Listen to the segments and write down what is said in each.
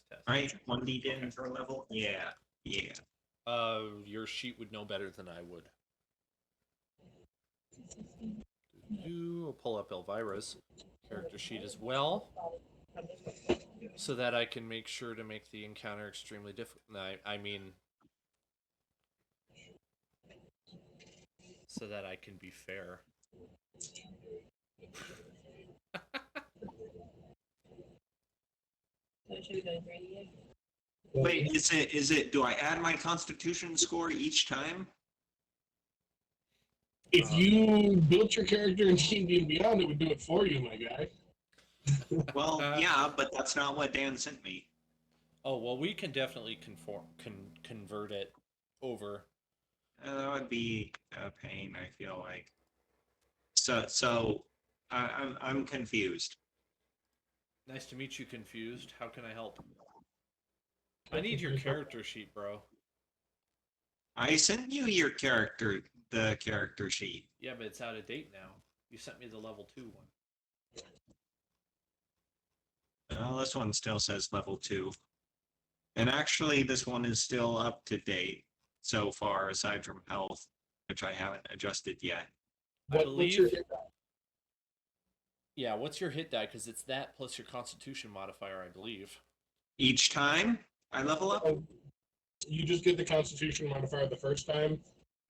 test. Right? 1d10 per level? Yeah. Yeah. Your sheet would know better than I would. I'll pull up Elvira's character sheet as well, so that I can make sure to make the encounter extremely difficult. I mean, so that I can be fair. Wait, is it, do I add my constitution score each time? If you built your character in D&D and Beyond, it would do it for you, my guy. Well, yeah, but that's not what Dan sent me. Oh well, we can definitely convert it over. That would be a pain, I feel like. So I'm confused. Nice to meet you, Confused. How can I help? I need your character sheet, bro. I sent you the character sheet. Yeah, but it's out of date now. You sent me the level 2 one. Well, this one still says level 2. And actually, this one is still up to date so far, aside from health, which I haven't adjusted yet. I What's your believe. hit die? Yeah, what's your hit die? Because it's that plus your Constitution modifier, I believe. Each time I level up? You just get the Constitution modifier the first time,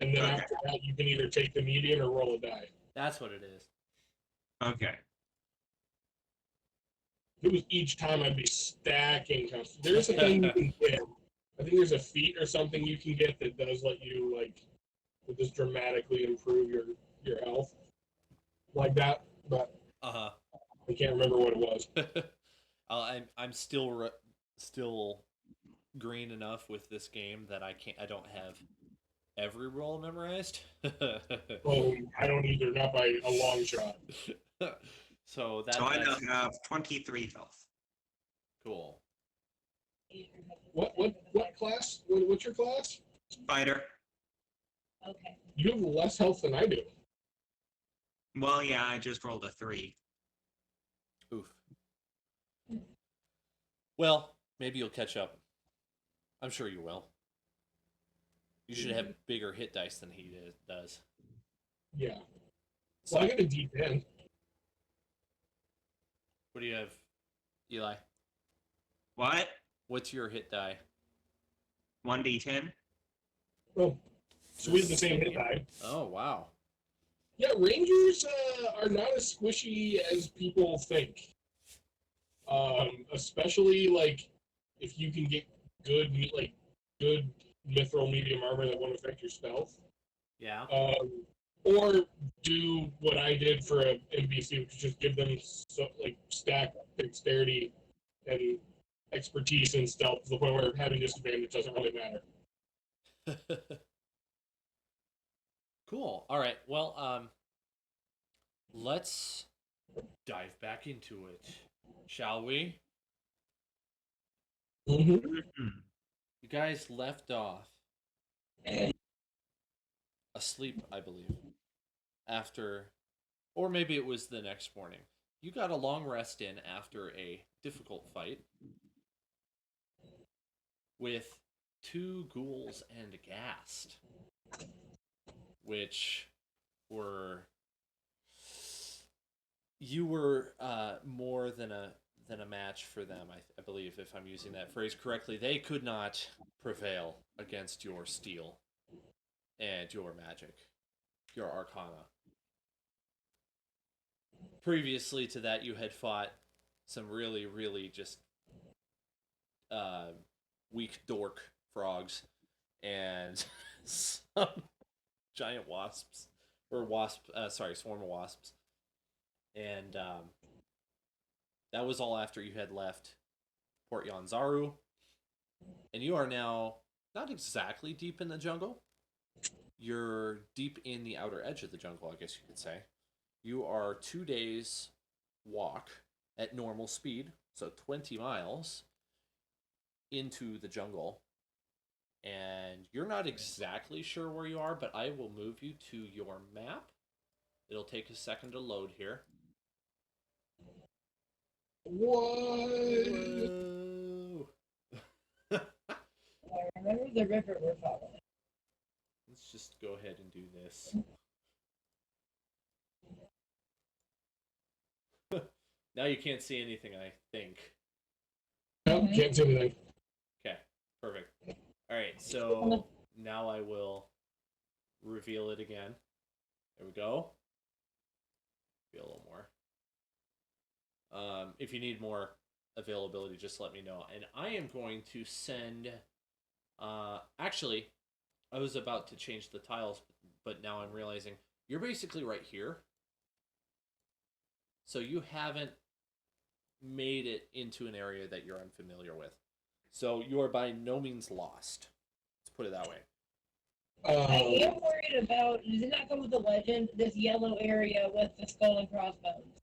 and then Okay. after that, you can either take the median or roll a die. That's what it is. Okay. If it was each time, I'd be stacking Constitution. There's a thing you can get. I think there's a feat or something you can get that does let you, like, will just dramatically improve your health. Like that, but Uh I can't remember what it was. huh. I'm still green enough with this game that I don't have every roll memorized. Oh, I don't either, not by a long shot. So So I that's now have 23 health. cool. What class? What's your class? Fighter. Okay. You have less health than I do. Well, yeah, I just rolled a 3. Oof. Well, maybe you'll catch up. I'm sure you will. You should have bigger hit dice than he does. Yeah. So, Well, I got a D10. what do you have, Eli? What? What's your hit die? 1d10? Oh, so we have the same hit die. Oh, wow. Yeah, Rangers are not as squishy as people think. Especially like if you can get good mithril medium armor that won't affect your stealth. Yeah. Or do what I did for an NPC, which is just give them stack dexterity and expertise and stealth to the point where having disadvantage doesn't really matter. Cool. All right. Well, let's dive back into it, shall we? Mm-hmm. You guys left off asleep, I believe, after, or maybe it was the next morning. You got a long rest in after a difficult fight with 2 ghouls and a ghast, which were, you were more than a match for them, I believe, if I'm using that phrase correctly. They could not prevail against your steel and your magic, your arcana. Previously to that, you had fought some really, really just weak dork frogs and some giant wasps, or swarm of wasps. And that was all after you had left Port Yanzaru. And you are now not exactly deep in the jungle. You're deep in the outer edge of the jungle, I guess you could say. You are 2 days walk at normal speed, so 20 miles into the jungle. And you're not exactly sure where you are, but I will move you to your map. It'll take a second to load here. What? Whoa. the river we're following. Let's just go ahead and do this. Now you can't see anything, I think. Nope, can't see anything. Okay, perfect. All right, so now I will reveal it again. There we go. Be a little more. If you need more availability, just let me know. And I am going to send. Actually, I was about to change the tiles, but now I'm realizing you're basically right here. So you haven't made it into an area that you're unfamiliar with. So you are by no means lost. Let's put it that way. I am worried about, does it not come with the legend, this yellow area with the skull and crossbones?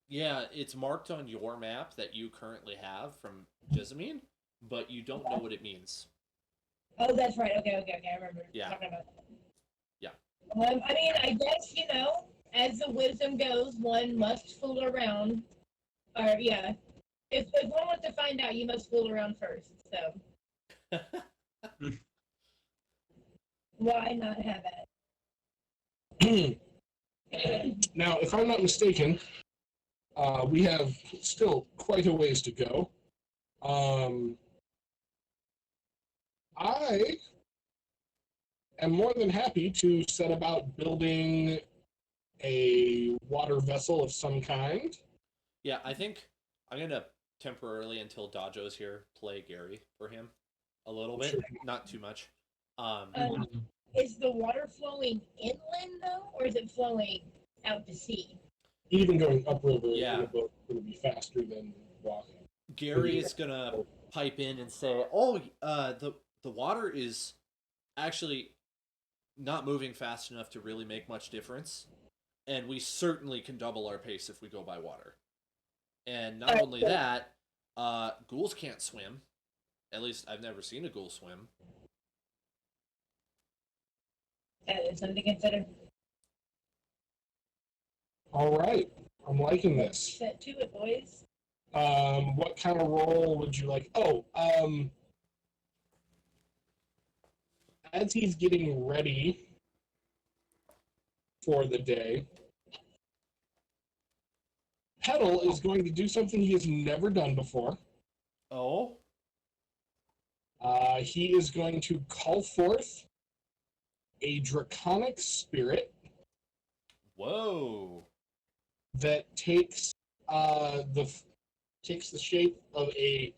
Yeah, it's marked on your map that you currently have from Jessamine, but you don't know what it means. Oh, that's right. Okay, I remember Yeah. talking about that. Yeah. I mean, I guess, as the wisdom goes, one must fool around. Or, yeah. If one wants to find out, you must fool around first. So, why not have it? Now, if I'm not mistaken, we have still quite a ways to go. I am more than happy to set about building a water vessel of some kind. Yeah, I think I'm gonna temporarily until Dajo's here play Gary for him a little bit, Sure. not too much. Is the water flowing inland, though, or is it flowing out to sea? Even going upriver Yeah. in a boat would be faster than walking. Gary is gonna pipe in and say, "Oh, the water is actually not moving fast enough to really make much difference, and we certainly can double our pace if we go by water. And not only that, ghouls can't swim. At least I've never seen a ghoul swim. That is something to consider. All right, I'm liking this. Set to it, boys. What kind of role would you like? As he's getting ready for the day, Petal is going to do something he has never done before. Oh, He is going to call forth a draconic spirit whoa! that takes the shape of a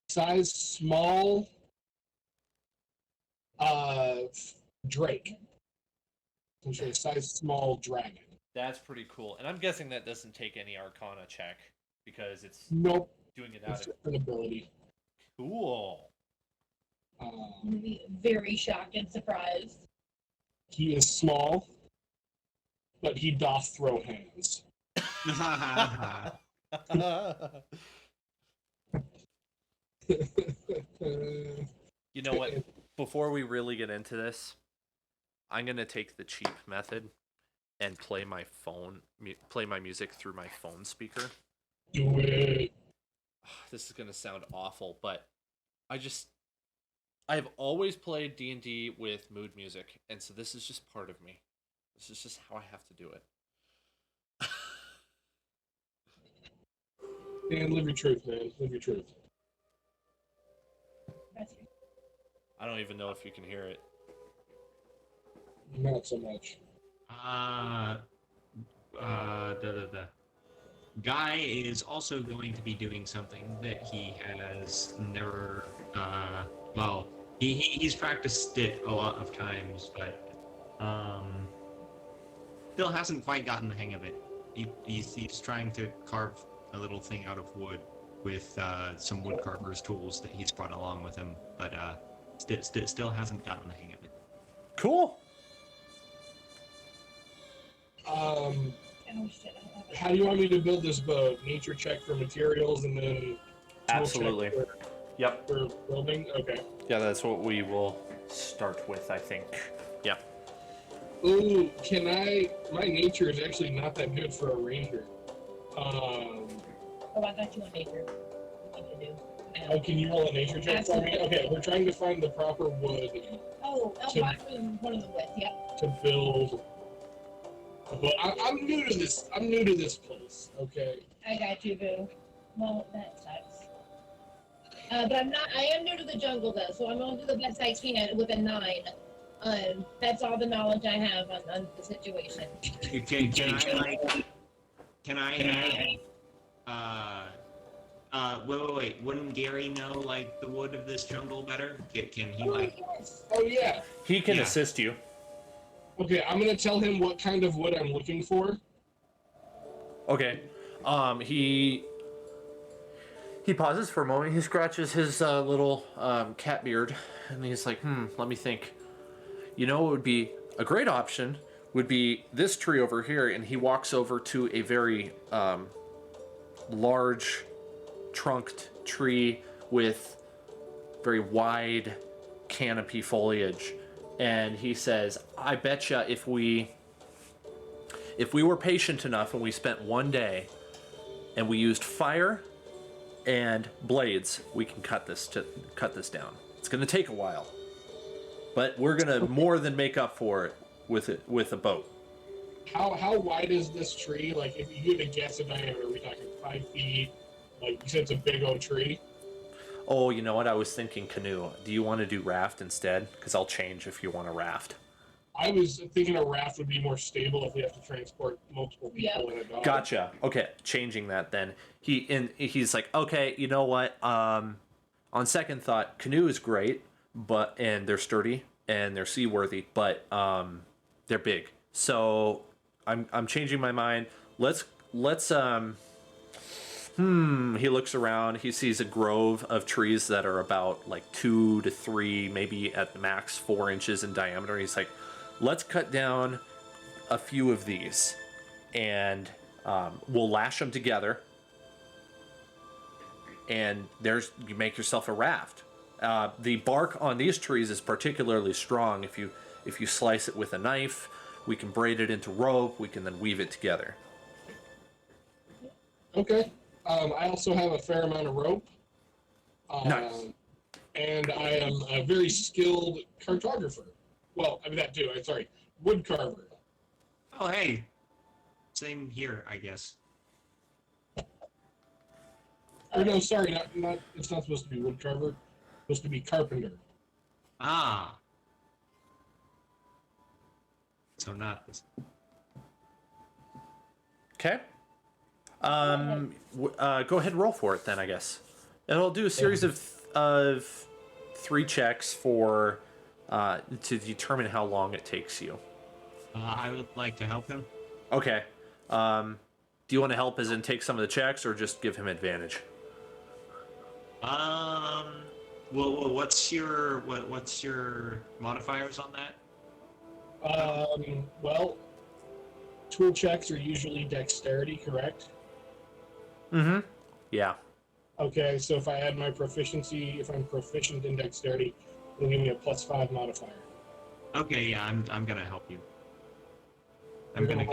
size small drake. Essentially, a size small dragon. That's pretty cool. And I'm guessing that doesn't take any Arcana check because it's Nope, doing it it's out of just an ability. cool. I'm gonna be very shocked and surprised. He is small, but he doth throw hands. You know what? Before we really get into this, I'm gonna take the cheap method and play my music through my phone speaker. Do it. This is gonna sound awful, but I've always played D&D with mood music, and so this is just part of me. This is just how I have to do it. And live your truth, man. Live your truth. I don't even know if you can hear it. Not so much. Guy is also going to be doing something that he has never, he's practiced it a lot of times, but, still hasn't quite gotten the hang of it. He's trying to carve a little thing out of wood with, some wood carver's tools that he's brought along with him, but, still hasn't gotten the hang of it. Cool. Oh, shit. How do you want me to build this boat? Nature check for materials and then tool Absolutely. check Yep. for building? Okay. Yeah, that's what we will start with, I think. Yeah. Ooh, my nature is actually not that good for a ranger. Oh, I got you on nature. What you need to do. now. Oh, can you roll a nature check for me? Okay, we're trying to find the proper wood Oh, to- bark was one of the woods, yeah. to build. But I'm new to this. I'm new to this place. Okay. I got you, boo. Well, that sucks. But I am new to the jungle though, so I'm gonna do the best I can with a 9. That's all the knowledge I have on the situation. Can I wait. Wouldn't Gary know, like, the wood of this jungle better? Can he, like... Yes. Oh yeah. He can Yeah. assist you. Okay, I'm gonna tell him what kind of wood I'm looking for. Okay. He pauses for a moment. He scratches his little cat beard, and he's like, let me think. You know what would be a great option would be this tree over here, and he walks over to a very large trunked tree with very wide canopy foliage, and he says, I betcha if we were patient enough and we spent one day and we used fire and blades, we can cut this down. It's going to take a while, but we're going to more than make up for it with a boat. How wide is this tree? Like, if you had to guess a diameter, are we talking 5 feet? Like, you said it's a big old tree. Oh, you know what? I was thinking canoe. Do you want to do raft instead? Because I'll change if you want a raft. I was thinking a raft would be more stable if we have to transport multiple people in a dog. Gotcha. Okay, changing that then. He's like, okay, you know what? On second thought, canoe is great, and they're sturdy and they're seaworthy, but they're big. So I'm changing my mind. Let's he looks around. He sees a grove of trees that are about like 2 to 3, maybe at the max 4 inches in diameter. He's like, let's cut down a few of these, and we'll lash them together. And you make yourself a raft. The bark on these trees is particularly strong. If you slice it with a knife, we can braid it into rope. We can then weave it together. Okay. I also have a fair amount of rope. Nice. And I am a very skilled cartographer. Well, I mean that too. I'm sorry, wood carver. Oh, hey. Same here, I guess. Or no, sorry, not. It's not supposed to be wood carver. It's supposed to be carpenter. Ah. So not this. Okay. Go ahead and roll for it then, I guess. It'll do a series of 3 checks for to determine how long it takes you. I would like to help him. Okay. Do you want to help as in take some of the checks, or just give him advantage? Well, what's your modifiers on that? Well, tool checks are usually dexterity, correct? Mm-hmm. Yeah. Okay, so if I add my proficiency, if I'm proficient in dexterity, it'll give me a +5 modifier. Okay, yeah, I'm gonna help you. I'm gonna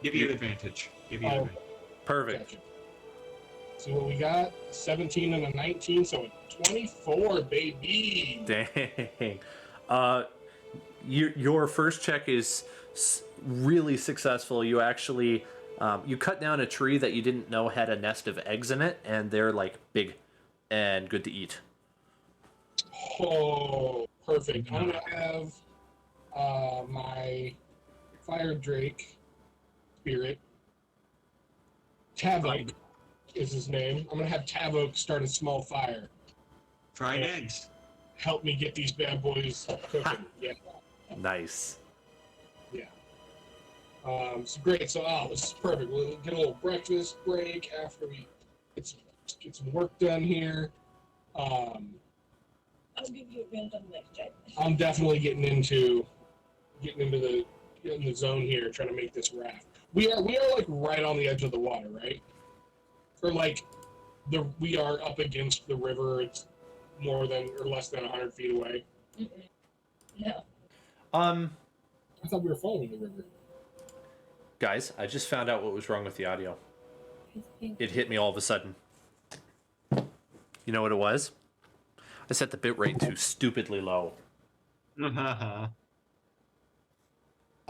give you advantage. Give you advantage. Perfect. Gotcha. See what we got? 17 and a 19, so a 24, baby. Dang. Your first check is really successful. You actually you cut down a tree that you didn't know had a nest of eggs in it, and they're like big and good to eat. Oh, perfect. I'm gonna have my fire drake spirit. Tavok is his name. I'm gonna have Tavok start a small fire. Fried eggs. Help me get these bad boys cooking. Yeah. Nice. Yeah. So great. So this is perfect. We'll get a little breakfast break after we get some work done here. I'll give you advantage on the next check. I'm definitely getting into the zone here, trying to make this raft. We are like right on the edge of the water, right? Or like we are up against the river. It's more than or less than 100 feet away. No. I thought we were following the river. Guys, I just found out what was wrong with the audio. It hit me all of a sudden. You know what it was? I set the bit rate too stupidly low. I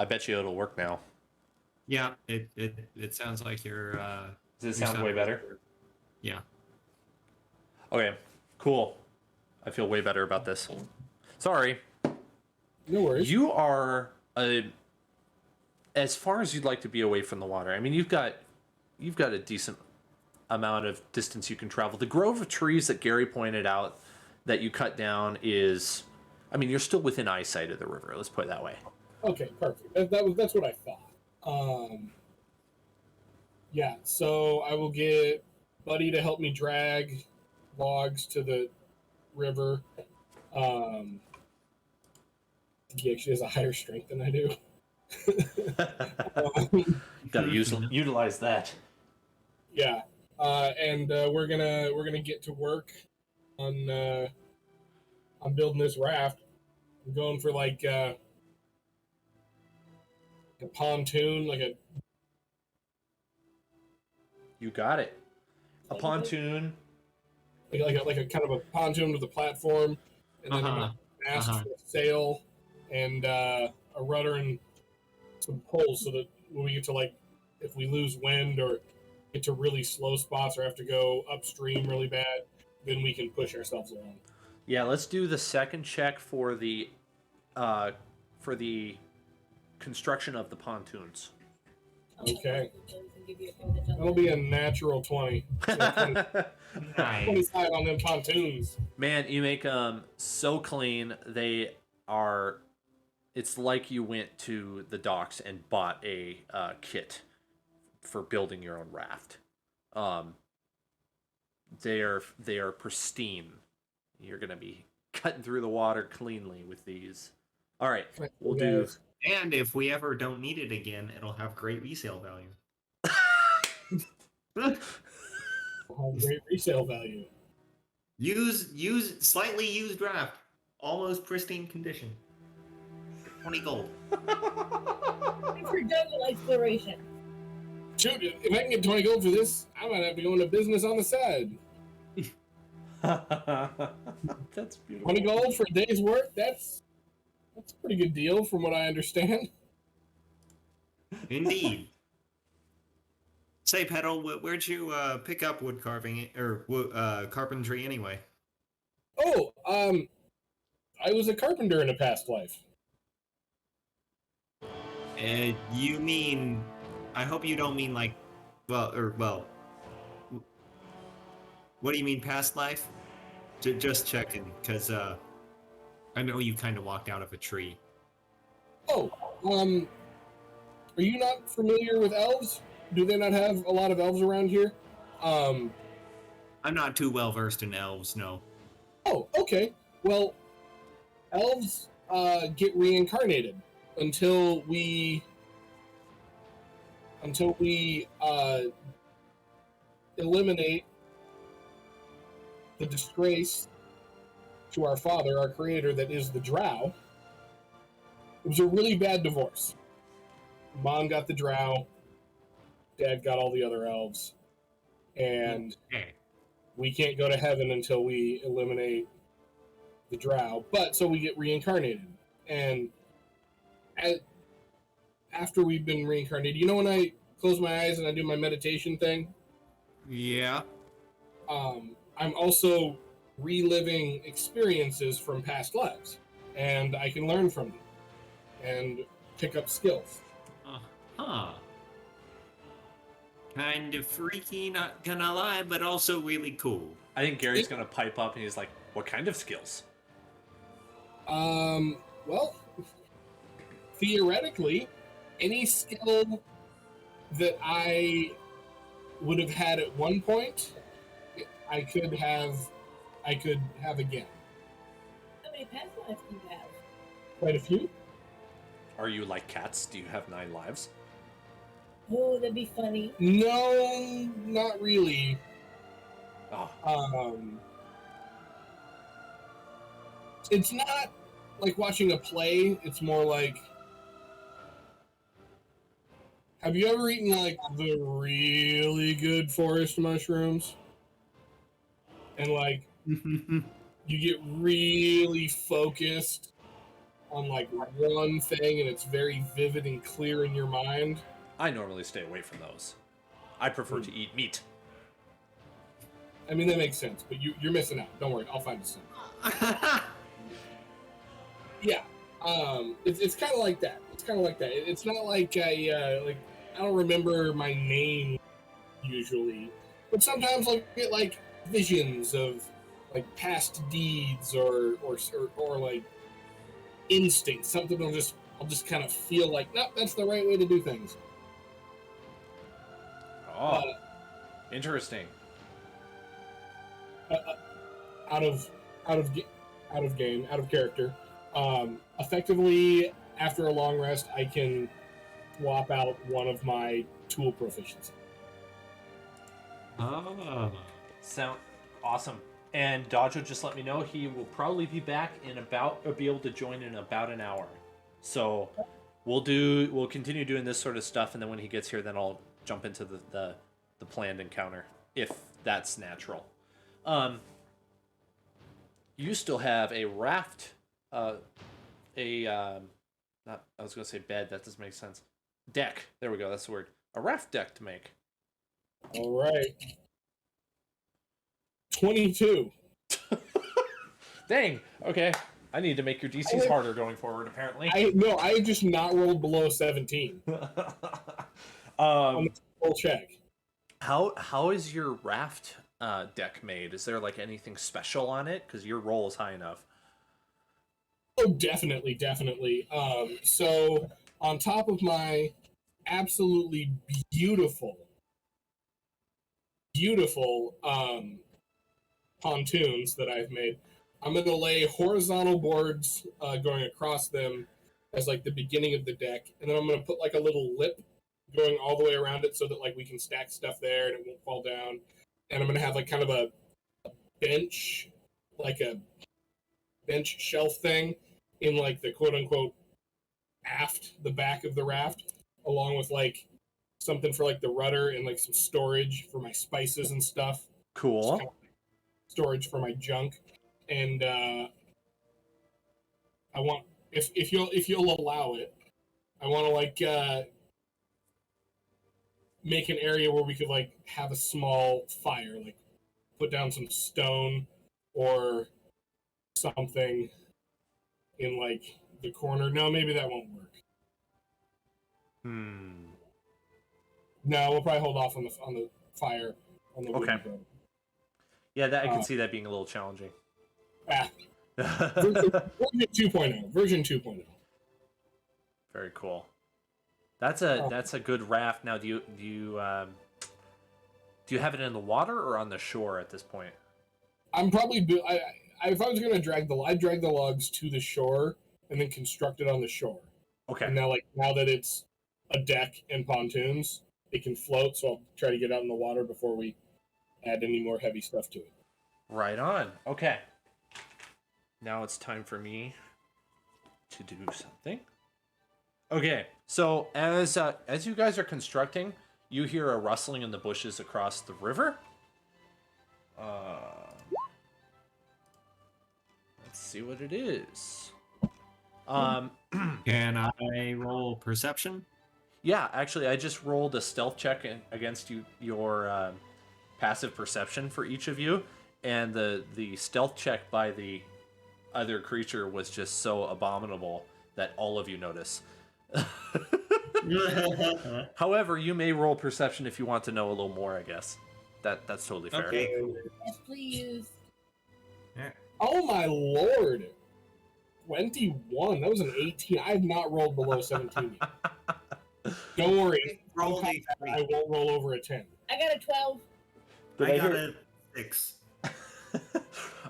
bet you it'll work now. Yeah, it sounds like you're. Does it you sound way better? Yeah. Okay, cool. I feel way better about this. Sorry. No worries. You are as far as you'd like to be away from the water. I mean, you've got a decent amount of distance you can travel. The grove of trees that Gary pointed out that you cut down is, I mean, you're still within eyesight of the river. Let's put it that way. Okay, perfect. That's what I thought. Yeah. So I will get Buddy to help me drag logs to the river. He actually has a higher strength than I do. Got to utilize that. Yeah, and we're gonna get to work on building this raft. I'm going for like a pontoon, You got it. A pontoon. like a kind of a pontoon with a platform, and then a mast for a sail, and a rudder and some poles, so that when we get to if we lose wind or get to really slow spots or have to go upstream really bad, then we can push ourselves along. Yeah, let's do the second check for the construction of the pontoons. Okay. That'll be a natural 20. So 25 on them pontoons. Man, you make them so clean. They are. It's like you went to the docks and bought a kit for building your own raft. They are pristine. You're gonna be cutting through the water cleanly with these. All right, we'll do. And if we ever don't need it again, it'll have great resale value. Great resale value. Slightly used draft, almost pristine condition. 20 gold. For jungle exploration. Shoot, if I can get 20 gold for this, I might have to go into business on the side. That's beautiful. 20 gold for a day's work, that's a pretty good deal from what I understand. Indeed. Say, Petal, where'd you pick up wood carving or carpentry anyway? Oh, I was a carpenter in a past life. You mean? I hope you don't mean like, well. What do you mean, past life? Just checking, because I know you kind of walked out of a tree. Oh, are you not familiar with elves? Do they not have a lot of elves around here? I'm not too well versed in elves, no. Oh, okay. Well, elves get reincarnated until we eliminate the disgrace to our father, our creator, that is the drow. It was a really bad divorce. Mom got the drow, Dad got all the other elves, and we can't go to heaven until we eliminate the drow. But so we get reincarnated, and after we've been reincarnated, you know when I close my eyes and I do my meditation thing? Yeah. I'm also reliving experiences from past lives, and I can learn from them and pick up skills. Kind of freaky, not gonna lie, but also really cool. I think Gary's gonna pipe up and he's like, "What kind of skills?" Well, theoretically, any skill that I would have had at one point, I could have again. How many past lives do you have? Quite a few. Are you like cats? Do you have 9 lives? Oh, that'd be funny. No, not really. Oh. It's not like watching a play. It's more like, have you ever eaten like the really good forest mushrooms? and like you get really focused on like one thing, and it's very vivid and clear in your mind. I normally stay away from those. I prefer to eat meat. I mean, that makes sense, but you're missing out. Don't worry, I'll find a some. Yeah, it's kind of like that. It's kind of like that. It's not like I don't remember my name usually, but sometimes I get like visions of like past deeds or like instinct. Something I'll just kind of feel like, no, that's the right way to do things. Oh, interesting. Out of game, out of character. Effectively, after a long rest, I can swap out one of my tool proficiency. Sound awesome. And Dodger just let me know he will probably be back in about, or be able to join in about an hour. So we'll continue doing this sort of stuff, and then when he gets here, then I'll jump into the planned encounter, if that's natural. You still have a raft, not, I was gonna say bed, that doesn't make sense. Deck, there we go, that's the word. A raft deck to make. All right. 22. Dang, okay. I need to make your DCs harder going forward, apparently. I just not rolled below 17. On the full check. How is your raft deck made? Is there like anything special on it? Because your roll is high enough. Oh, definitely. So on top of my absolutely beautiful pontoons that I've made, I'm going to lay horizontal boards going across them as like the beginning of the deck, and then I'm going to put like a little lip going all the way around it so that like we can stack stuff there and it won't fall down. And I'm going to have like kind of a bench, like a bench shelf thing in like the quote unquote aft, the back of the raft, along with like something for like the rudder and like some storage for my spices and stuff. Cool. Kind of like storage for my junk. And I want, if you'll allow it, I want to like make an area where we could like have a small fire, like put down some stone or something in like the corner. No, maybe that won't work. No, we'll probably hold off on the fire on the Okay. wooden Yeah, that I can see that being a little challenging. Version 2.0. Very cool. That's a good raft. Now, do you have it in the water or on the shore at this point? I'm probably if I was gonna I'd drag the logs to the shore and then construct it on the shore. Okay. And now that it's a deck and pontoons, it can float. So I'll try to get out in the water before we add any more heavy stuff to it. Right on. Okay. Now it's time for me to do something. Okay, so as you guys are constructing, you hear a rustling in the bushes across the river. Let's see what it is. Can I roll perception? Yeah, actually, I just rolled a stealth check against your passive perception for each of you, and the stealth check by the other creature was just so abominable that all of you notice. However, you may roll perception if you want to know a little more, I guess. That's totally fair. Okay, cool. Yes, please. Yeah. Oh my lord! 21. That was an 18. I have not rolled below 17 yet. Don't worry. Roll I won't roll over a 10. I got a 12. I got a 6.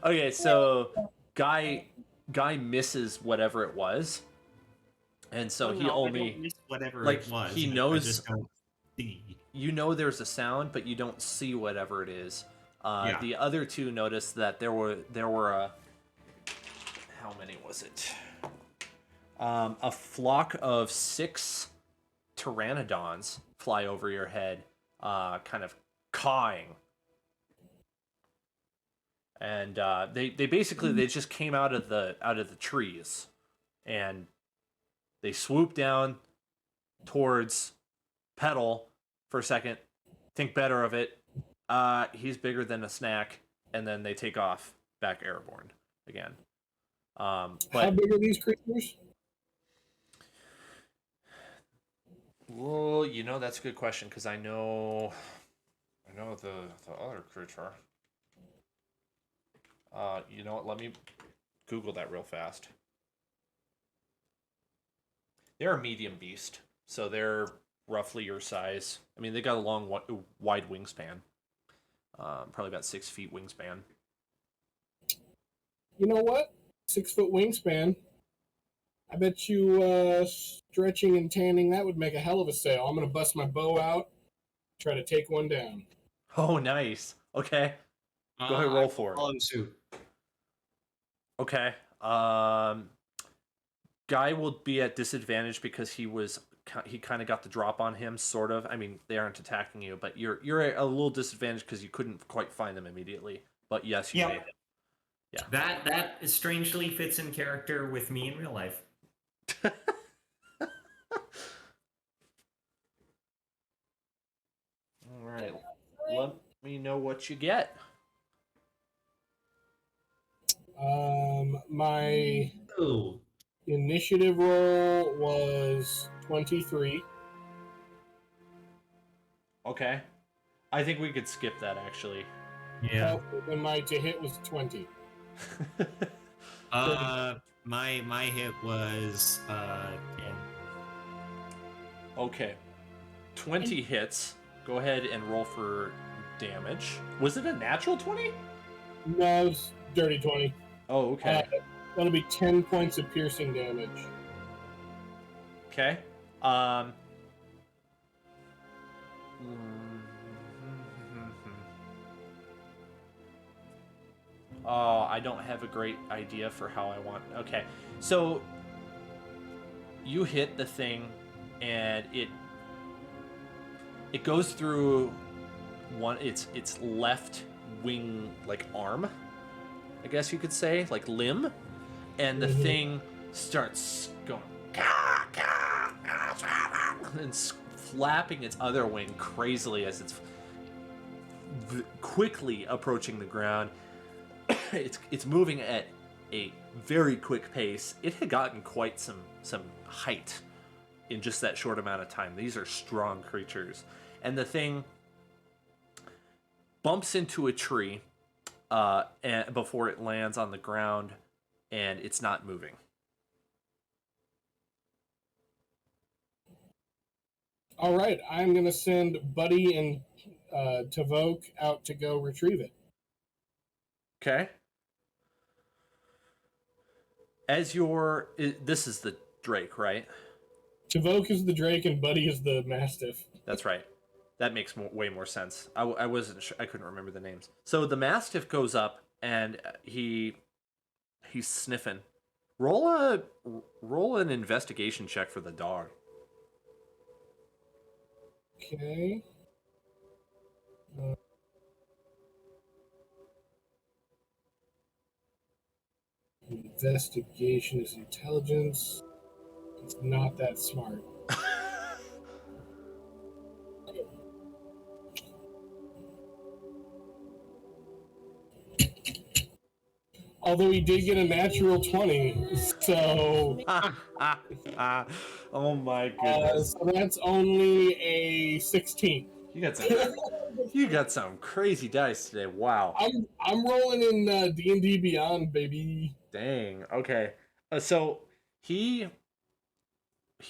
Okay, so Guy misses whatever it was, and so he only whatever like it was. he I knows. just don't see. You know there's a sound, but you don't see whatever it is. Yeah. The other two noticed that there were a how many was it? A flock of 6 pteranodons fly over your head, kind of cawing. and they basically they just came out of the trees, and they swoop down towards Petal for a second, think better of it. He's bigger than a snack, and then they take off back airborne again. How But big are these creatures? well, that's a good question because I know the other creature. You know what? Let me Google that real fast. They're a medium beast, so they're roughly your size. I mean, they got a long, wide wingspan. Probably about 6 feet wingspan. You know what? 6-foot wingspan. I bet you stretching and tanning, that would make a hell of a sail. I'm going to bust my bow out, try to take one down. Oh, nice. Okay. Go ahead, roll for it. Follow suit. Okay. Guy will be at disadvantage because he kind of got the drop on him, sort of. I mean, they aren't attacking you, but you're at a little disadvantage because you couldn't quite find them immediately. But yes, you made it. Yeah. That strangely fits in character with me in real life. All right. Let me know what you get. My Ooh. initiative roll was 23. Okay. I think we could skip that, actually. Yeah. And my to hit was 20. My hit was 10. Okay. 20 hits. Go ahead and roll for damage. Was it a natural 20? No, it was dirty 20. Oh, okay. That'll be 10 points of piercing damage. Okay. Oh, I don't have a great idea for how I want. Okay. So you hit the thing and it goes through its left wing, like arm, I guess you could say, like limb, and the thing starts going and flapping its other wing crazily as it's quickly approaching the ground. It's moving at a very quick pace. It had gotten quite some height in just that short amount of time. These are strong creatures, and the thing bumps into a tree and before it lands on the ground, and it's not moving. All right, I'm going to send Buddy and Tavok out to go retrieve it. Okay. This is the Drake, right? Tavok is the Drake and Buddy is the Mastiff. That's right. That makes way more sense. I wasn't sure, I couldn't remember the names. So the Mastiff goes up and he's sniffing. Roll an investigation check for the dog. Okay. Investigation is intelligence. It's not that smart. Although he did get a natural 20, so Oh my goodness. so that's only a 16. You got some crazy dice today. Wow. I'm rolling in D&D Beyond, baby. Dang. Okay. So he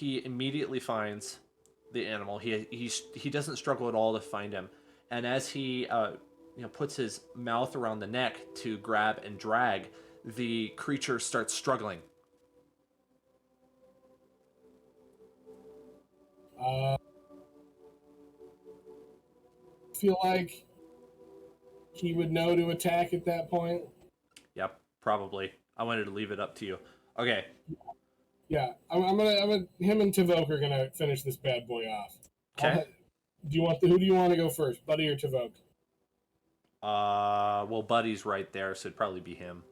immediately finds the animal. He doesn't struggle at all to find him, and as he puts his mouth around the neck to grab and drag, the creature starts struggling. Feel like he would know to attack at that point. Yep, probably. I wanted to leave it up to you. Okay. Yeah, I'm gonna. Him and Tavok are gonna finish this bad boy off. Okay. Who do you want to go first, Buddy or Tavok? Well, Buddy's right there, so it'd probably be him.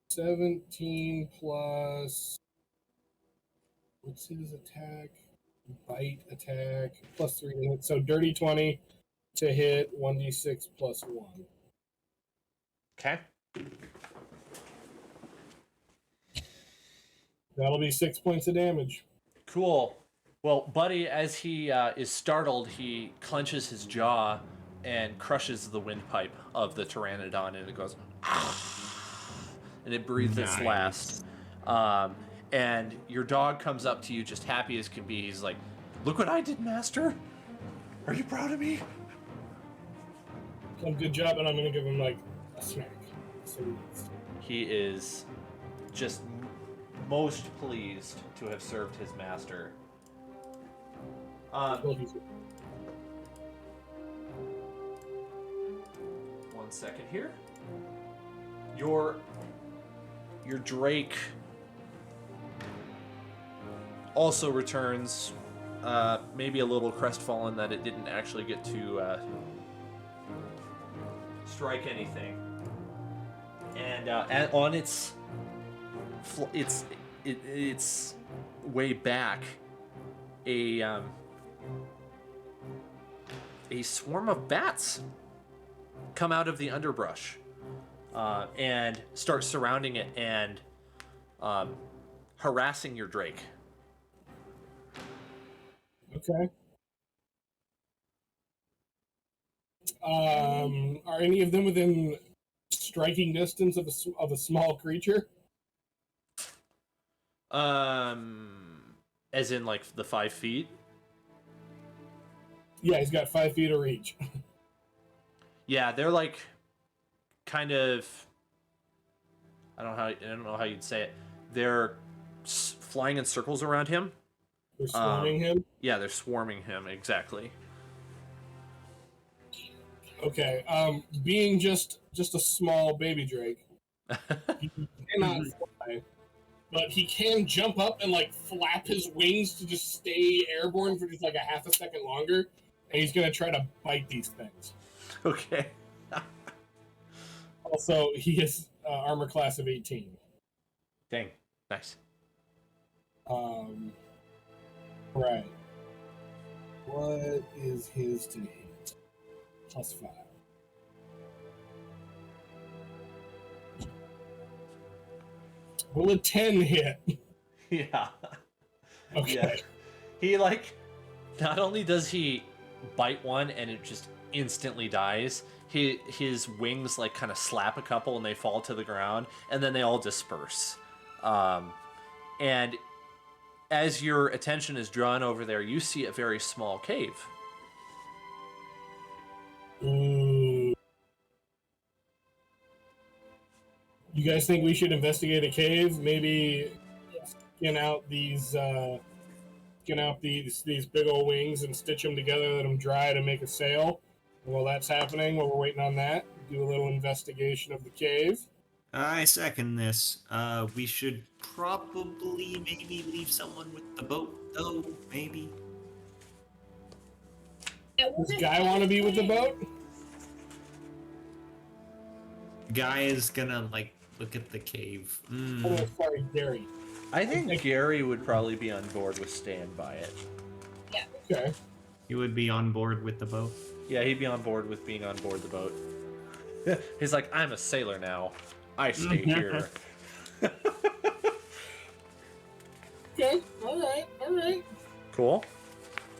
17 plus. What's his attack? Bite attack plus 3 to hit. So dirty 20 to hit, 1d6 plus 1. Okay. That'll be 6 points of damage. Cool. Well, Buddy, as he is startled, he clenches his jaw and crushes the windpipe of the pteranodon, and it goes, and it breathes its last. And your dog comes up to you, just happy as can be. He's like, "Look what I did, Master! Are you proud of me?" Well, good job, and I'm gonna give him like a snack. So He is just most pleased to have served his master. well, he's- 1 second here. Your Drake also returns, maybe a little crestfallen that it didn't actually get to strike anything. And on its way back, a swarm of bats come out of the underbrush and start surrounding it and harassing your Drake. Okay. Are any of them within striking distance of a small creature? As in like the 5 feet. Yeah, he's got 5 feet of reach. Yeah, they're like kind of. I don't know how you'd say it. They're flying in circles around him. They're swarming him. Yeah, they're swarming him exactly. Okay. Being just a small baby Drake, he cannot fly, but he can jump up and like flap his wings to just stay airborne for just like a half a second longer, and he's gonna try to bite these things. Okay. Also, he is armor class of 18. Dang. Nice. Right. What is his to hit? +5. Will a 10 hit? Yeah. Okay. Yeah. He like, not only does he bite one and it just instantly dies, his wings like kind of slap a couple and they fall to the ground, and then they all disperse. And as your attention is drawn over there, you see a very small cave. You guys think we should investigate a cave? Maybe skin out these big old wings and stitch them together, let them dry to make a sail. And while that's happening, while we're waiting on that, do a little investigation of the cave. I second this. We should probably maybe leave someone with the boat, though. Maybe. Does Guy want to be with the boat? Guy is gonna like look at the cave. Oh, sorry, Gary. I think Gary would probably be on board with staying by it. Okay. He would be on board with the boat. Yeah, he'd be on board with being on board the boat. He's like, I'm a sailor now. I stay here. Okay. All right. Cool.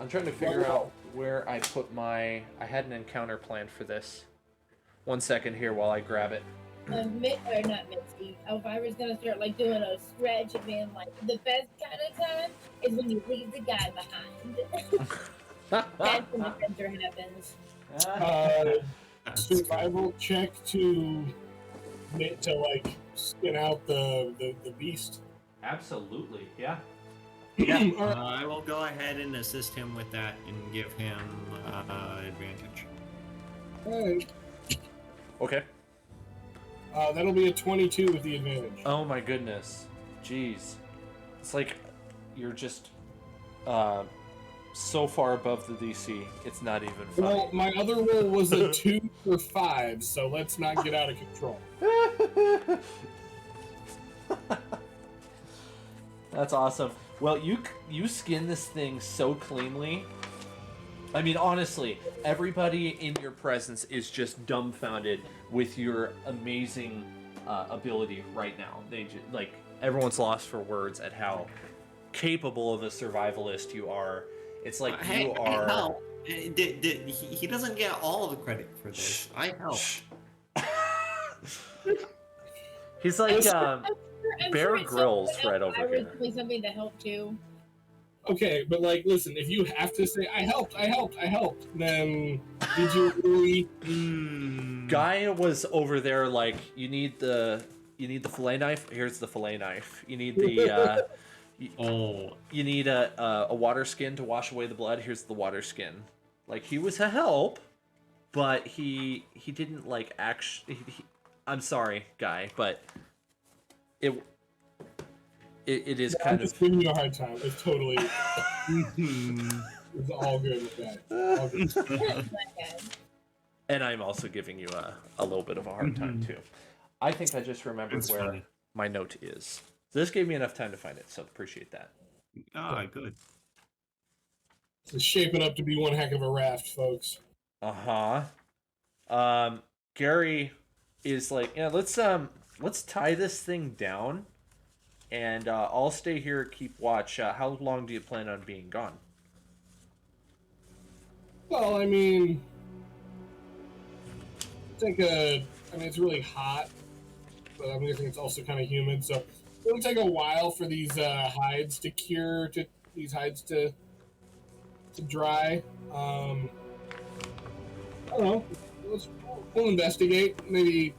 I'm trying to figure out where I put my... I had an encounter planned for this. 1 second here while I grab it. Or not Misty. Elvira's gonna start like doing a stretch and being like, the best kind of time is when you leave the guy behind. That's when the adventure happens. Survival check to like skin out the beast. Absolutely, yeah. All right. I will go ahead and assist him with that and give him advantage. All right. Okay. That'll be a 22 with the advantage. Oh my goodness. Jeez. It's like you're just so far above the DC, it's not even funny. Well, my other roll was a 2 for 5, so let's not get out of control. That's awesome. Well, you skin this thing so cleanly. I mean, honestly, everybody in your presence is just dumbfounded with your amazing ability right now. They just, like, everyone's lost for words at how capable of a survivalist you are. It's like you are. No, he doesn't get all the credit for this. I help. He's like I'm Bear it's Grylls something right else. over I here. was doing something to help too. Okay, but like, listen, if you have to say, I helped, then did you really? Guy was over there like, you need the fillet knife. Here's the fillet knife. You need the you need a water skin to wash away the blood. Here's the water skin. Like, he was a help, but he didn't like actually. I'm sorry, Guy, but it is I'm kind of. just giving you a hard time. It's totally. It's all good with that. All good. And I'm also giving you a little bit of a hard time too. I think I just remembered That's where funny. my note is. So this gave me enough time to find it, so appreciate that. Ah, good. It's shaping up to be one heck of a raft, folks. Gary is like, yeah, let's tie this thing down, and I'll stay here, keep watch. How long do you plan on being gone? Well, I mean, it's really hot, but I'm guessing it's also kind of humid, so it'll take a while for these hides to cure, to dry. I don't know. We'll investigate. Maybe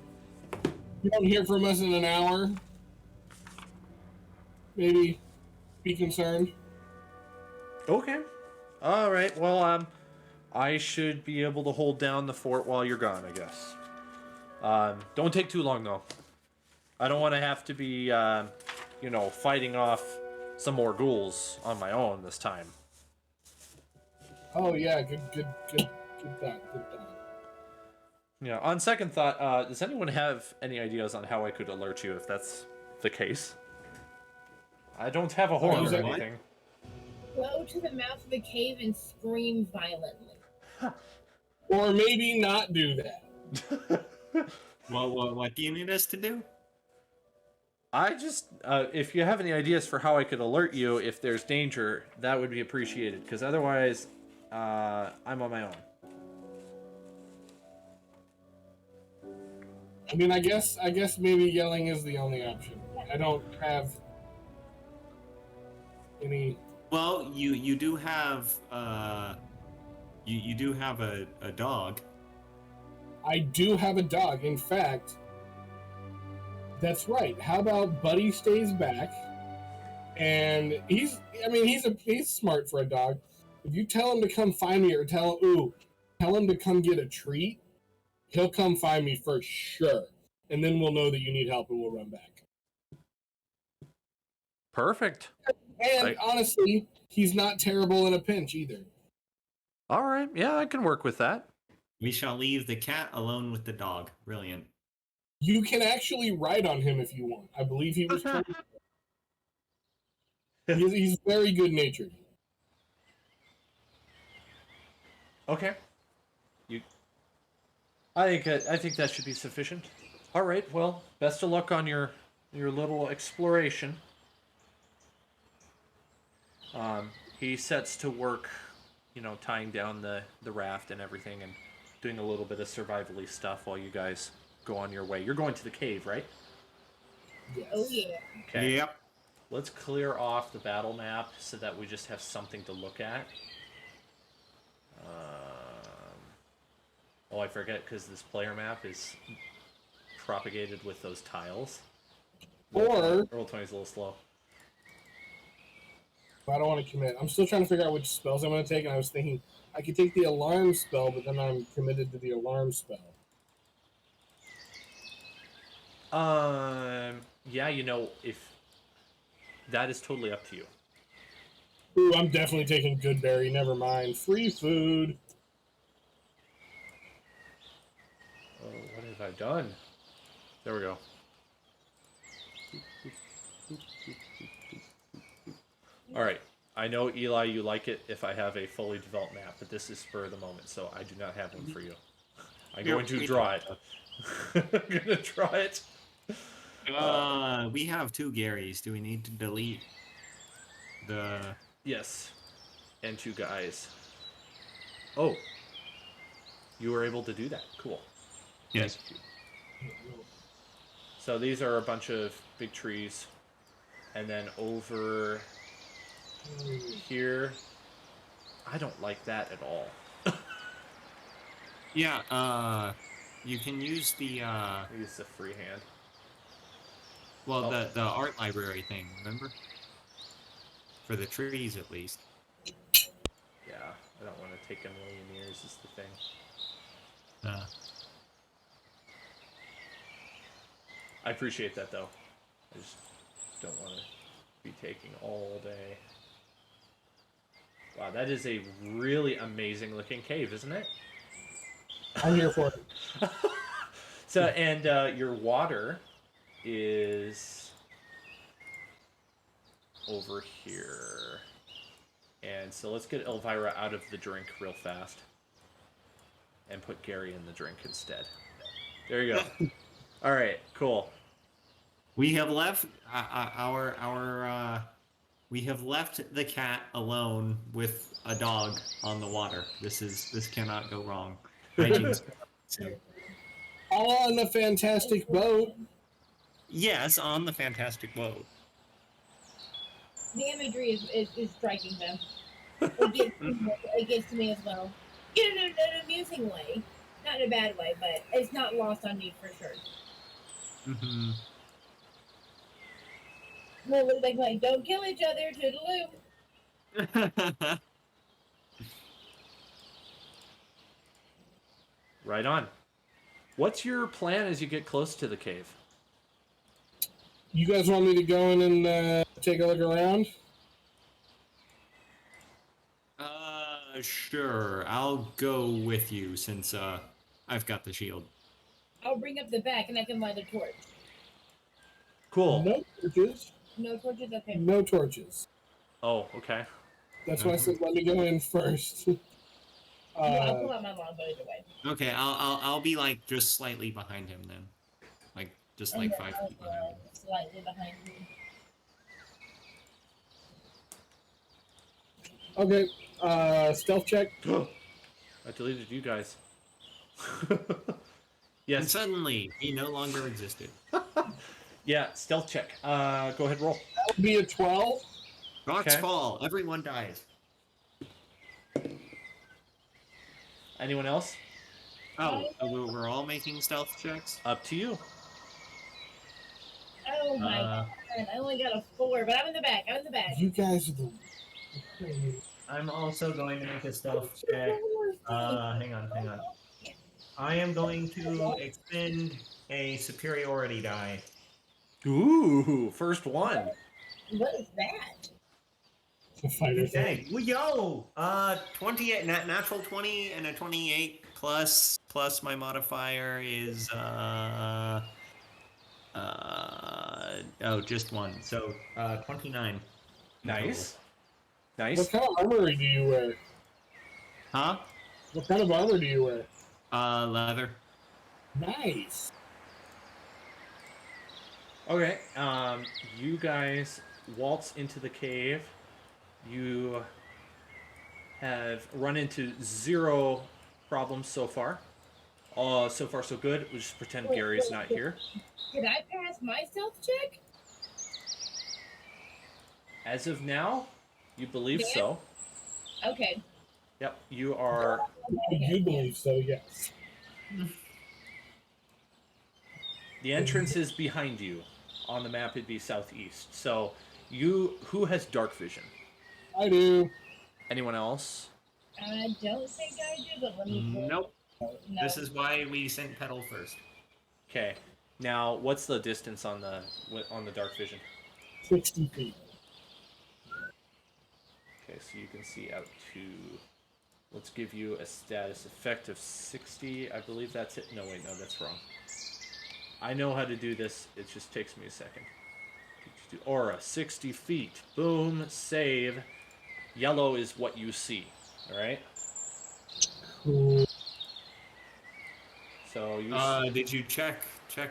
you don't hear from us in an hour. Maybe be concerned. Okay. All right. Well, I should be able to hold down the fort while you're gone, I guess. Don't take too long, though. I don't want to have to be, fighting off some more ghouls on my own this time. Oh yeah, good thought. Yeah. On second thought, does anyone have any ideas on how I could alert you if that's the case? I don't have a horn or that- anything. Go to the mouth of the cave and scream violently. Or maybe not do that. Well, what do you need us to do? I just, if you have any ideas for how I could alert you if there's danger, that would be appreciated. Because otherwise, I'm on my own. I mean, I guess maybe yelling is the only option. I don't have any. Well, you do have you do have a dog. I do have a dog. In fact, that's right. How about Buddy stays back, and he's smart for a dog. If you tell him to come find me, or tell him to come get a treat, he'll come find me for sure, and then we'll know that you need help, and we'll run back. Perfect. And Right. honestly, he's not terrible in a pinch either. All right. Yeah, I can work with that. We shall leave the cat alone with the dog. Brilliant. You can actually ride on him if you want. I believe he was. He's very good natured. Okay. I think that should be sufficient. All right. Well, best of luck on your little exploration. He sets to work, tying down the raft and everything, and doing a little bit of survivally stuff while you guys go on your way. You're going to the cave, right? Yes. Oh yeah. Okay. Yep. Let's clear off the battle map so that we just have something to look at. Oh, I forget, because this player map is propagated with those tiles. Or Roll20 is a little slow. I don't want to commit. I'm still trying to figure out which spells I'm going to take, and I was thinking I could take the alarm spell, but then I'm committed to the alarm spell. Yeah, if that is totally up to you. Ooh, I'm definitely taking good berry. Never mind. Free food. Oh, what have I done? There we go. All right. I know, Eli, you like it if I have a fully developed map, but this is spur of the moment, so I do not have one for you. I'm going to draw it. I'm going to draw it. We have 2 Garys. Do we need to delete the... Yes. And 2 guys. Oh. You were able to do that. Cool. Yes. So these are a bunch of big trees. And then over here, I don't like that at all. Yeah, you can use the, Use the freehand. well, Oh. the art library thing, remember? For the trees, at least. Yeah, I don't want to take a million years is the thing. I appreciate that, though. I just don't want to be taking all day. Wow, that is a really amazing looking cave, isn't it? I'm here for it. So, and your water is over here. And so let's get Elvira out of the drink real fast. And put Gary in the drink instead. There you go. All right, cool. We have left we have left the cat alone with a dog on the water. This cannot go wrong. Hygiene's- On a fantastic boat. yes, on the fantastic boat. The imagery is striking them. It gets to me as well. In an amusing way. Not in a bad way, but it's not lost on me for sure. Mm-hmm. It looks like, don't kill each other, toodaloo. Right on. What's your plan as you get close to the cave? You guys want me to go in and take a look around? Sure. I'll go with you since I've got the shield. I'll bring up the back and I can light a torch. Cool. No torches. No torches? Okay. No torches. Oh, okay. That's why I said let me go in first. I'll pull out my longbow either way. Okay, I'll be like just slightly behind him then, like just like 5 feet behind him. Slightly behind you. Okay, stealth check. I deleted you guys. And Yes. suddenly, he no longer existed. Yeah, stealth check. Go ahead, roll. That would be a 12. Rocks Okay. fall. Everyone dies. Anyone else? Oh, we're all making stealth checks? Up to you. Oh my god. I only got a 4, but I'm in the back. I'm in the back. You guys are the. I'm also going to make a stealth check. Hang on. I am going to expend a superiority die. Ooh, first one. What is that? The fighters. Okay. Well, yo! 28, natural 20 and a 28 plus my modifier is just 1. So 29. Nice. What Nice. kind of armor do you wear? Huh? What kind of armor do you wear? Leather. Nice. Okay. You guys waltz into the cave. You have run into 0 problems so far. So far so good. We'll just pretend Gary's not here. Did I pass my stealth check? As of now, you believe Yeah. so. Okay. Yep. You are. I do believe so, yes. The entrance is behind you. On the map, it'd be southeast. So, who has dark vision? I do. Anyone else? I don't think I do, but let me pull. Nope. No. This is why we sent Petal first. Okay. Now, what's the distance on the dark vision? 60 feet. Okay, so you can see out to. Let's give you a status effect of 60. I believe that's it. No, wait, no, that's wrong. I know how to do this. It just takes me a second. Aura, 60 feet. Boom, save. Yellow is what you see. All right. Cool. So you. Did you check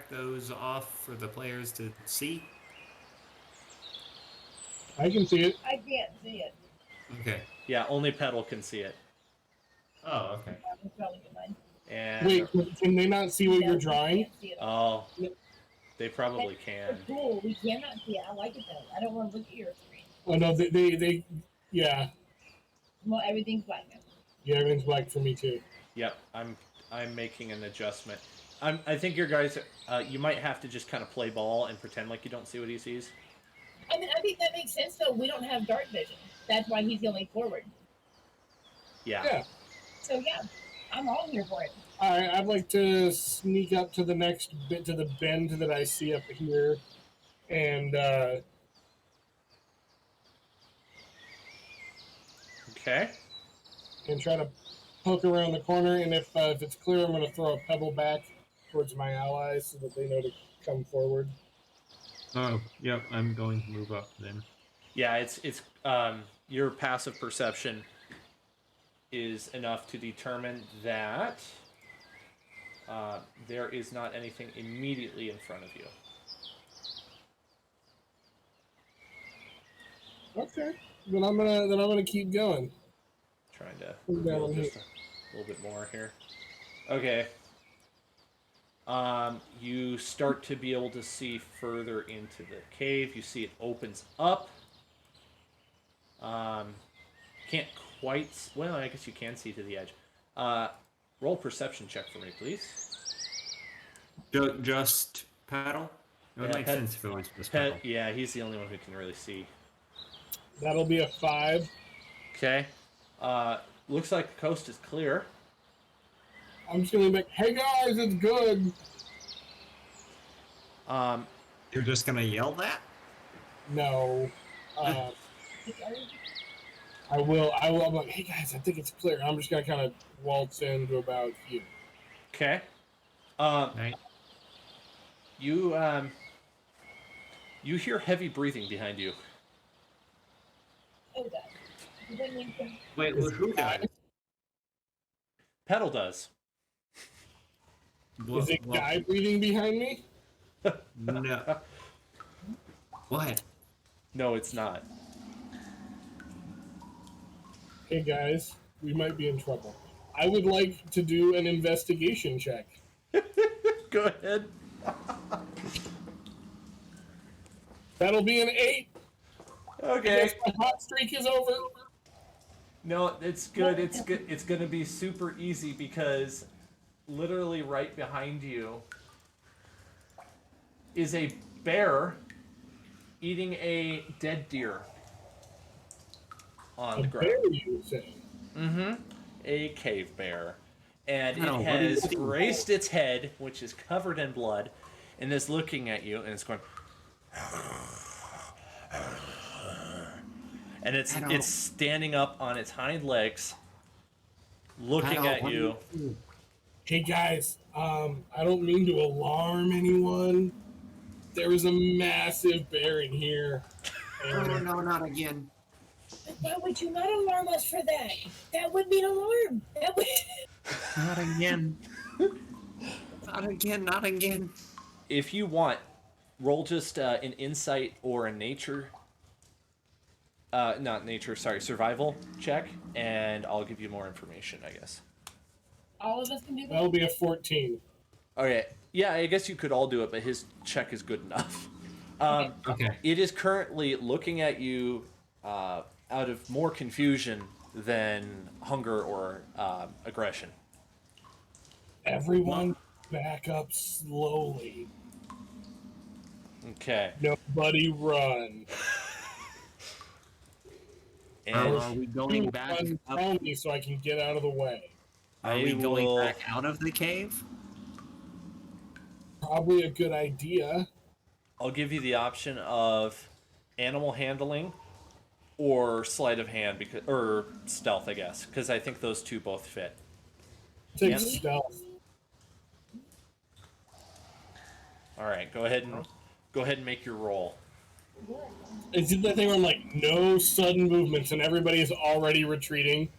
those off for the players to see? I can see it. I can't see it. Okay. Yeah, only Petal can see it. Oh, okay. I'm probably good mine. And Wait, can they not see what No, you're we drawing? can't see it all. oh, they probably can. It's cool. We cannot see it. I like it though. I don't want to look at your screen. Oh no, they yeah, Well, everything's black now. yeah, everything's black for me too. Yep, I'm making an adjustment. I think your guys, you might have to just kind of play ball and pretend like you don't see what he sees. I mean, I think that makes sense though. We don't have dark vision. That's why he's going forward. Yeah. Yeah. So yeah, I'm all here for it. I'd like to sneak up to the next bit to the bend that I see up here, and Okay. and try to poke around the corner. And if it's clear, I'm going to throw a pebble back towards my allies so that they know to come forward. Oh, yep. I'm going to move up then. Yeah, it's your passive perception is enough to determine that there is not anything immediately in front of you. Okay, then I'm gonna keep going. Trying to Move down build here. just a little bit more here. Okay. You start to be able to see further into the cave. You see it opens up. Can't quite. Well, I guess you can see to the edge. Roll perception check for me, please. Just paddle? It would Yeah, make Pet- sense if it was just paddle. Yeah, he's the only one who can really see. That'll be a 5. Okay. Looks like the coast is clear. I'm just gonna be like, hey guys, it's good. You're just gonna yell that? No. I will. I'm like, hey guys, I think it's clear. I'm just gonna kind of waltz into about here. Okay. Right. You hear heavy breathing behind you. Oh god. Does that mean some- Wait, well, who died? Petal does. Is a guy breathing behind me? No. What? No, it's not. Hey guys, we might be in trouble. I would like to do an investigation check. Go ahead. That'll be an 8. Okay. Yes, my hot streak is over. No, it's good. It's good. It's gonna be super easy because literally right behind you is a bear eating a dead deer on A the ground. bear, you say? Mm-hmm. A cave bear. And Oh, it what do you has think? raised its head, which is covered in blood, and is looking at you, and it's going. And I don't- it's standing up on its hind legs, looking Paddle, at what do you. do? Hey guys, I don't mean to alarm anyone. There was a massive bear in here. Oh, And no, not again. Why would you not alarm us for that? That would be an alarm. That would. Not again. Not again, not again. If you want, roll just an insight or a nature. Not nature, sorry, survival check, and I'll give you more information, I guess. All of us can do that. that'll be a 14. Okay, yeah, I guess you could all do it, but his check is good enough. Okay. It is currently looking at you out of more confusion than hunger or aggression. Everyone back up slowly. Okay. Nobody run. And Are we going back Run, up? tell me so I can get out of the way. Are I we going will- back out of the cave? Probably a good idea. I'll give you the option of animal handling or sleight of hand, or stealth, I guess, because I think those two both fit. Take Yes. stealth. All right, go ahead and make your roll. It's just that thing where I'm like, no sudden movements, and everybody is already retreating.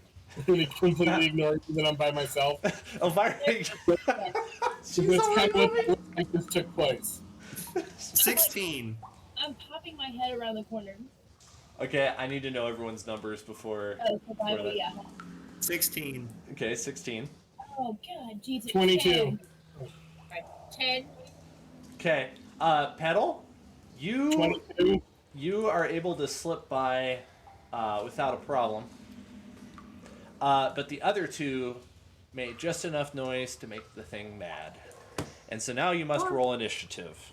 They completely ignore me that I'm by myself. Elvira, That's she's kind already of what moving. like this took place. 16. I'm popping my head around the corner. Okay, I need to know everyone's numbers before. Oh, survival, that. yeah. 16. Okay, 16. Oh, God, Jesus. 22. 10. Right, 10. Okay, Petal, you 22. are able to slip by without a problem. But the other two made just enough noise to make the thing mad. And so now you must roll initiative.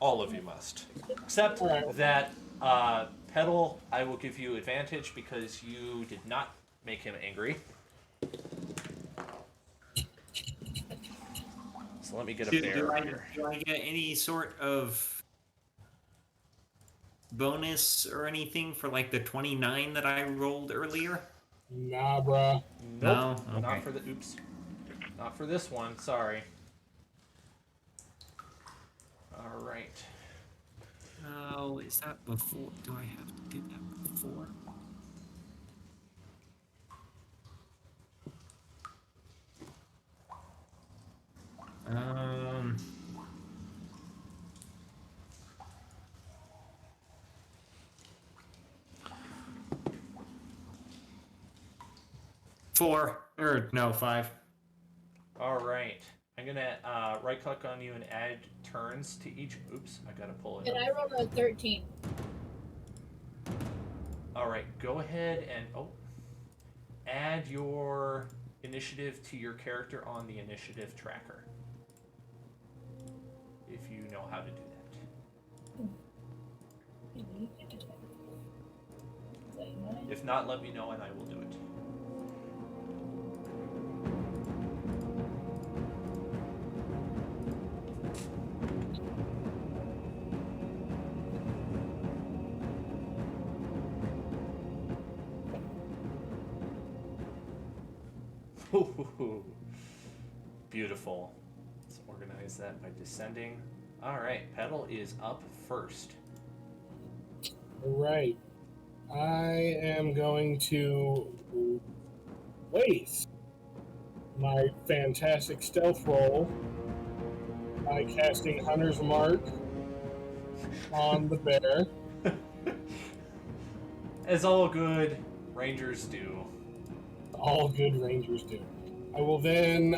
All of you must. Except that Petal, I will give you advantage because you did not make him angry. So let me get a bear here. Do I get any sort of bonus or anything for like the 29 that I rolled earlier? Nah, bruh. Nope. No? Okay. Not for the not for this one, sorry. Alright. Oh, is that before? Do I have to do that before? Um. 4 or no 5. Alright. I'm gonna right click on you and add turns to each. Oops, I gotta pull it And up. I rolled a 13. Alright, go ahead and add your initiative to your character on the initiative tracker. If you know how to do that. If not, let me know and I will do it. Beautiful. Let's organize that by descending. Alright, Petal is up first. Alright. I am going to waste my fantastic stealth roll by casting Hunter's Mark on the bear. As all good Rangers do. All good rangers do. I will then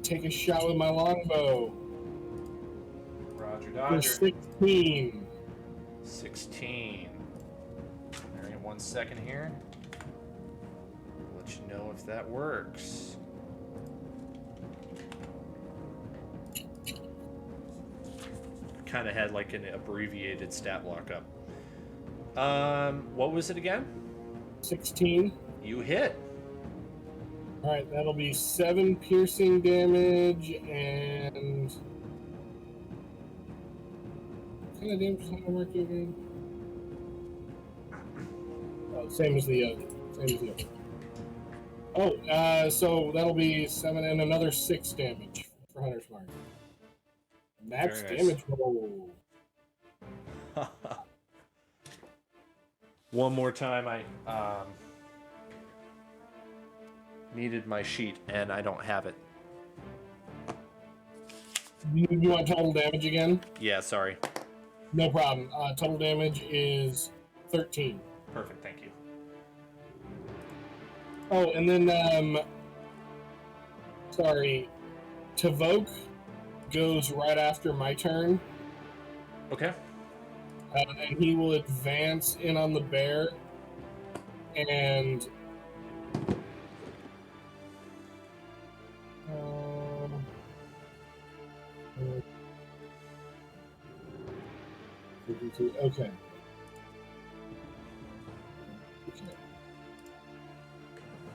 take a shot with my longbow. Roger For Dodger. 16. 16. Alright, 1 second here. I'll let you know if that works. Kind of had like an abbreviated stat block up. What was it again? 16. You hit. Alright, that'll be 7 piercing damage and. What kind of damage does Hunter Mark do again? Oh, same as the other. Oh, so that'll be 7 and another 6 damage for Hunter's Mark. Max Very nice. damage roll. One more time, I needed my sheet and I don't have it. You want total damage again? Yeah, sorry. No problem. Total damage is 13. Perfect, thank you. Oh, and then, sorry, Tavoke goes right after my turn, Okay. and he will advance in on the bear, and okay.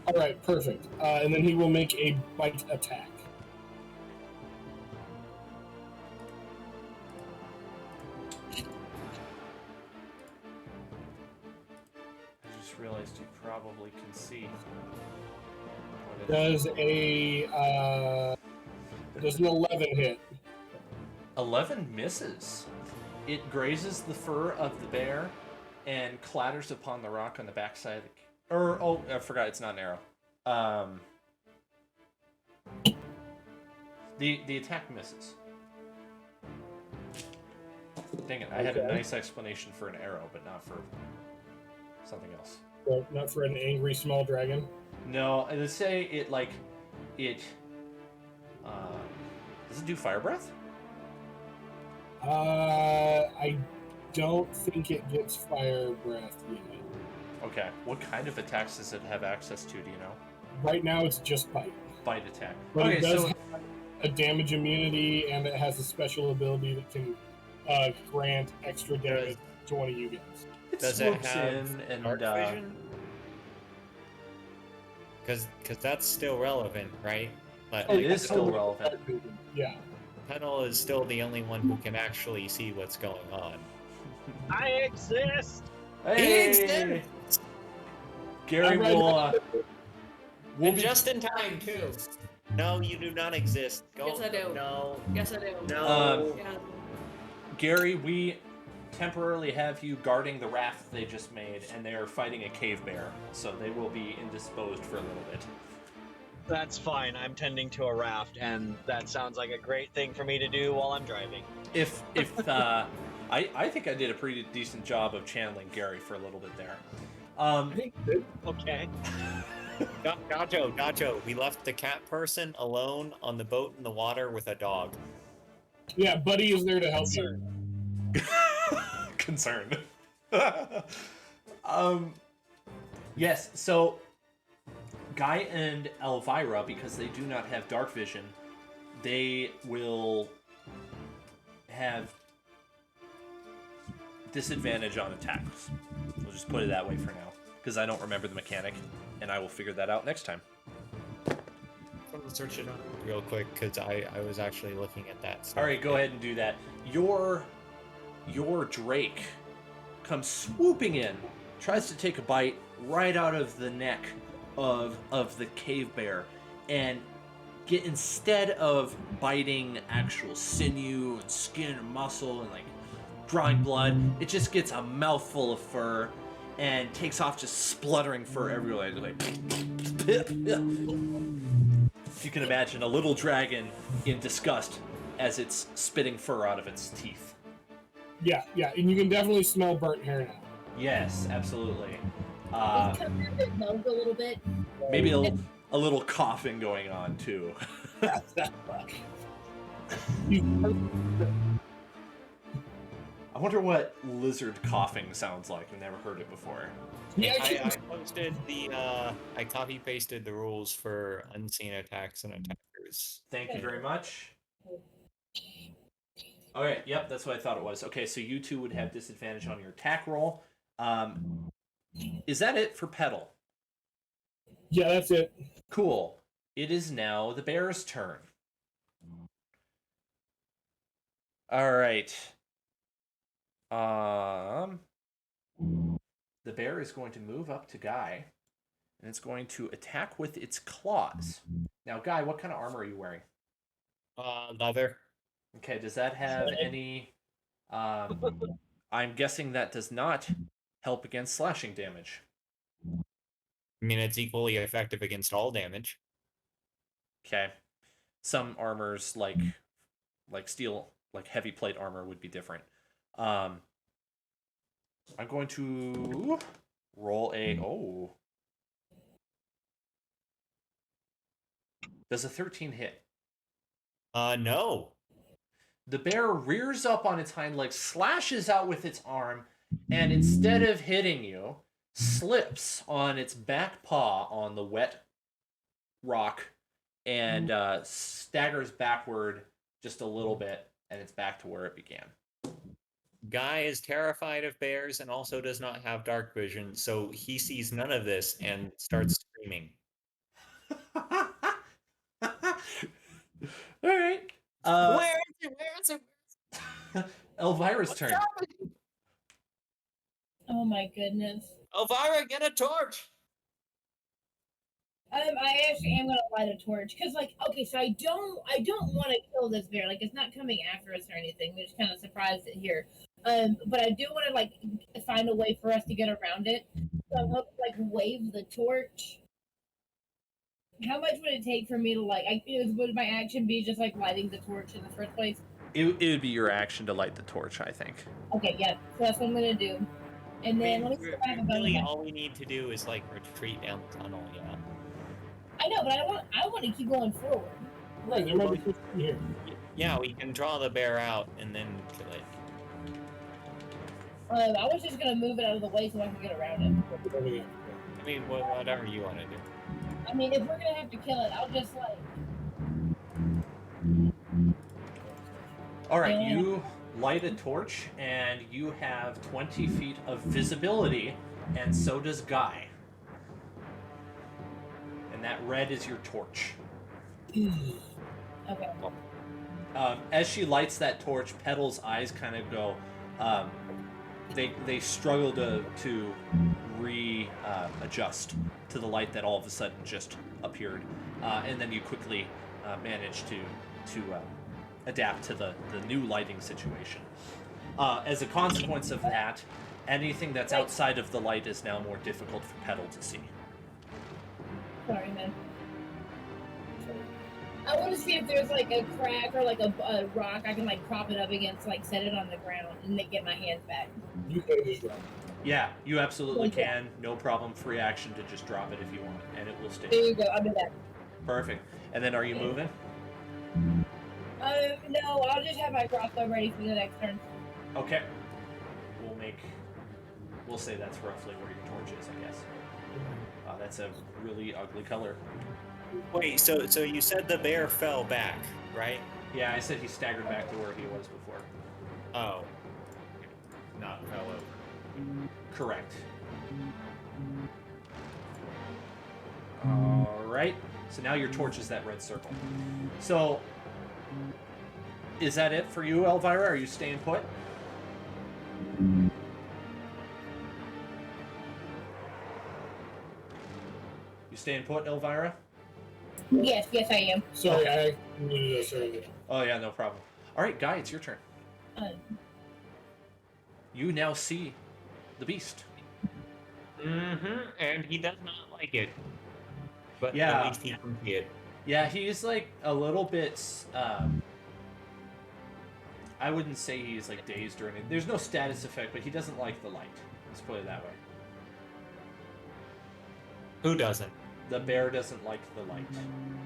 All right, perfect. And then he will make a bite attack. just realized you probably can see. Does an 11 hit? 11 misses. It grazes the fur of the bear and clatters upon the rock on the backside of the... I forgot, it's not an arrow. The attack misses. Dang it, I had a nice explanation for an arrow, but not for something else. Well, not for an angry small dragon. No, let's say it, does it do fire breath? I don't think it gets fire breath yet. Okay, what kind of attacks does it have access to, do you know? Right now it's just bite. Bite attack. But Okay, it does so... have a damage immunity, and it has a special ability that can grant extra damage to one of you guys. It Does it swoops have in and dark vision? Because that's still relevant, right? But It is still relevant. Yeah. Tunnel is still the only one who can actually see what's going on. I exist. Hey! Gary will And just in time, too. No, you do not exist. Go. Yes, I do. No. Yes, I do. No. Yeah. Gary, we temporarily have you guarding the raft they just made, and they are fighting a cave bear, so they will be indisposed for a little bit. That's fine. I'm tending to a raft, and that sounds like a great thing for me to do while I'm driving. I think I did a pretty decent job of channeling Gary for a little bit there. Okay. Gajo, we left the cat person alone on the boat in the water with a dog. Yeah, Buddy is there to help you. Concerned. Yes, so Guy and Elvira, because they do not have dark vision, they will have disadvantage on attacks. We'll just put it that way for now, because I don't remember the mechanic, and I will figure that out next time. I'm gonna search it up real quick because I was actually looking at that stuff. All right, go ahead and do that. Your Drake comes swooping in, tries to take a bite right out of the neck of the cave bear, and instead of biting actual sinew and skin and muscle and drawing blood, it just gets a mouthful of fur and takes off just spluttering fur everywhere. If you can imagine a little dragon in disgust as it's spitting fur out of its teeth. Yeah, and you can definitely smell burnt hair now. Yes, absolutely. He's coming out of his nose a little bit. Maybe a little coughing going on too. I wonder what lizard coughing sounds like. I've never heard it before. Yeah, I posted I copy pasted the rules for unseen attacks and attackers. Thank you very much. Okay, yep, that's what I thought it was. Okay, so you two would have disadvantage on your attack roll. Is that it for Petal? Yeah, that's it. Cool. It is now the bear's turn. All right. The bear is going to move up to Guy, and it's going to attack with its claws. Now, Guy, what kind of armor are you wearing? Leather. Okay, does that have any... I'm guessing that does not help against slashing damage. I mean, it's equally effective against all damage. Okay. Some armors, like steel, like heavy plate armor, would be different. I'm going to roll a... Oh. Does a 13 hit? No. The bear rears up on its hind legs, slashes out with its arm, and instead of hitting you, slips on its back paw on the wet rock and staggers backward just a little bit, and it's back to where it began. Guy is terrified of bears and also does not have dark vision, so he sees none of this and starts screaming. All right. Where is it? Elvira's turn. Oh my goodness. Elvira, get a torch! I actually am gonna light a torch because, like, okay, so I don't want to kill this bear. Like, it's not coming after us or anything. We're just kind of surprised it here. But I do want to like find a way for us to get around it. So I'm hoping like wave the torch. How much would it take for me to like? Would my action be just like lighting the torch in the first place? It would be your action to light the torch, I think. Okay, yeah. So that's what I'm gonna do. And then let me see if I have a Really, gun. all we need to do is like retreat down the tunnel. Yeah. I know, but I want to keep going forward. Right, there might be something here. Yeah, we can draw the bear out and then kill it. I was just gonna move it out of the way so I can get around it. I mean, whatever you want to do. I mean, if we're gonna have to kill it, I'll just like. All right, Yeah. you light a torch, and you have 20 feet of visibility, and so does Guy. And that red is your torch. Okay. As she lights that torch, Petal's eyes kind of go. They struggle to adjust to the light that all of a sudden just appeared, and then you quickly manage to adapt to the new lighting situation. As a consequence of that, anything that's outside of the light is now more difficult for Petal to see. Sorry, man. I want to see if there's like a crack or like a rock I can like prop it up against, like set it on the ground, and then get my hands back. You can just drop. Yeah, you absolutely can. No problem. Free action to just drop it if you want, and it will There stay. you go. I'll do that. Perfect. And then are you moving? No, I'll just have my crossbow ready for the next turn. Okay. We'll say that's roughly where your torch is, I guess. That's a really ugly color. Wait, so you said the bear fell back, right? Yeah, I said he staggered back to where he was before. Oh. Not fell over. Correct. Alright. So now your torch is that red circle. So, is that it for you, Elvira? Are you staying put? You staying put, Elvira? Yes, I am. Sorry, I needed a surrogate. Oh yeah, no problem. Alright, Guy, it's your turn. Um, You now see the beast. Mm-hmm. And he does not like it. But Yeah. at least he can see it. Yeah, he's like a little bit. I wouldn't say he's like dazed or anything. There's no status effect, but he doesn't like the light. Let's put it that way. Who doesn't? The bear doesn't like the light.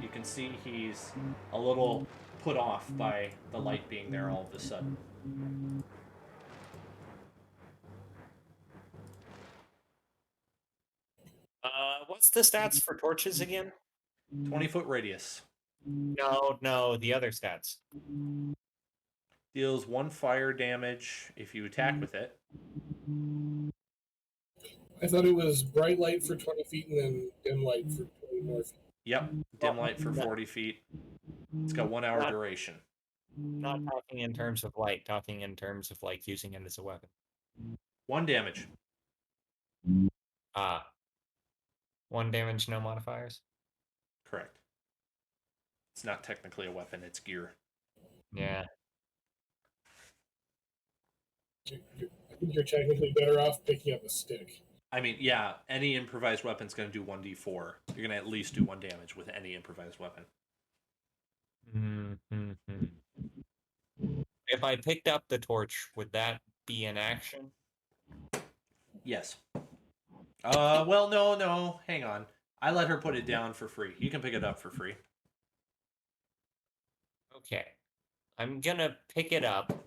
You can see he's a little put off by the light being there all of a sudden. What's the stats for torches again? 20-foot radius. No, the other stats. Deals 1 fire damage if you attack with it. I thought it was bright light for 20 feet and then dim light for 20 more feet. Yep, dim light for 40 feet. It's got 1 hour Not- duration. Not talking in terms of light, talking in terms of like using it as a weapon. 1 damage. Ah. 1 damage, no modifiers? Correct. It's not technically a weapon, it's gear. Yeah. I think you're technically better off picking up a stick. I mean, yeah, any improvised weapon's going to do 1d4. You're going to at least do 1 damage with any improvised weapon. Mm-hmm. If I picked up the torch, would that be an action? Yes. Well, no, hang on. I let her put it down for free. You can pick it up for free. Okay. I'm gonna pick it up.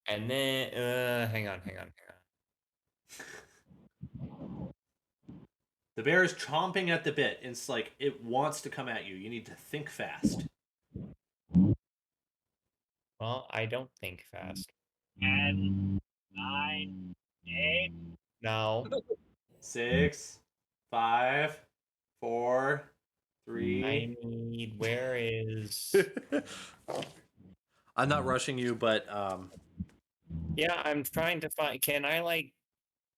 And then, hang on. The bear is chomping at the bit. It's like it wants to come at you. You need to think fast. Well, I don't think fast. 10, 9, 8. No. 6, 5, 4, 3. I need, where is... I'm not rushing you, but Yeah, I'm trying to find, can I, like,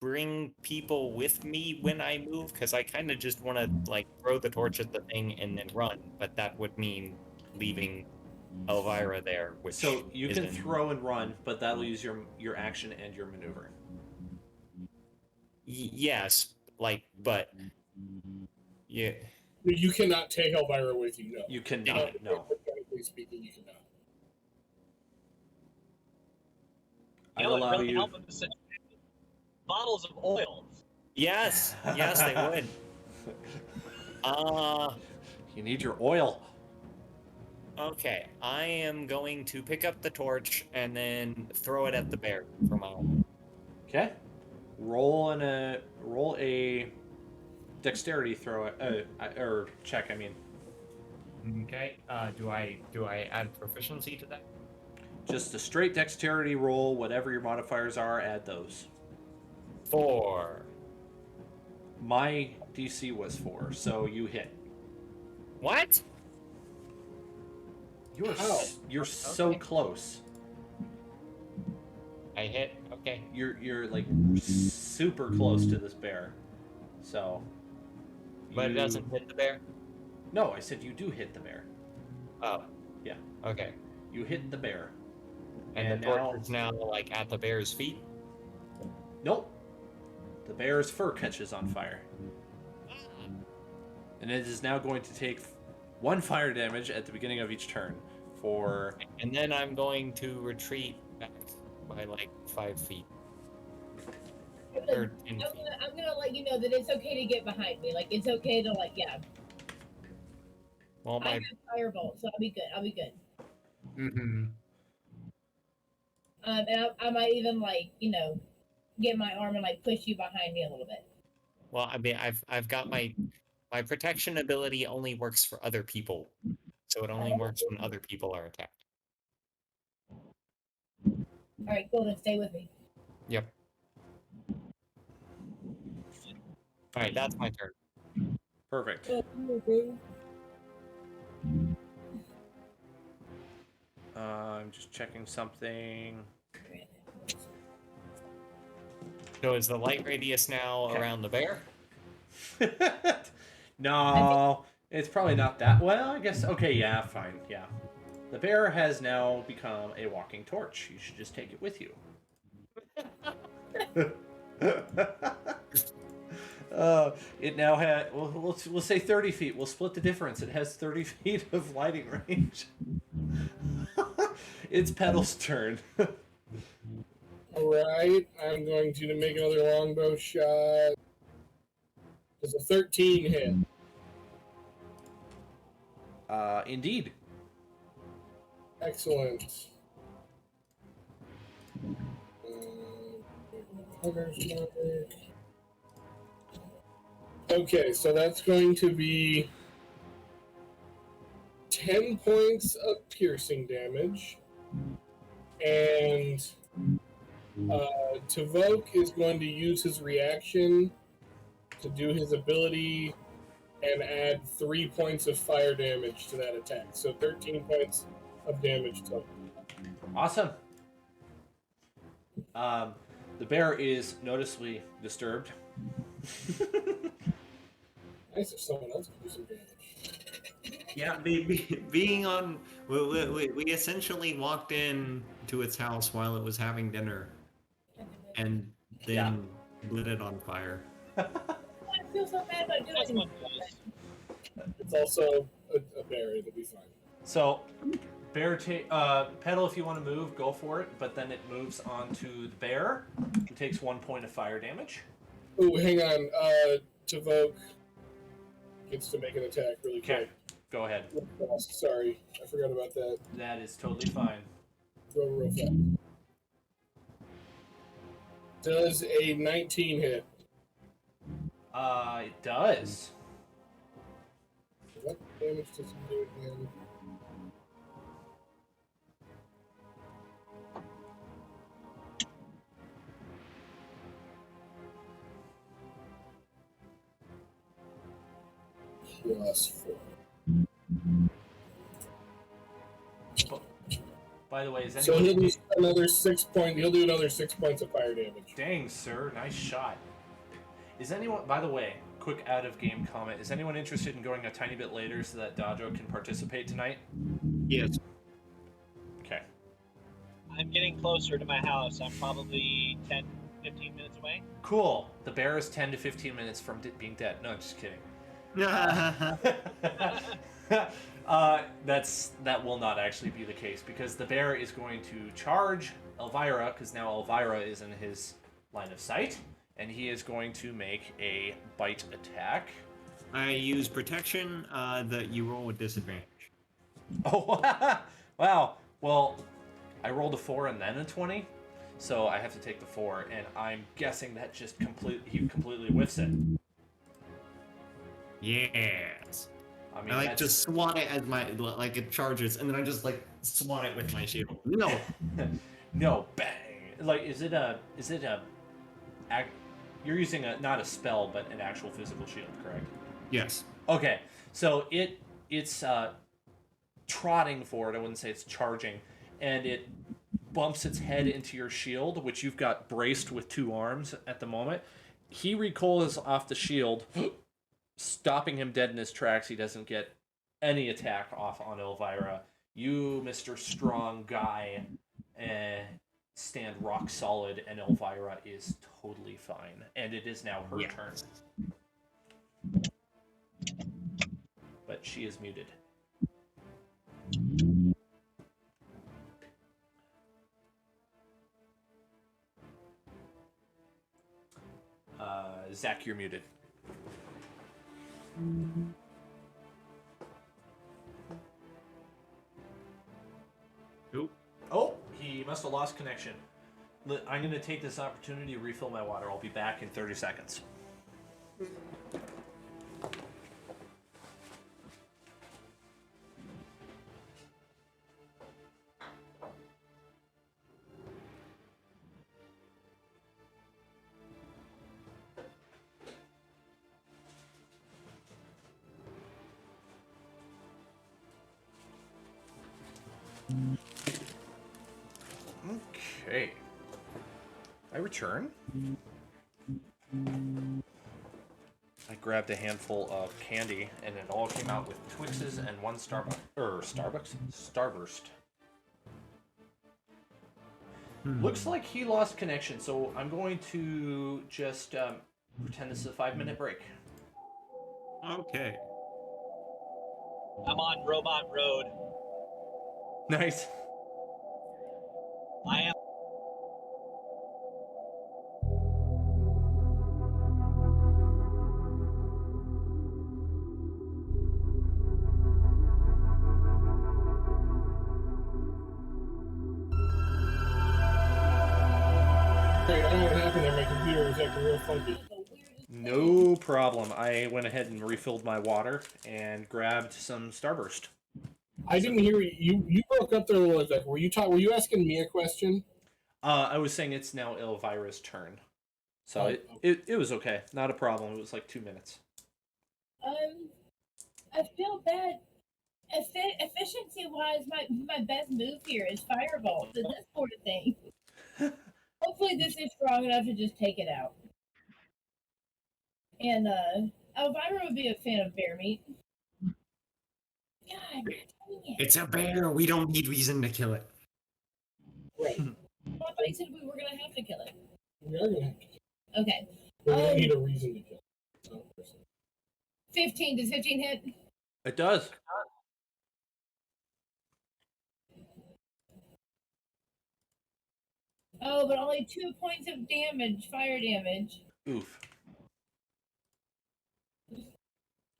bring people with me when I move? Because I kind of just want to like throw the torch at the thing and then run, but that would mean leaving Elvira there, which So you can isn't- throw and run, but that'll use your action and your maneuver. Yes, like, but yeah, You cannot take Elvira with you. No. You cannot. No. Mechanically speaking, you cannot. I'd You know, it allow really you. help with the situation. Bottles of oil. yes, they would. You need your oil. Okay, I am going to pick up the torch and then throw it at the bear for my own. Okay. Roll a dexterity throw or check. I mean, Okay. Do I add proficiency to that? just a straight dexterity roll. Whatever your modifiers are, add those. 4. My DC was 4, so you hit. What? You're so Okay. close. I hit. Okay. You're like super close to this bear. So. But it you- doesn't hit the bear? No, I said you do hit the bear. Oh. Yeah. Okay. You hit the bear. And And the torch is now like at the bear's feet? Nope. The bear's fur catches on fire. And it is now going to take 1 fire damage at the beginning of each turn for. And then I'm going to retreat back by like 5 feet. Or 10 feet. I'm gonna let you know that it's okay to get behind me. Like it's okay to Well, I my. have firebolt, so I'll be good. I'll be good. Mm-hmm. And I might even get my arm and push you behind me a little bit. Well, I mean, I've got my protection ability only works for other people, so it only works when other people are attacked. All right, cool. Then stay with me. Yep. All right, that's my turn. Perfect. I'm just checking something. So is the light radius now Okay. around the bear? No, it's probably not that. Well, I guess. Okay, yeah, fine. Yeah. The bear has now become a walking torch. You should just take it with you. It now has. We'll say 30 feet. We'll split the difference. It has 30 feet of lighting range. It's Petal's turn. All right, I'm going to make another longbow shot. Does a 13 hit? Indeed. Excellent. Okay, so that's going to be 10 points of piercing damage. And Tavok is going to use his reaction to do his ability and add 3 points of fire damage to that attack. So 13 points of damage total. Awesome. The bear is noticeably disturbed. Nice if someone else could do some damage. Yeah, being on, we essentially walked in to its house while it was having dinner, and then lit it on fire. I feel so bad about That's doing what it is. It's also a bear, it'll be fine. So, bear Petal, if you want to move, go for it. But then it moves on to the bear. It takes 1 point of fire damage. Oh, hang on. Tavok gets to make an attack really Okay, quick. go ahead. Sorry, I forgot about that. That is totally fine. Go real fast. Does a 19 hit? It does. What damage does he do again? +4. By the way, is So anyone... he'll do another 6 point. He'll do another 6 points of fire damage. Dang, sir. Nice shot. Is anyone... By the way, quick out-of-game comment. Is anyone interested in going a tiny bit later so that Dajo can participate tonight? Yes. Okay. I'm getting closer to my house. I'm probably 10, 15 minutes away. Cool. The bear is 10 to 15 minutes from being dead. No, just kidding. That will not actually be the case because the bear is going to charge Elvira because now Elvira is in his line of sight and he is going to make a bite attack. I use protection that you roll with disadvantage. Oh, wow. Well, I rolled a 4 and then a 20, so I have to take the 4, and I'm guessing that just he completely whiffs it. Yes. I mean, I like to swat it as like it charges, and then I just like swat it with my shield. No. No, bang. Like, is it a? You're using not a spell, but an actual physical shield, correct? Yes. Okay, so it's trotting forward. I wouldn't say it's charging, and it bumps its head into your shield, which you've got braced with 2 arms at the moment. He recoils off the shield, stopping him dead in his tracks. He doesn't get any attack off on Elvira. You, Mr. Strong Guy, stand rock solid, and Elvira is totally fine. And it is now her turn. But she is muted. Zach, you're muted. Nope. Oh, he must have lost connection. I'm going to take this opportunity to refill my water. I'll be back in 30 seconds. Okay. I return. I grabbed a handful of candy, and it all came out with Twixes and 1 Starburst. Looks like he lost connection, so I'm going to just pretend this is a 5-minute break. Okay. I'm on Robot Road. Nice. I am. Great, I don't know what happened there. My computer was acting real funky. No problem. I went ahead and refilled my water and grabbed some Starburst. I didn't hear you. You broke up there a little bit. Were you asking me a question? I was saying it's now Elvira's turn. So it was okay. Not a problem. It was like 2 minutes. I feel bad. Efficiency-wise, my best move here is Fireball. So this sort of thing. Hopefully, this is strong enough to just take it out. And Elvira would be a fan of bear meat. God, dang it. It's a bear. We don't need reason to kill it. Right. Well, I thought you said we were gonna have to kill it. We are gonna have to kill it. Okay. We don't need a reason to kill it. No, 15. Does 15 hit? It does. Oh, but only 2 points of damage, fire damage. Oof.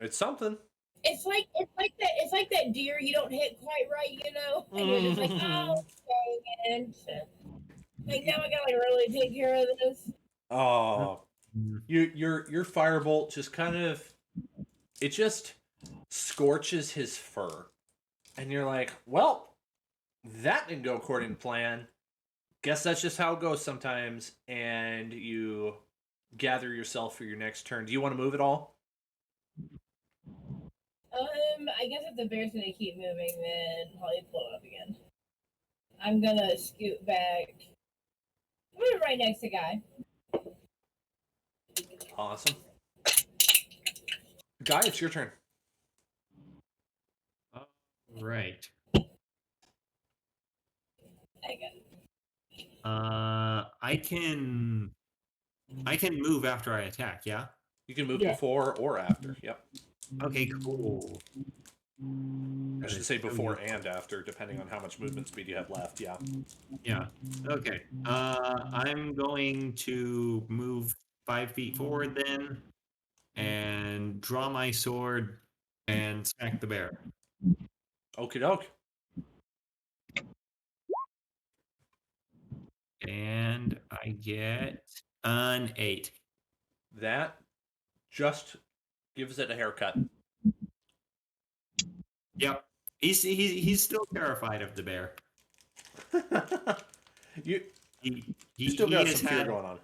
It's something. It's like that deer you don't hit quite right, you know? And you're just like, oh, dang it. Like, now I gotta really take care of this. Oh. Your firebolt just kind of, it just scorches his fur. And you're like, well, that didn't go according to plan. Guess that's just how it goes sometimes. And you gather yourself for your next turn. Do you want to move at all? I guess if the bear's gonna keep moving, then probably pull it up again. I'm gonna scoot back. I'm gonna right next to Guy. Awesome. Guy, it's your turn. Right. I got it. I can move after I attack. Yeah. You can move Yeah. before or after. Yep. Okay. Cool. I should say before and after, depending on how much movement speed you have left. Yeah. Yeah. Okay. I'm going to move 5 feet forward then, and draw my sword and smack the bear. Okie doke. And I get an 8. That just gives it a haircut. Yep. He's still terrified of the bear. you He still got has some fear had, going on.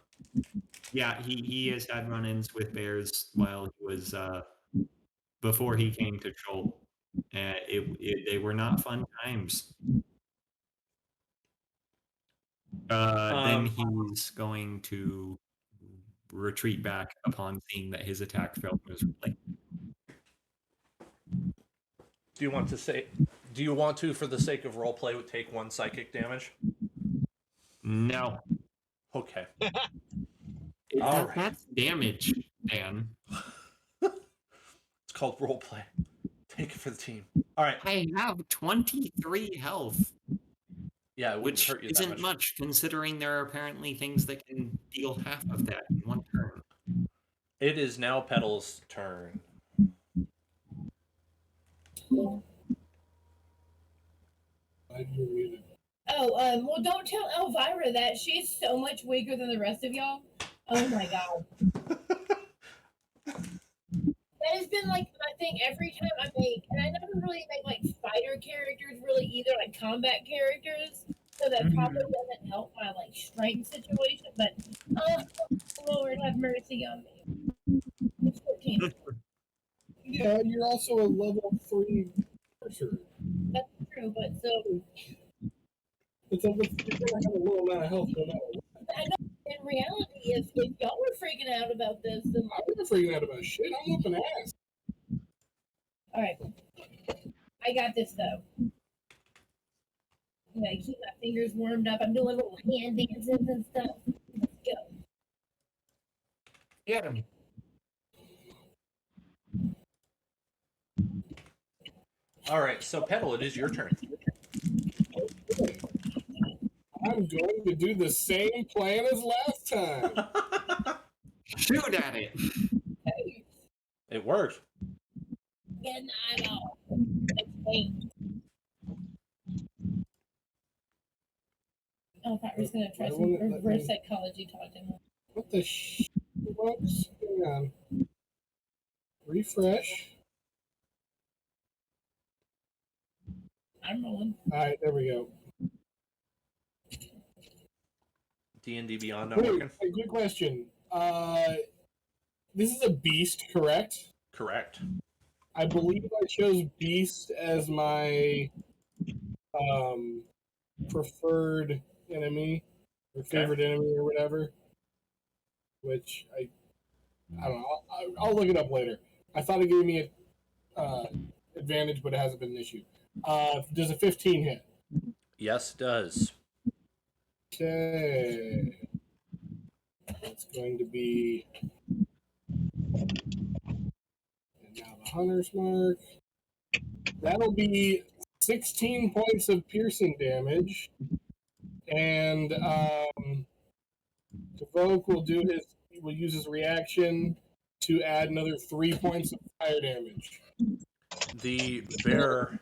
yeah, he has had run-ins with bears while he was before he came to Joel. They were not fun times. Then he's going to retreat back upon seeing that his attack failed miserably. Do you want to, for the sake of roleplay, take 1 psychic damage? No. Okay. All right. That's damage, Dan. It's called roleplay. Take it for the team. All right. I have 23 health. Yeah, it wouldn't Which hurt you isn't that much. much, considering there are apparently things that can deal half of that in one turn. It is now Petal's turn. You're muted. Oh, well, don't tell Elvira that. She's so much weaker than the rest of y'all. Oh my god. That has been like my thing every time I make, and I never really make like fighter characters really either, like combat characters. So that probably doesn't help my like strength situation. But oh Lord, have mercy on me. It's 14. Yeah, you're also a level 3 sorcerer. That's true, but so You're gonna have a low amount of health no matter what. I know in reality, if y'all were freaking out about this, then I'm not freaking out about shit. I'm whooping ass. all right, I got this though. I'm gonna keep my fingers warmed up. I'm doing little hand dances and stuff. Let's go. Get him. All right, so Petal, it is your turn. I'm going to do the same plan as last time. Shoot at it. Hey, It worked. get an eyeball. Explain. Oh, I was gonna try some reverse psychology talk to him. What the whoops. Hang on. Refresh. I'm rolling. Alright, there we go. D&D Beyond not Wait, working? a good question. This is a beast, correct? Correct. I believe I chose beast as my preferred enemy or favorite enemy or whatever. Which I don't know. I'll look it up later. I thought it gave me a advantage, but it hasn't been an issue. Does a 15 hit? Yes, it does. Okay. It's going to be. And now the hunter's mark. That'll be 16 points of piercing damage. And Devoke will use his reaction to add another 3 points of fire damage. The bear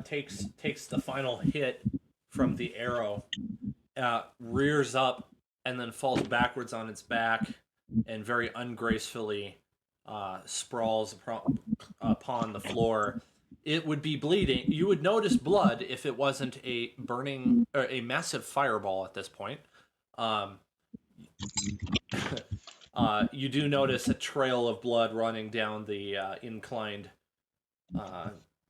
takes the final hit from the arrow, rears up, and then falls backwards on its back, and very ungracefully sprawls upon the floor. It would be bleeding. You would notice blood if it wasn't a burning or a massive fireball at this point. You do notice a trail of blood running down the inclined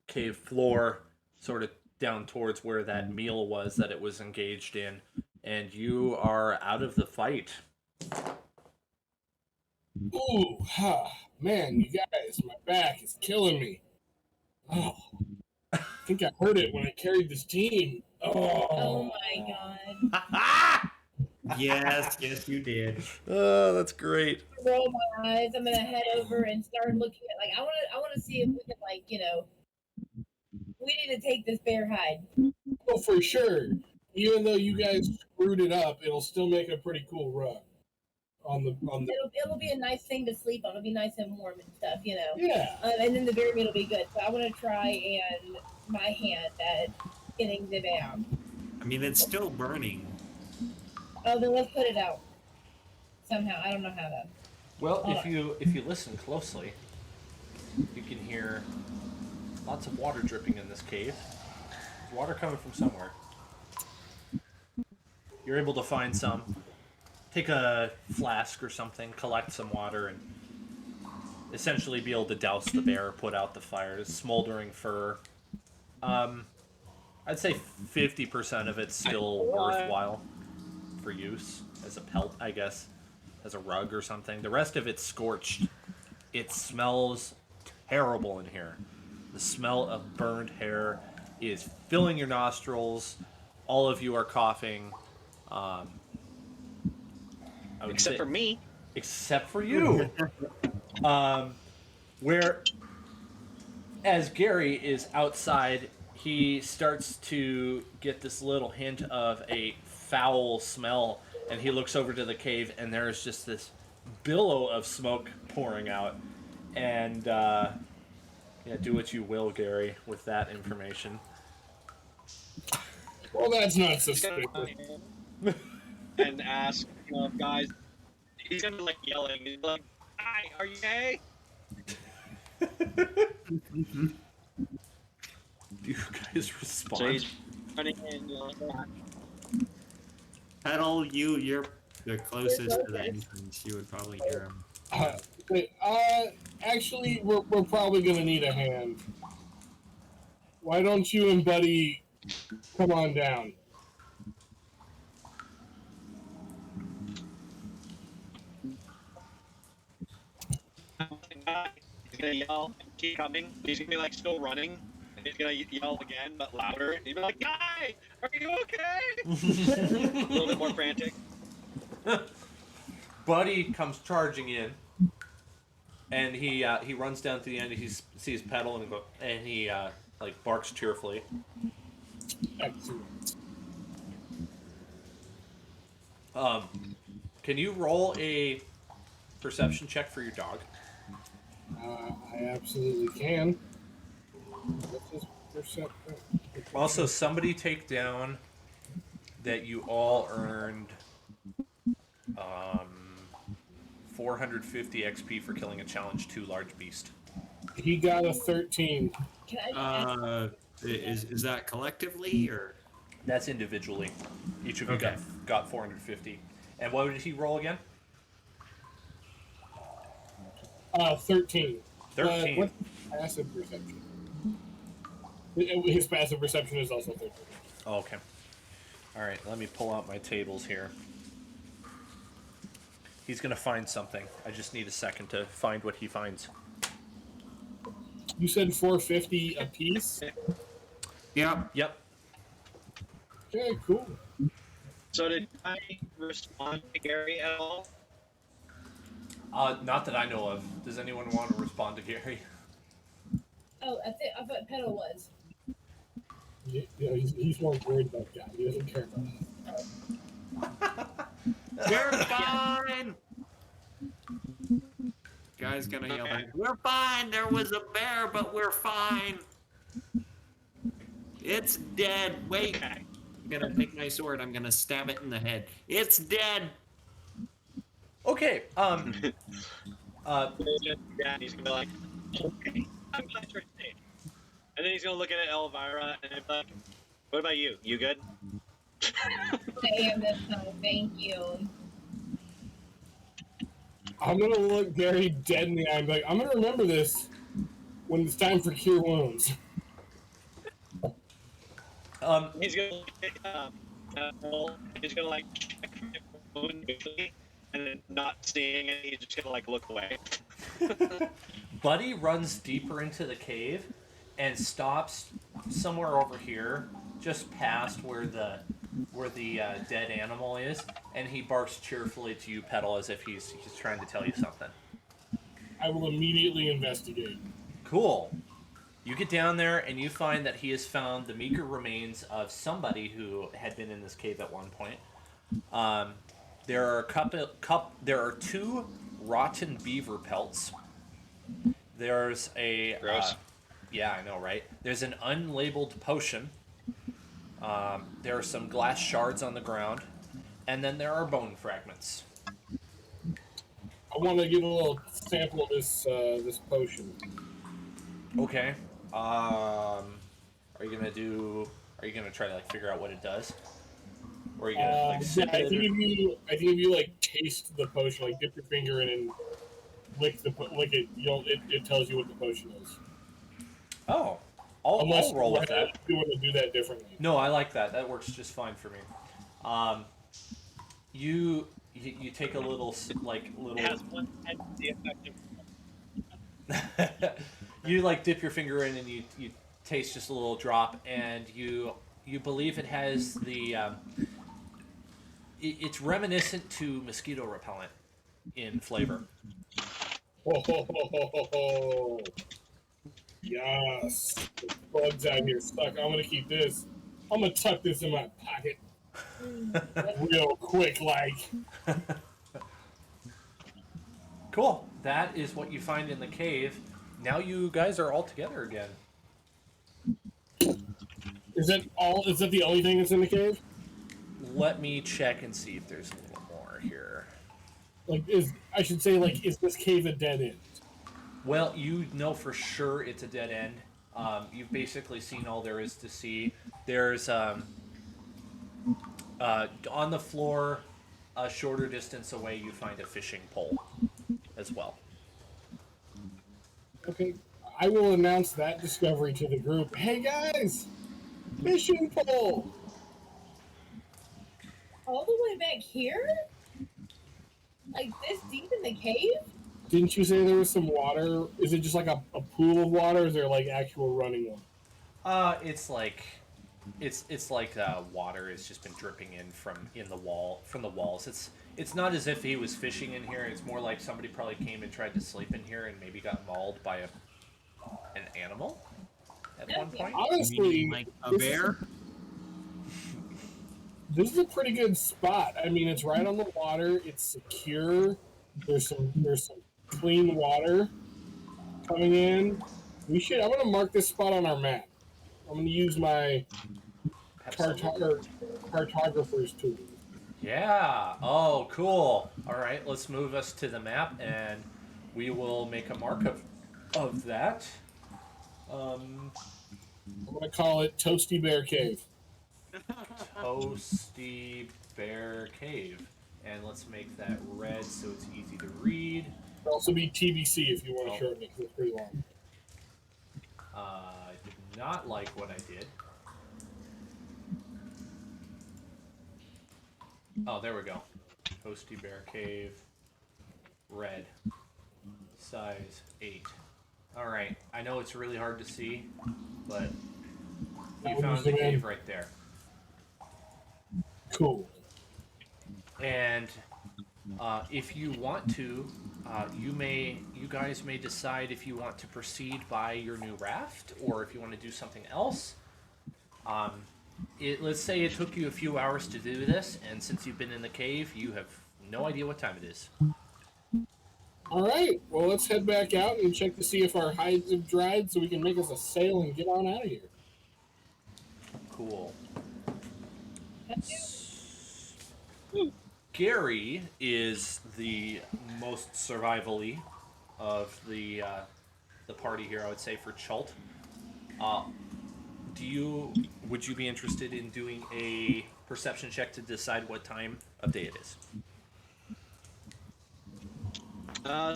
cave floor, sort of down towards where that meal was that it was engaged in, and you are out of the fight. Ooh, man, you guys, my back is killing me. Oh, I think I heard it when I carried this team. Oh my god. Yes, yes, you did. Oh, that's great. Roll my eyes. I'm gonna head over and start looking at like I wanna see if we can like, we need to take this bear hide. Oh, for sure. Even though you guys screwed it up, it'll still make a pretty cool rug. It'll be a nice thing to sleep on. It'll be nice and warm and stuff, Yeah. And then the bear meat will be good. So I want to try and my hand at getting the down. I mean, it's still burning. Oh, then let's put it out somehow. I don't know how to. Well, if you listen closely, you can hear lots of water dripping in this cave. There's water coming from somewhere. You're able to find some. Take a flask or something, collect some water, and essentially be able to douse the bear, put out the fire. It's smoldering fur. I'd say 50% of it's still worthwhile for use as a pelt, I guess, as a rug or something. The rest of it's scorched. It smells terrible in here. The smell of burned hair is filling your nostrils. All of you are coughing. Except for me. Except for you. Where, as Gary is outside, he starts to get this little hint of a foul smell, and he looks over to the cave, and there's just this billow of smoke pouring out. And, do what you will, Gary, with that information. Well, that's not suspicious. And ask, guys, he's gonna be like yelling. He's like, "Hi, are you gay?" Do you guys respond? So he's running in like that. Petal, you're the closest to the entrance. You would probably hear him. Actually, we're probably gonna need a hand. Why don't you and Buddy come on down? He's gonna yell and keep coming. He's gonna be like still running. And he's gonna yell again, but louder. He's like, "Guy, are you okay?" A little bit more frantic. Buddy comes charging in, and he runs down to the end. He sees Petal and he barks cheerfully. Excellent. Can you roll a perception check for your dog? I absolutely can. What's his perception? Also, somebody take down that you all earned 450 XP for killing a challenge 2 large beast. He got a 13. Can I Is that collectively or? That's individually. Each of you Okay. got 450. And what did he roll again? 13. 13. What's his passive perception? His passive perception is also 13. Oh, okay. All right, let me pull out my tables here. He's going to find something. I just need a second to find what he finds. You said 450 a piece? Yeah. Yep. Okay, cool. So did I respond to Gary at all? Not that I know of. Does anyone want to respond to Gary? Oh, I thought Petal was. Yeah, he's more worried about that. He doesn't care about that. We're fine. Guy's gonna yell, "We're fine. There was a bear, but we're fine. It's dead. Wait, I'm gonna take my sword. I'm gonna stab it in the head. It's dead." Okay. Yeah, he's gonna be like, "Okay, I'm glad you're safe." And then he's gonna look at Elvira and be like, "What about you? You good?" I am this time. Thank you. I'm gonna look Gary dead in the eye and be like, I'm gonna remember this when it's time for cure wounds. He's gonna roll. He's gonna like check for my phone visually, and then not seeing it, he's just gonna like look away. Buddy runs deeper into the cave and stops somewhere over here, just past where the dead animal is, and he barks cheerfully to you, Petal, as if he's trying to tell you something. I will immediately investigate. Cool. You get down there and you find that he has found the meager remains of somebody who had been in this cave at one point. There are two rotten beaver pelts. There's a Gross. yeah, I know, right? There's an unlabeled potion. There are some glass shards on the ground, and then there are bone fragments. I want to get a little sample of this potion. Okay. Are you gonna try to like figure out what it does? Or are you gonna like Yeah, sip I it? think if you like taste the potion, like dip your finger in and lick it, it tells you what the potion is. Oh, I'll roll with that. If you want to do that differently. No, I like that. That works just fine for me. You take a little It has one tenth the effect of. you like dip your finger in and you taste just a little drop, and you believe it has the it's reminiscent to mosquito repellent in flavor. Ho, ho, ho, ho, ho, ho. Yes. The bugs out here stuck. I'm gonna keep this. I'm gonna tuck this in my pocket real quick, like. Cool. That is what you find in the cave. Now you guys are all together again. Is that the only thing that's in the cave? Let me check and see if there's a little more here. Is this cave a dead end? Well, you know for sure it's a dead end. You've basically seen all there is to see. There's on the floor, a shorter distance away, you find a fishing pole as well. Okay, I will announce that discovery to the group. Hey guys, fishing pole. All the way back here? Like this deep in the cave? Didn't you say there was some water? Is it just like a pool of water? Or is there like actual running water? It's like water has just been dripping in from the walls. It's not as if he was fishing in here. It's more like somebody probably came and tried to sleep in here and maybe got mauled by an animal at one point. Honestly, like a bear? This is a pretty good spot. I mean, it's right on the water. It's secure. There's some clean water coming in. I'm gonna mark this spot on our map. I'm gonna use my cartographer's tool. Yeah. Oh, cool. All right, let's move us to the map, and we will make a mark of that. I'm gonna call it Toasty Bear Cave. Toasty Bear Cave, and let's make that red so it's easy to read. It'll also be TBC if you want to shorten it, 'cause it's pretty long. I did not like what I did. Oh, there we go. Toasty Bear Cave, red, size 8. All right, I know it's really hard to see, but we found the cave right there. Cool. And if you want to, you guys may decide if you want to proceed by your new raft or if you want to do something else. Let's say it took you a few hours to do this, and since you've been in the cave, you have no idea what time it is. All right. Well, let's head back out and check to see if our hides have dried, so we can make us a sail and get on out of here. Cool. Gary is the most survivally of the party here, I would say, for Chult. Would you be interested in doing a perception check to decide what time of day it is?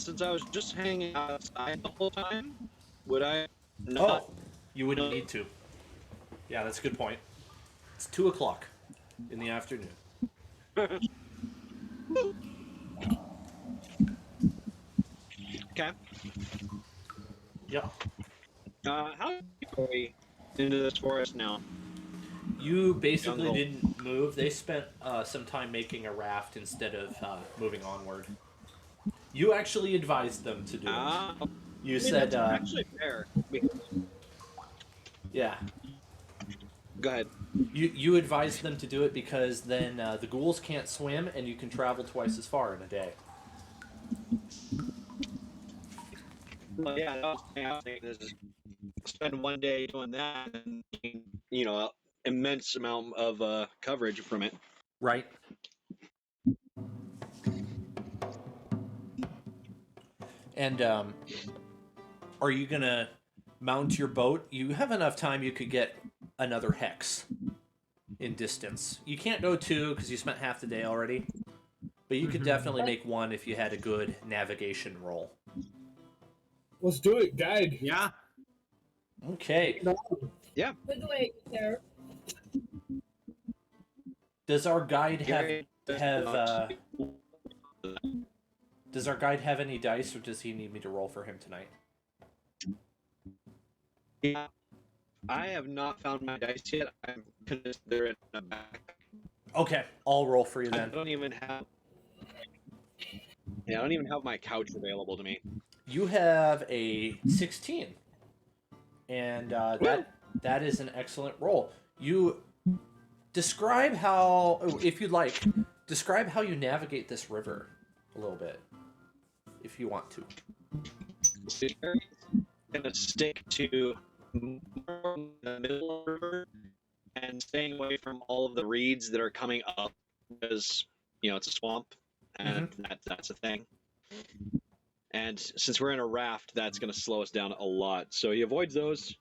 Since I was just hanging outside the whole time, would I not? Oh, you wouldn't need to. Yeah, that's a good point. It's 2:00 in the afternoon. Okay. Yep. How deep are we into this forest now? You basically Jungle. didn't move. They spent some time making a raft instead of moving onward. You actually advised them to do it. Ah, You I mean, said, that's actually fair. yeah. Go ahead. You advised them to do it because then the ghouls can't swim and you can travel twice as far in a day. Well, yeah, I was thinking this is spend one day doing that, and immense amount of coverage from it. Right. And are you going to mount your boat? You have enough time you could get another hex in distance. You can't go 2 because you spent half the day already. But you could definitely make 1 if you had a good navigation roll. Let's do it, guide. Yeah. Okay. Yeah. Good way, sir. Does our guide Gary does have not- does our guide have any dice, or does he need me to roll for him tonight? Yeah, I have not found my dice yet. I'm convinced they're in the back. Okay, I'll roll for you I then. don't even have. Yeah, I don't even have my couch available to me. You have a 16, and that is an excellent roll. You describe how, if you'd like, describe how you navigate this river a little bit, if you want to. We're gonna stick to the middle of the river and staying away from all of the reeds that are coming up because it's a swamp and that's a thing. And since we're in a raft, that's going to slow us down a lot. So he avoids those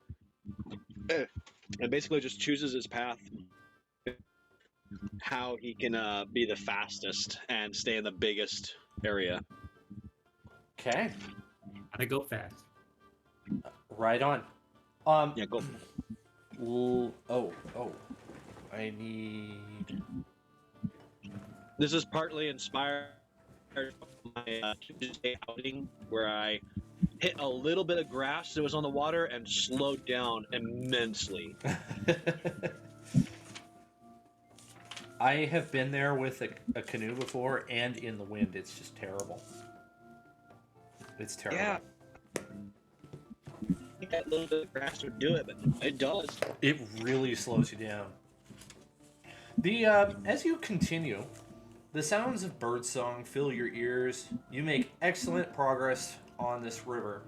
and basically just chooses his path, how he can be the fastest and stay in the biggest area. Okay, Gotta go fast. right on. Yeah, go. I need. This is partly inspired by my Tuesday outing where I hit a little bit of grass that was on the water and slowed down immensely. I have been there with a canoe before, and in the wind. It's just terrible. It's terrible. Yeah. I think that little bit of grass would do it, but it does. It really slows you down. As you continue, the sounds of birdsong fill your ears. You make excellent progress on this river.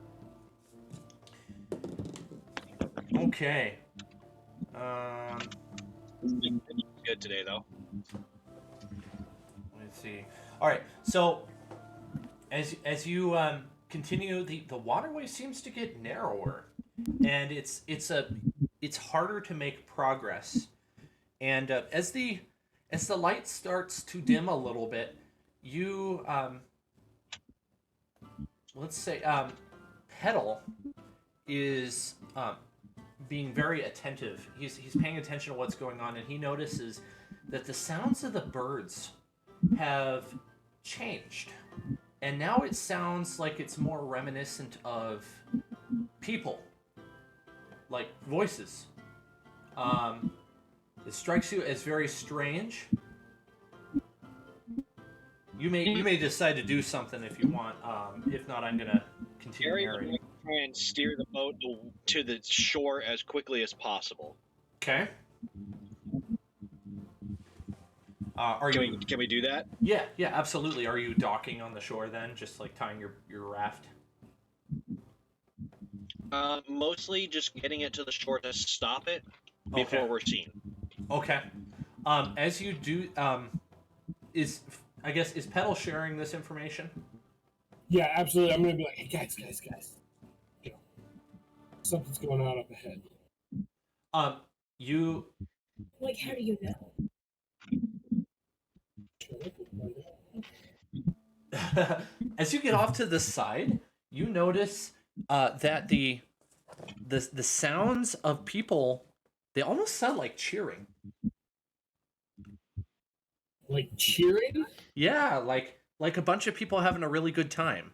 Okay. Good today, though. Let's see. All right. So, as you continue, the waterway seems to get narrower, and it's harder to make progress. And as the light starts to dim a little bit, you let's say Petal is being very attentive. He's paying attention to what's going on, and he notices that the sounds of the birds have changed, and now it sounds like it's more reminiscent of people, like voices. It strikes you as very strange. You may decide to do something if you want. If not, I'm gonna continue Gary narrating. will try and steer the boat to the shore as quickly as possible. Okay. Can we do that? Yeah, absolutely. Are you docking on the shore then, just like tying your raft? Mostly just getting it to the shore to stop it before Okay. we're seen. Okay. As you do, is Petal sharing this information? Yeah, absolutely. I'm gonna be like, hey guys. You know, something's going on up ahead. You Like, how do you know? as you get off to the side, you notice that the sounds of people, they almost sound like cheering. Like cheering? Yeah, like a bunch of people having a really good time.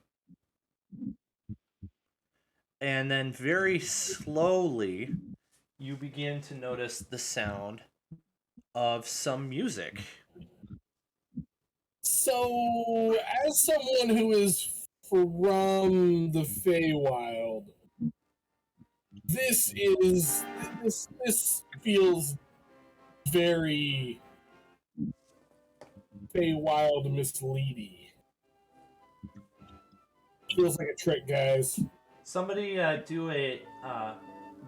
And then very slowly, you begin to notice the sound of some music. So, as someone who is from the Feywild, this feels very Feywild misleading. Feels like a trick, guys. Somebody do a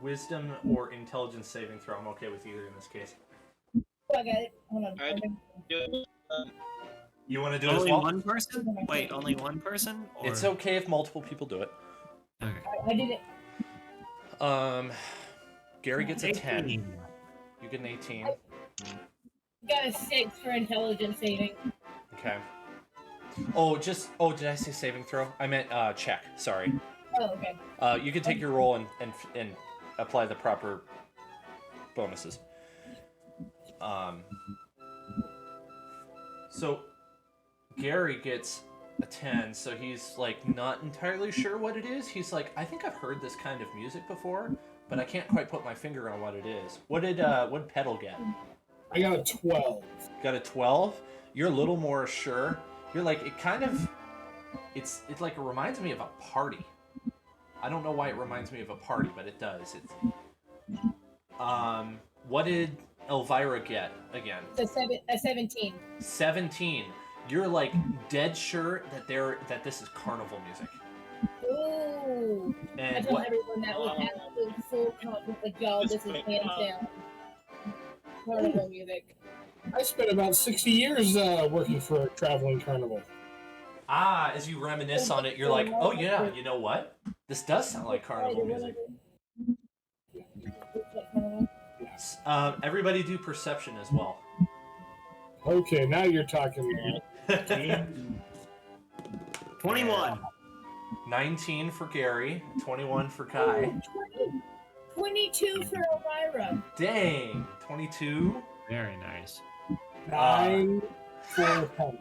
wisdom or intelligence saving throw. I'm okay with either in this case. Oh, I got it. Hold on. Alright. You want to do it as Only well? one person? Wait, only one person? Or... It's okay if multiple people do it. Okay. I did it. Gary gets a 10. 18. You get an 18. Got a 6 for intelligence saving. Okay. Oh, did I say saving throw? I meant check. Sorry. Oh, okay. You can take your roll and apply the proper bonuses. So Gary gets a 10, so he's like not entirely sure what it is. He's like, I think I've heard this kind of music before, but I can't quite put my finger on what it is. What did Petal get? I got a 12. Got a 12? You're a little more sure. You're like, it's like it reminds me of a party. I don't know why it reminds me of a party, but it does. What did Elvira get again? A 17. 17. You're like dead sure that this is carnival music. Ooh. I And told what? everyone that was absolute full conflict. Like, y'all, this is hands down carnival music. I spent about 60 years working for a traveling carnival. As you reminisce on it, you're like, oh yeah, you know what? This does sound like carnival music. Everybody do perception as well. Okay, now you're talking. 21. 19 for Gary, 21 for Kai. 22 for Elvira. Dang, 22. Very nice. 9 for 10.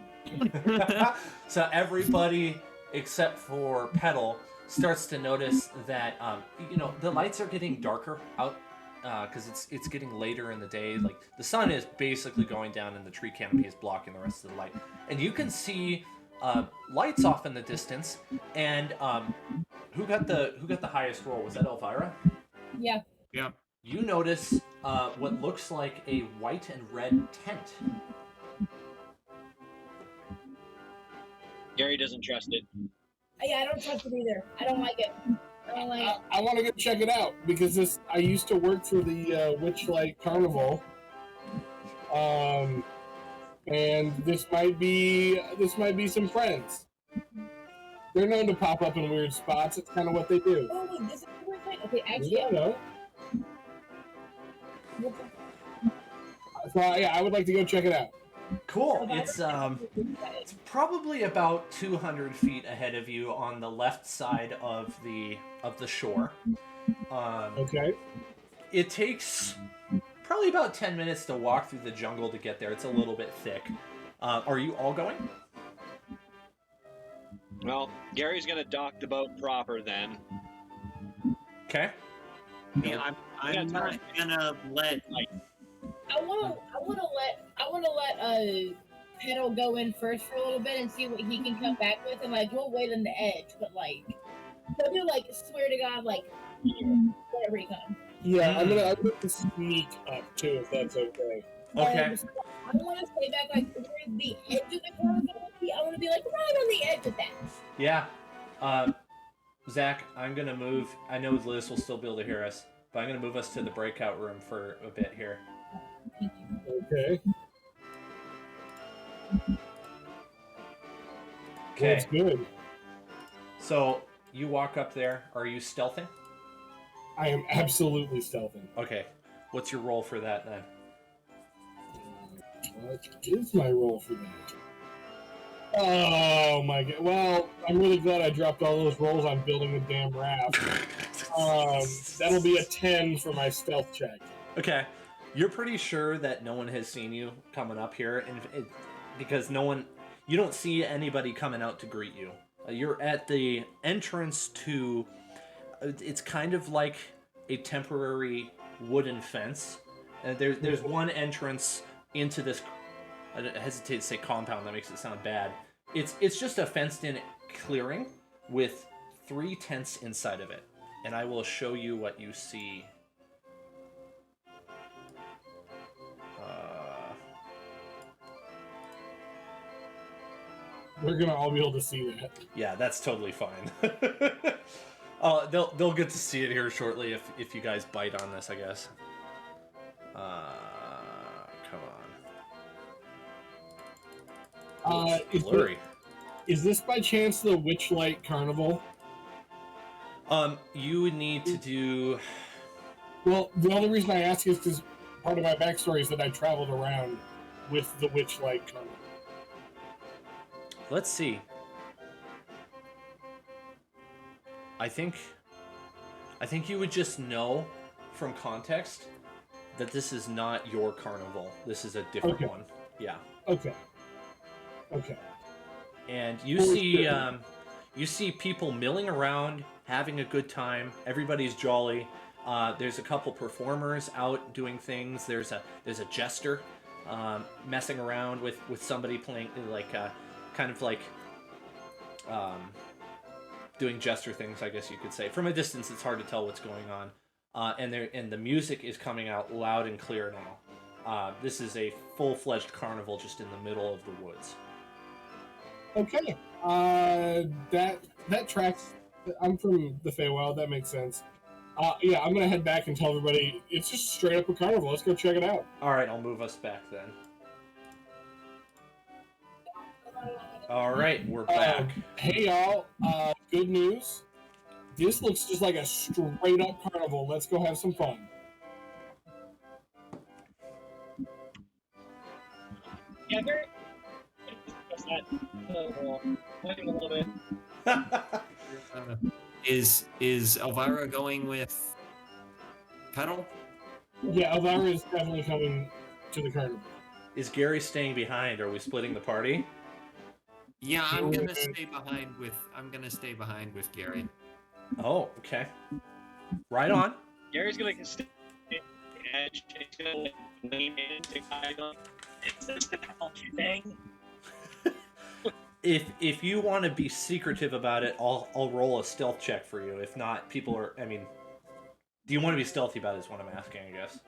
So everybody except for Petal starts to notice that the lights are getting darker out because it's getting later in the day. Like the sun is basically going down and the tree canopy is blocking the rest of the light, and you can see lights off in the distance. And who got the highest roll? Was that Elvira? Yeah. Yep. You notice what looks like a white and red tent. Gary doesn't trust it. Yeah, I don't trust it either. I don't like it. I don't like it. I want to go check it out because I used to work for the Witchlight Carnival, and this might be some friends. They're known to pop up in weird spots. It's kind of what they do. Oh, wait, this is the weird thing. Okay, actually, Yeah, no. So yeah, I would like to go check it out. Cool. It's probably about 200 feet ahead of you on the left side of the shore. Okay. It takes probably about 10 minutes to walk through the jungle to get there. It's a little bit thick. Are you all going? Well, Gary's gonna dock the boat proper then. Okay. Yeah, I'm not gonna let I wanna let Petal go in first for a little bit and see what he can come back with, and like we'll wait on the edge, but like he'll do like swear to God like whatever he comes. Yeah, I'm gonna sneak up too, if that's okay. Okay. So I want to stay back like where the edge of the carnival would be. I want to be like right on the edge of that. Yeah. Zach, I'm going to move. I know Liz will still be able to hear us, but I'm going to move us to the breakout room for a bit here. Okay. Okay. That's good. So you walk up there. Are you stealthing? I am absolutely stealthing. Okay. What's your roll for that then? What is my roll for that? Oh my god. Well, I'm really glad I dropped all those rolls on building the damn raft. That'll be a 10 for my stealth check. Okay. You're pretty sure that no one has seen you coming up here, and because you don't see anybody coming out to greet you. You're at the entrance to, it's kind of like a temporary wooden fence. There's one entrance into this, I hesitate to say compound, that makes it sound bad. It's just a fenced-in clearing with 3 tents inside of it. And I will show you what you see. We're gonna all be able to see that. Yeah, that's totally fine. They'll get to see it here shortly if you guys bite on this, I guess. Come on. It's blurry. Is this by chance the Witchlight Carnival? You would need to do. Well, the only reason I ask is because part of my backstory is that I traveled around with the Witchlight Carnival. Let's see. I think you would just know from context that this is not your carnival. This is a different one. Yeah. Okay. And you see people milling around, having a good time. Everybody's jolly. There's a couple performers out doing things. There's a jester messing around with somebody playing kind of like doing jester things, I guess you could say. From a distance, it's hard to tell what's going on. And the music is coming out loud and clear now. This is a full-fledged carnival just in the middle of the woods. Okay. That tracks. I'm from the Feywild. That makes sense. Yeah, I'm gonna head back and tell everybody it's just straight up a carnival. Let's go check it out. All right, I'll move us back then. All right, we're back. Hey y'all, good news. This looks just like a straight up carnival. Let's go have some fun. Yeah, very. Waiting a little bit. Is Elvira going with Petal? Yeah, Elvira is definitely coming to the carnival. Is Gary staying behind? Are we splitting the party? Yeah, I'm gonna stay behind with Gary. Oh, okay. Right on. Gary's gonna stay on the edge. He's gonna lean in to kind of. It's the technology thing. If you want to be secretive about it, I'll roll a stealth check for you. If not, do you want to be stealthy about it is what I'm asking, I guess.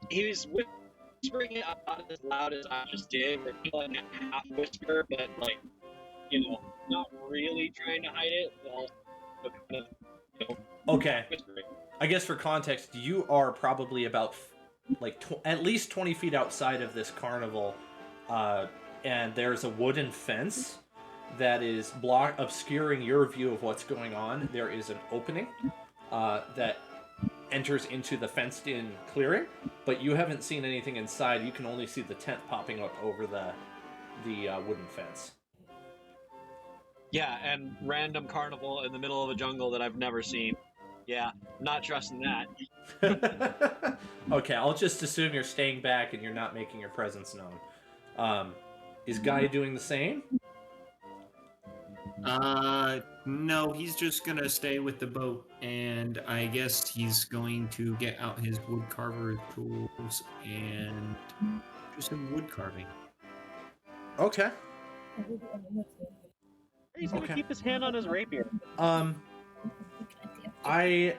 He was whispering it about as loud as I just did, or like a half whisper, but not really trying to hide it. Well, kind of, Okay. whispering. I guess for context, you are probably about at least 20 feet outside of this carnival, and there's a wooden fence that is obscuring your view of what's going on. There is an opening that enters into the fenced-in clearing, but you haven't seen anything inside. You can only see the tent popping up over the wooden fence. Yeah, and random carnival in the middle of a jungle that I've never seen. Yeah, not trusting that. Okay, I'll just assume you're staying back and you're not making your presence known. Is Guy doing the same? No, he's just gonna stay with the boat, and I guess he's going to get out his wood carver tools and do some wood carving. Okay. He's gonna keep his hand on his rapier. I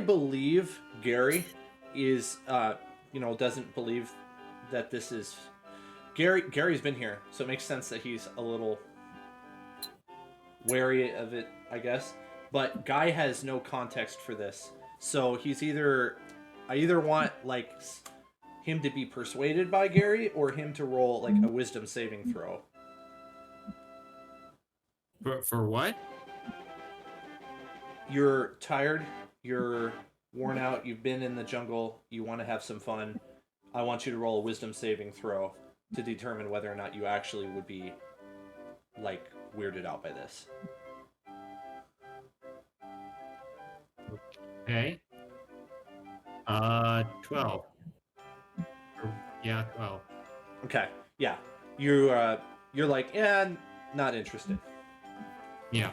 believe Gary is doesn't believe that this is Gary's been here, so it makes sense that he's a little wary of it, I guess. But Guy has no context for this, so he's I either want him to be persuaded by Gary or him to roll a wisdom saving throw. For what? You're tired, you're worn out, you've been in the jungle, you want to have some fun. I want you to roll a wisdom saving throw to determine whether or not you actually would be weirded out by this. Okay. 12. Yeah, well, Okay, yeah, you're like, not interested. yeah.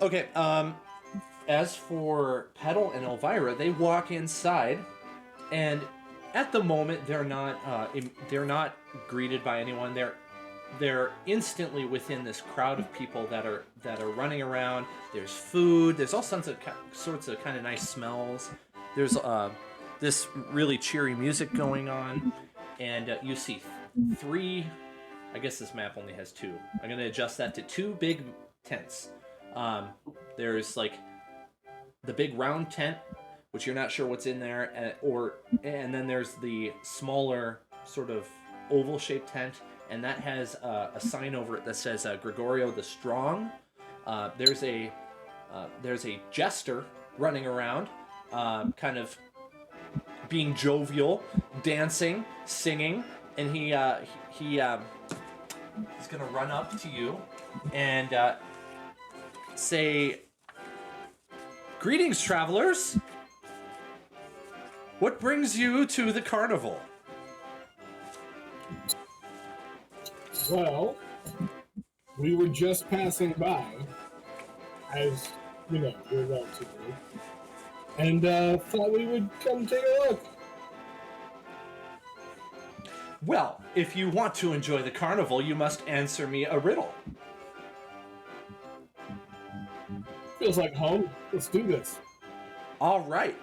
Okay, as for Petal and Elvira, they walk inside, and at the moment they're not greeted by anyone. They're instantly within this crowd of people that are running around. There's food. There's all sorts of kind of nice smells. There's this really cheery music going on, and you see three. I guess this map only has two. I'm gonna adjust that to two big tents. There's like the big round tent, which you're not sure what's in there, and then there's the smaller sort of oval-shaped tent, and that has a sign over it that says Gregorio the Strong. There's a jester running around, kind of being jovial, dancing, singing, and he's gonna run up to you and say, "Greetings, travelers. What brings you to the carnival?" Well, we were just passing by, as you know, we're relatively, and thought we would come take a look. Well, if you want to enjoy the carnival, you must answer me a riddle. Feels like home. Let's do this. All right.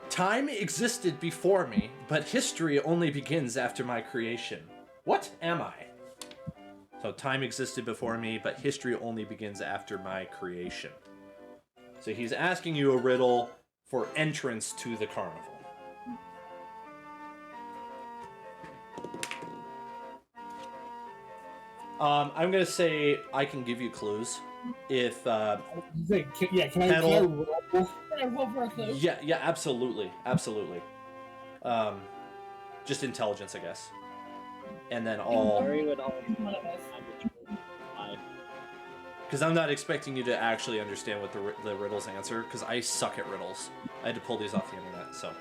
Time existed before me, but history only begins after my creation. What am I? So time existed before me, but history only begins after my creation. So he's asking you a riddle for entrance to the carnival. I'm gonna say I can give you clues if Can I Pedal. roll? Can I roll for a clue? yeah, absolutely. Just intelligence, I guess, and then all Sorry, would all One of us. because I'm not expecting you to actually understand what the riddles answer, because I suck at riddles. I had to pull these off the internet, so.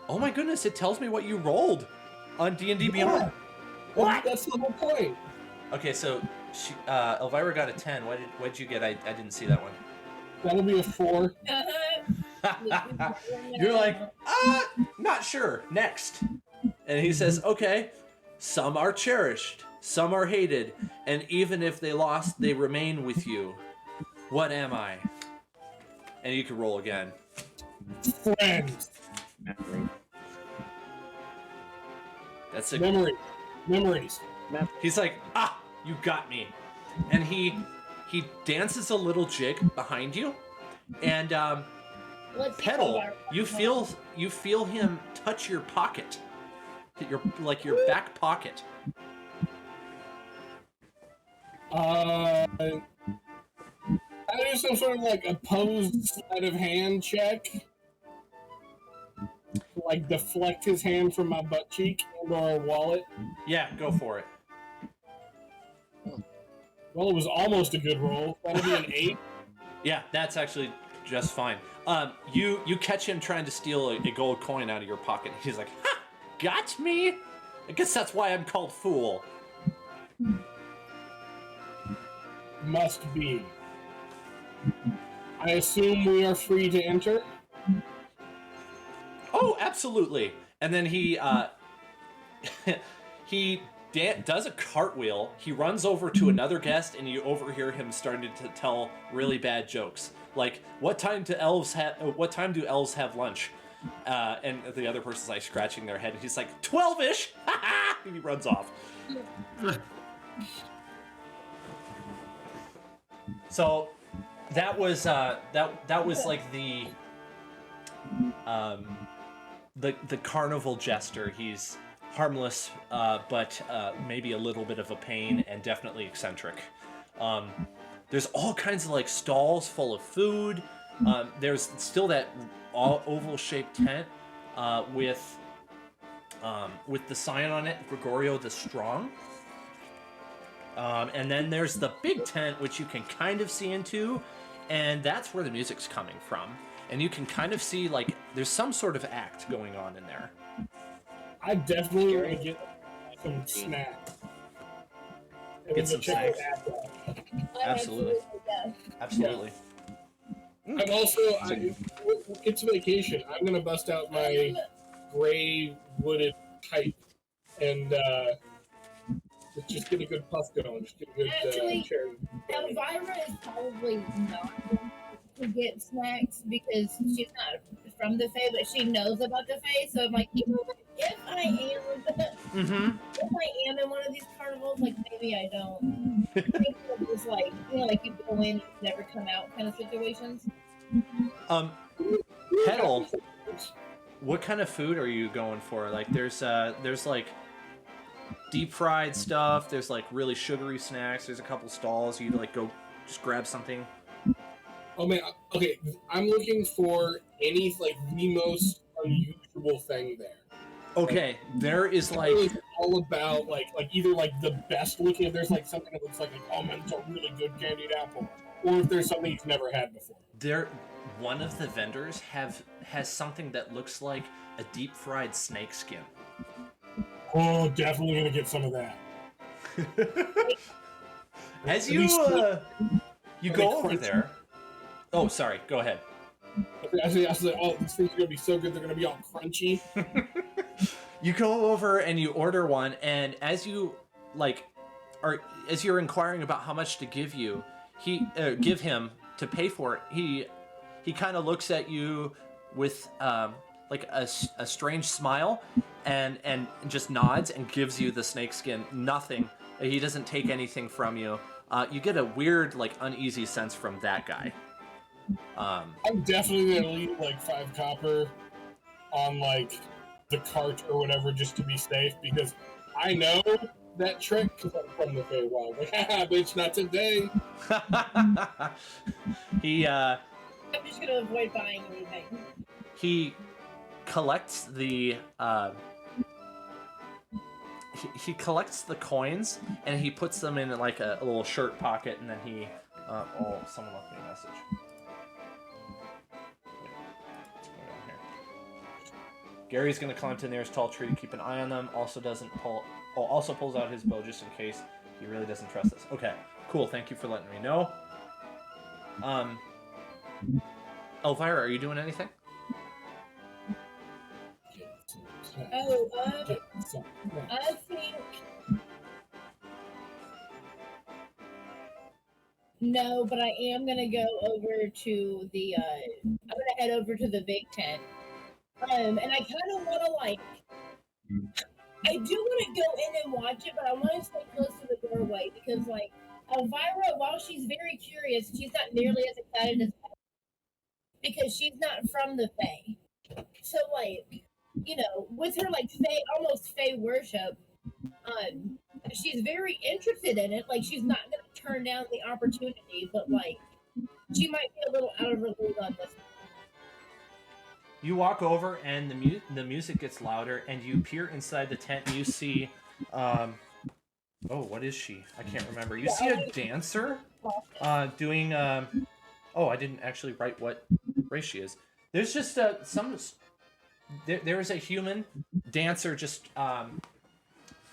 Oh my goodness! It tells me what you rolled on D&D Beyond. What? That's the whole point. Okay, so Elvira got a 10. What did you get? I didn't see that one. That'll be a 4. You're like, not sure. Next. And he says, okay, some are cherished, some are hated, and even if they lost, they remain with you. What am I? And you can roll again. Friends. That's a. Memories. He's like, you got me. And he dances a little jig behind you, and Let's see Petal, how you feel him touch your pocket, your back pocket. I do some sort of like opposed sleight of hand check. Like deflect his hand from my butt cheek or a wallet. Yeah, go for it. Well, it was almost a good roll. That'll be an 8. Yeah, that's actually just fine. You catch him trying to steal a gold coin out of your pocket. He's like, ha! Got me? I guess that's why I'm called Fool. Must be. I assume we are free to enter. Oh, absolutely. And then he does a cartwheel. He runs over to another guest, and you overhear him starting to tell really bad jokes. Like, what time do elves have lunch? And the other person's like scratching their head, and he's like, 12-ish! And he runs off. So that was that was like the carnival jester. He's harmless, but maybe a little bit of a pain, and definitely eccentric. There's all kinds of like stalls full of food. There's still that oval-shaped tent with the sign on it, Gregorio the Strong. And then there's the big tent, which you can kind of see into, and that's where the music's coming from. and you can kind of see like there's some sort of act going on in there. I definitely want to get some snacks. And Get then some go check snacks. the app out. Absolutely. Yeah. Absolutely. I'm also, it's vacation. I'm gonna bust out my gray wooded pipe and just get a good puff going. Just get a good Actually, cherry. Elvira is probably not going to get snacks because she's not from the Fae, but she knows about the Fae. So I'm like, you know what? If I am in one of these carnivals, like maybe I don't. I think it was like, you know, like you go in, you never come out kind of situations. Petal, what kind of food are you going for? Like, there's like deep fried stuff. There's like really sugary snacks. There's a couple stalls. You like go just grab something. Oh man, okay. I'm looking for any like the most unusual thing there. Okay, there is like It's all about like either like the best looking. If there's like something that looks like oh man, it's a really good candied apple, or if there's something you've never had before. one of the vendors has something that looks like a deep fried snake skin. Oh, definitely gonna get some of that. As you go over there. Oh, sorry. Go ahead. I was like, oh, these things are gonna be so good. They're gonna be all crunchy. You go over and you order one, and as you as you're inquiring about how much to give give him to pay for it, he kind of looks at you with like a strange smile, and just nods and gives you the snakeskin. Nothing. He doesn't take anything from you. You get a weird, like, uneasy sense from that guy. I'm definitely gonna leave like 5 copper on like the cart or whatever just to be safe because I know that trick because I'm from the Feywild. Like, haha, bitch, not today. I'm just gonna avoid buying anything. He collects the he collects the coins and he puts them in like a little shirt pocket, and then he someone left me a message. What's going on here? Gary's gonna climb to the nearest tall tree to keep an eye on them. Also pulls out his bow just in case. He really doesn't trust us. Okay, cool. Thank you for letting me know. Elvira, are you doing anything? Oh, I think no, but I am gonna go over to the. I'm gonna head over to the big tent. And I kind of want to like. I do want to go in and watch it, but I want to stay close to the doorway because, like, Elvira, while she's very curious, she's not nearly as excited as because she's not from the Fae. So, like, you know, with her like Fae, almost Fae worship, she's very interested in it. Like, she's not gonna turn down the opportunity, but like, she might be a little out of her league on this. You walk over, and the music gets louder, and you peer inside the tent, and you see, what is she? I can't remember. You see a dancer, doing, I didn't actually write what race she is. There's just there is a human dancer just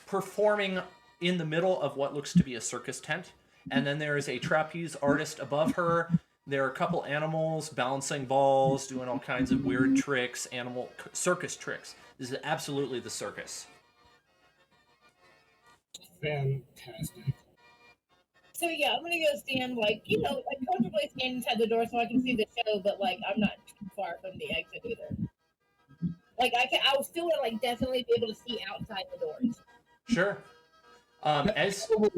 performing in the middle of what looks to be a circus tent, and then there is a trapeze artist above her. There are a couple animals balancing balls, doing all kinds of weird tricks, circus tricks. This is absolutely the circus. Fantastic. So yeah, I'm gonna go stand like comfortably stand inside the door so I can see the show, but like I'm not too far from the exit either. Like I will still like definitely be able to see outside the doors. Sure. As I will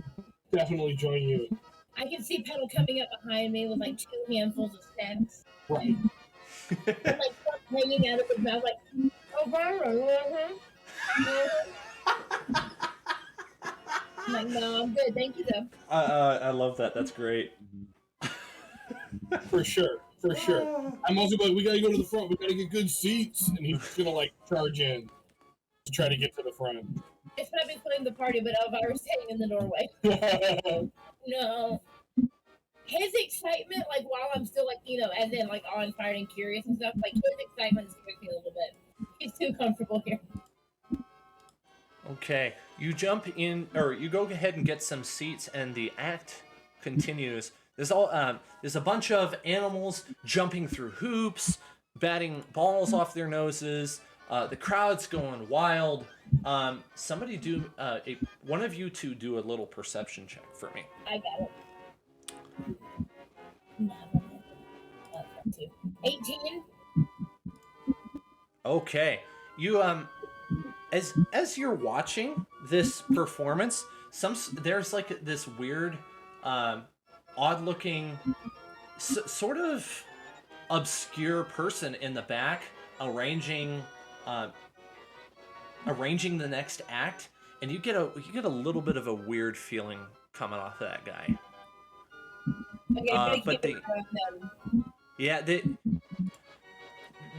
definitely join you. I can see Petal coming up behind me with like 2 handfuls of snacks. Right. And like stuff hanging out of his mouth, like, I'm like, no, I'm good. Thank you, though. I love that. That's great. For sure. I'm also like, we gotta go to the front. We gotta get good seats. And he's gonna like charge in to try to get to the front. It's not been putting the party, but Elvira's staying in the doorway. No. his excitement, like while I'm still like, as in like all inspired and curious and stuff, like his excitement scares me a little bit. He's too comfortable here. Okay, you jump in, or you go ahead and get some seats, and the act continues. There's a bunch of animals jumping through hoops, batting balls off their noses. The crowd's going wild. Somebody do one of you two do a little perception check for me. I got it. 18. Okay, you as you're watching this performance, there's like this weird, odd looking, sort of obscure person in the back arranging the next act, and you get a little bit of a weird feeling coming off of that guy. Okay, But yeah,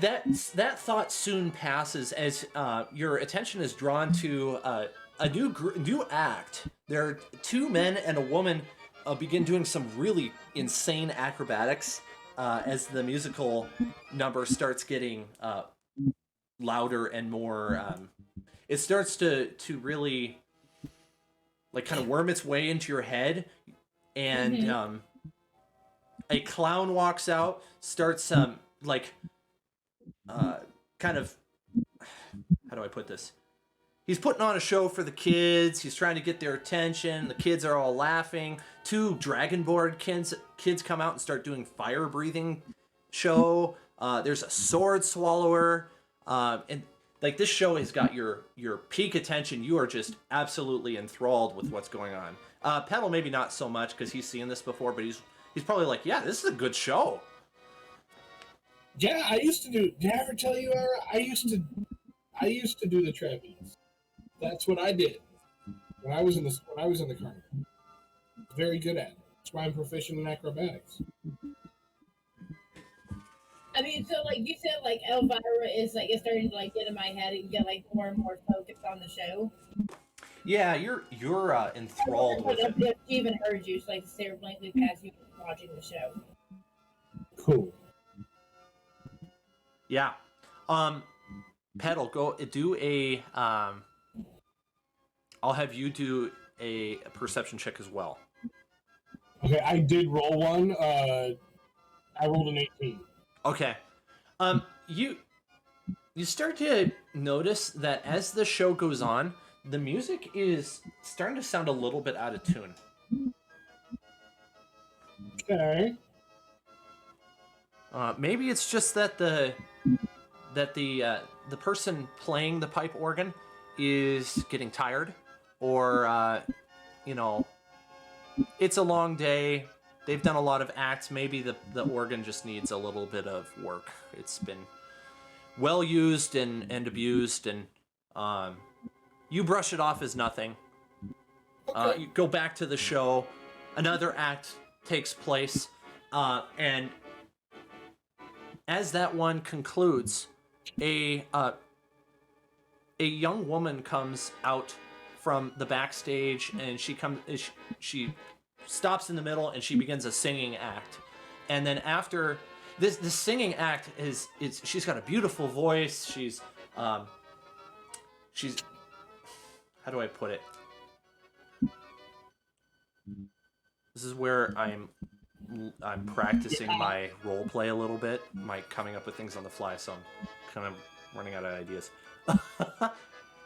that thought soon passes as your attention is drawn to a new act. There are two men and a woman begin doing some really insane acrobatics as the musical number starts getting louder and more. It starts to really like kind of worm its way into your head, and a clown walks out, starts kind of, how do I put this? He's putting on a show for the kids. He's trying to get their attention. The kids are all laughing. Two dragonborn kids come out and start doing fire breathing show. There's a sword swallower, and like this show has got your peak attention. You are just absolutely enthralled with what's going on. Petal maybe not so much because he's seen this before, but he's probably like, yeah, this is a good show. Yeah, I used to do. Did I ever tell you, Ara? I used to do the trapeze. That's what I did when I was in the carnival. Very good at it. That's why I'm proficient in acrobatics. I mean, so like you said, like Elvira is like it's starting to like get in my head and get like more and more focused on the show. Yeah, you're enthralled with it. If she even heard you, so like stare blankly past you watching the show. Cool. Yeah. Petal, go do a I'll have you do a perception check as well. Okay, I did roll one. I rolled an 18. Okay. You start to notice that as the show goes on, the music is starting to sound a little bit out of tune. Okay. Maybe it's just that the person playing the pipe organ is getting tired, or it's a long day. They've done a lot of acts. Maybe the organ just needs a little bit of work. It's been well used and abused, and you brush it off as nothing. You go back to the show. Another act takes place, and as that one concludes, a young woman comes out from the backstage, and she stops in the middle, and she begins a singing act. And then after this singing act she's got a beautiful voice. She's how do I put it? This is where I'm practicing my role play a little bit, my coming up with things on the fly, so I'm kind of running out of ideas.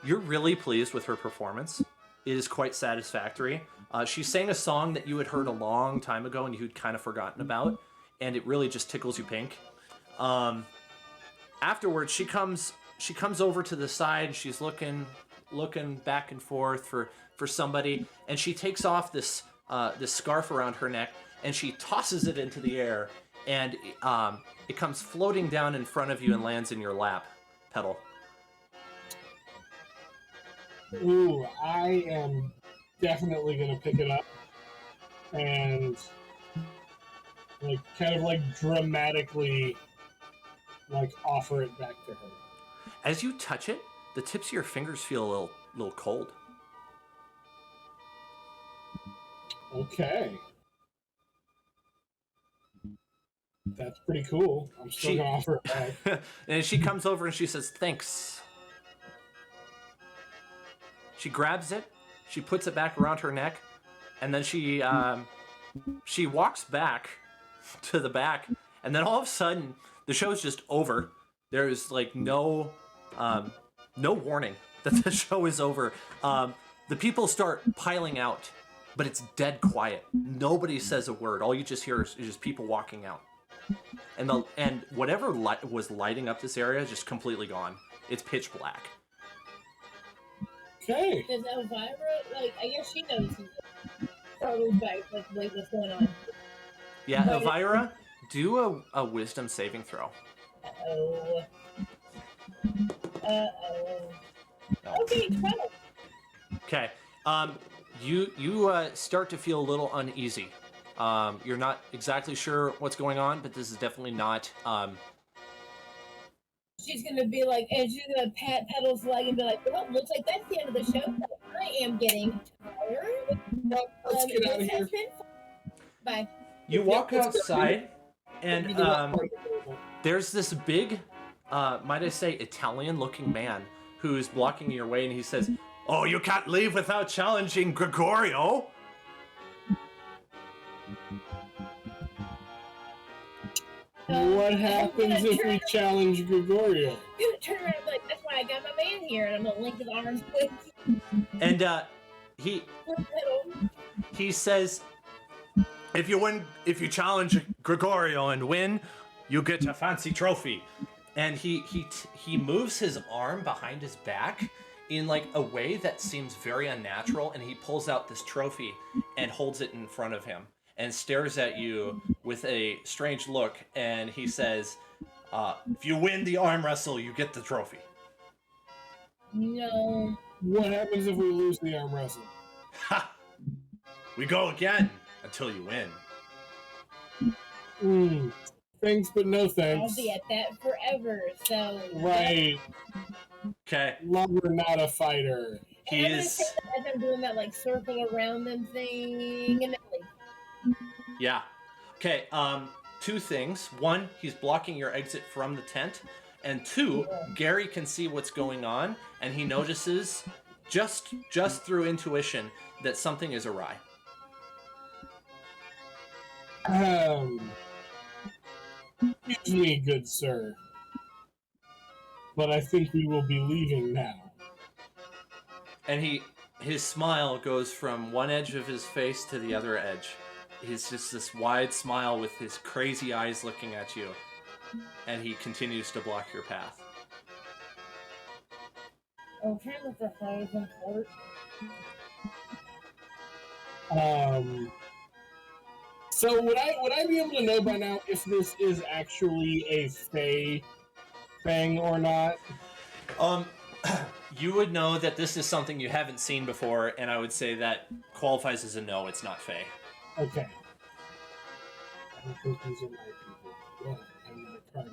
You're really pleased with her performance. It is quite satisfactory. She sang a song that you had heard a long time ago and you'd kind of forgotten about, and it really just tickles you pink. Afterwards, she comes over to the side. She's looking back and forth for somebody, and she takes off this scarf around her neck, and she tosses it into the air, and it comes floating down in front of you and lands in your lap, Petal. Ooh, I am definitely gonna pick it up and kind of dramatically offer it back to her. As you touch it, the tips of your fingers feel a little cold. Okay. That's pretty cool. I'm still gonna offer it back. And she comes over and she says, "Thanks." She grabs it, she puts it back around her neck, and then she walks back to the back, and then all of a sudden the show's just over. There's like no warning that the show is over. The people start piling out, but it's dead quiet. Nobody says a word. All you just hear is just people walking out. And whatever was lighting up this area is just completely gone. It's pitch black. Okay. Does Elvira, like, I guess she knows startled by, like, what's going on. Yeah, But- Elvira, do a wisdom saving throw. Uh-oh. Uh-oh. No. Okay, 12. Okay. You start to feel a little uneasy. You're not exactly sure what's going on, but this is definitely not. She's gonna be like, and she's gonna pat Petal's leg and be like, well, looks like that's the end of the show. I am getting tired. Let's get out of this here. has been fun. Bye. You walk let's go. outside, and Maybe the last part. there's this big, might I say, Italian-looking man who's blocking your way, and he says, "Oh, you can't leave without challenging Gregorio." What happens I'm gonna if we challenge Gregorio? gonna turn around and be like, that's why I got my man here, and I'm gonna link his arms with And he Petal. he says, if you challenge Gregorio and win, you get a fancy trophy. And he moves his arm behind his back in like a way that seems very unnatural, and he pulls out this trophy and holds it in front of him and stares at you with a strange look, and he says, if you win the arm wrestle, you get the trophy. No. What happens if we lose the arm wrestle? Ha! We go again until you win. Thanks, but no I'll thanks. be at that forever, so. Right. Okay. Lover, not a fighter. He And I'm gonna is... say that as I'm doing that, like, circle around them thing, and then, like, Yeah. Okay, two things. One, he's blocking your exit from the tent. And two, Gary can see what's going on, and he notices, just through intuition, that something is awry. Excuse me, good sir. But I think we will be leaving now. And his smile goes from one edge of his face to the other edge. He's just this wide smile with his crazy eyes looking at you. And he continues to block your path. okay, Mr. Frozen Court. So would I be able to know by now if this is actually a Fey thing or not? You would know that this is something you haven't seen before, and I would say that qualifies as a no, it's not Fae. Okay. I don't think these are my people. Yeah, I'm gonna try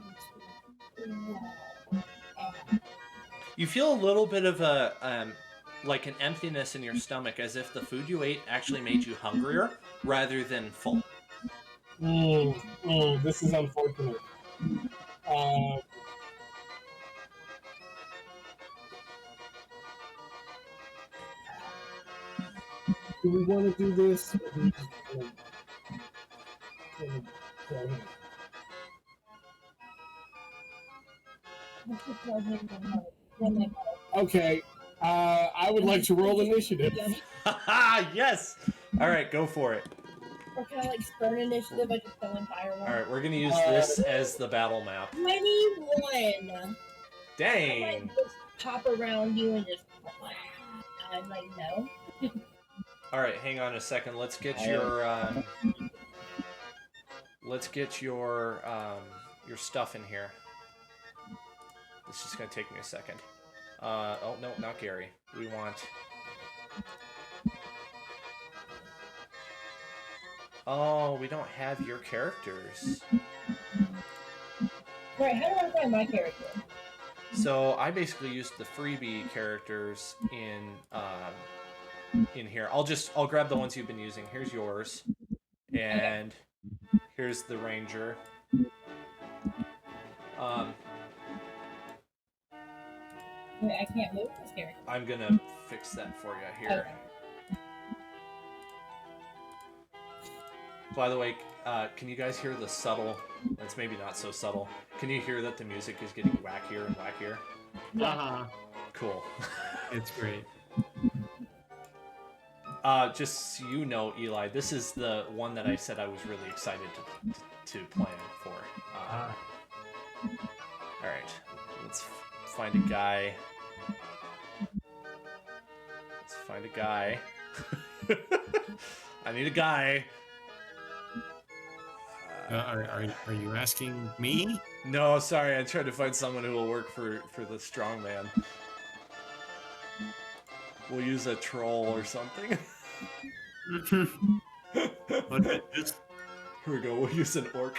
this. You feel a little bit of a, like an emptiness in your stomach, as if the food you ate actually made you hungrier, rather than full. This is unfortunate. Do we want to do this? Or do we just wanna go ahead? Okay. I would like to roll initiative. Haha, yes! Alright, go for it. Or can I, like, start an initiative by just throwing fireworks? Alright, we're gonna use this as the battle map. 21! I Dang! might just pop around you and just. I'm like, no. Alright, hang on a second. Let's get your stuff in here. It's just gonna take me a second. Oh no, not Gary. We want... Oh, we don't have your characters. Right, how do I find my character? So I basically used the freebie characters in here. I'll grab the ones you've been using. Here's yours, and here's the ranger. Wait, I can't move. I'm scared. I'm gonna fix that for you here. Okay. By the way, can you guys hear the subtle? It's maybe not so subtle. Can you hear that the music is getting wackier and wackier? Uh-huh. Cool. It's great. Just so you know, Eli, this is the one that I said I was really excited to plan for. All right, let's find a guy. Let's find a guy. I need a guy. Are you asking me? No, sorry. I tried to find someone who will work for the strongman. We'll use a troll or something. Just Here we go. We'll use an orc.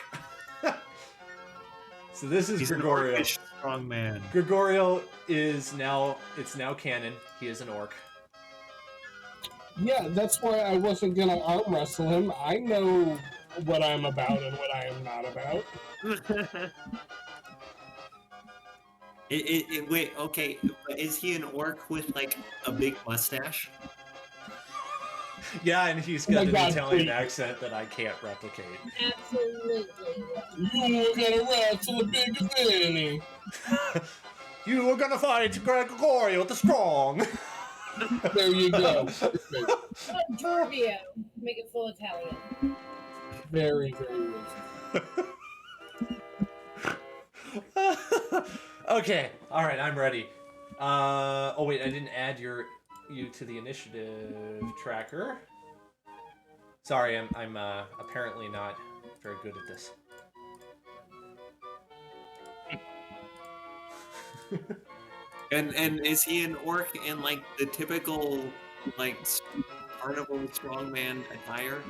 So this is he's Gregorio. an orcish strong man. Gregorio is now canon. He is an orc. Yeah, that's why I wasn't gonna arm wrestle him. I know what I'm about and what I am not about. Wait, okay. Is he an orc with like a big mustache? Yeah, and he's Oh my got an God, Italian please. accent that I can't replicate. Absolutely. You're gonna wrestle a big Vinny. You are gonna fight Gregorio the Strong. There you go. Turbio. Make it full Italian. Very, very racist. Okay, all right, I'm ready. Oh wait, I didn't add you to the initiative tracker. Sorry, I'm apparently not very good at this. And is he an orc in like the typical like carnival strongman attire?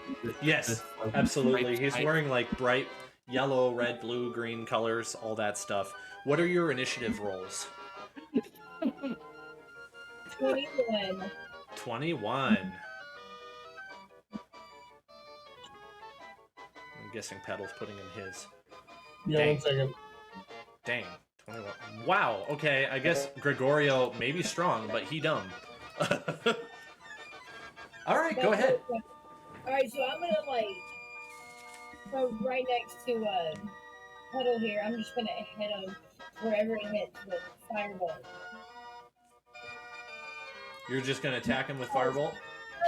Yes, like, absolutely. striped He's tie? wearing like bright yellow, red, blue, green colors, all that stuff. What are your initiative rolls? 21. 21. I'm guessing Pedal's putting in his. Yeah, Dang. 1 second. Dang. 21. Wow, okay, I guess Gregorio may be strong, but he dumb. Alright, go ahead. Alright, so I'm gonna so right next to Puddle here, I'm just gonna hit him wherever it hits with Firebolt. You're just gonna attack him with Firebolt?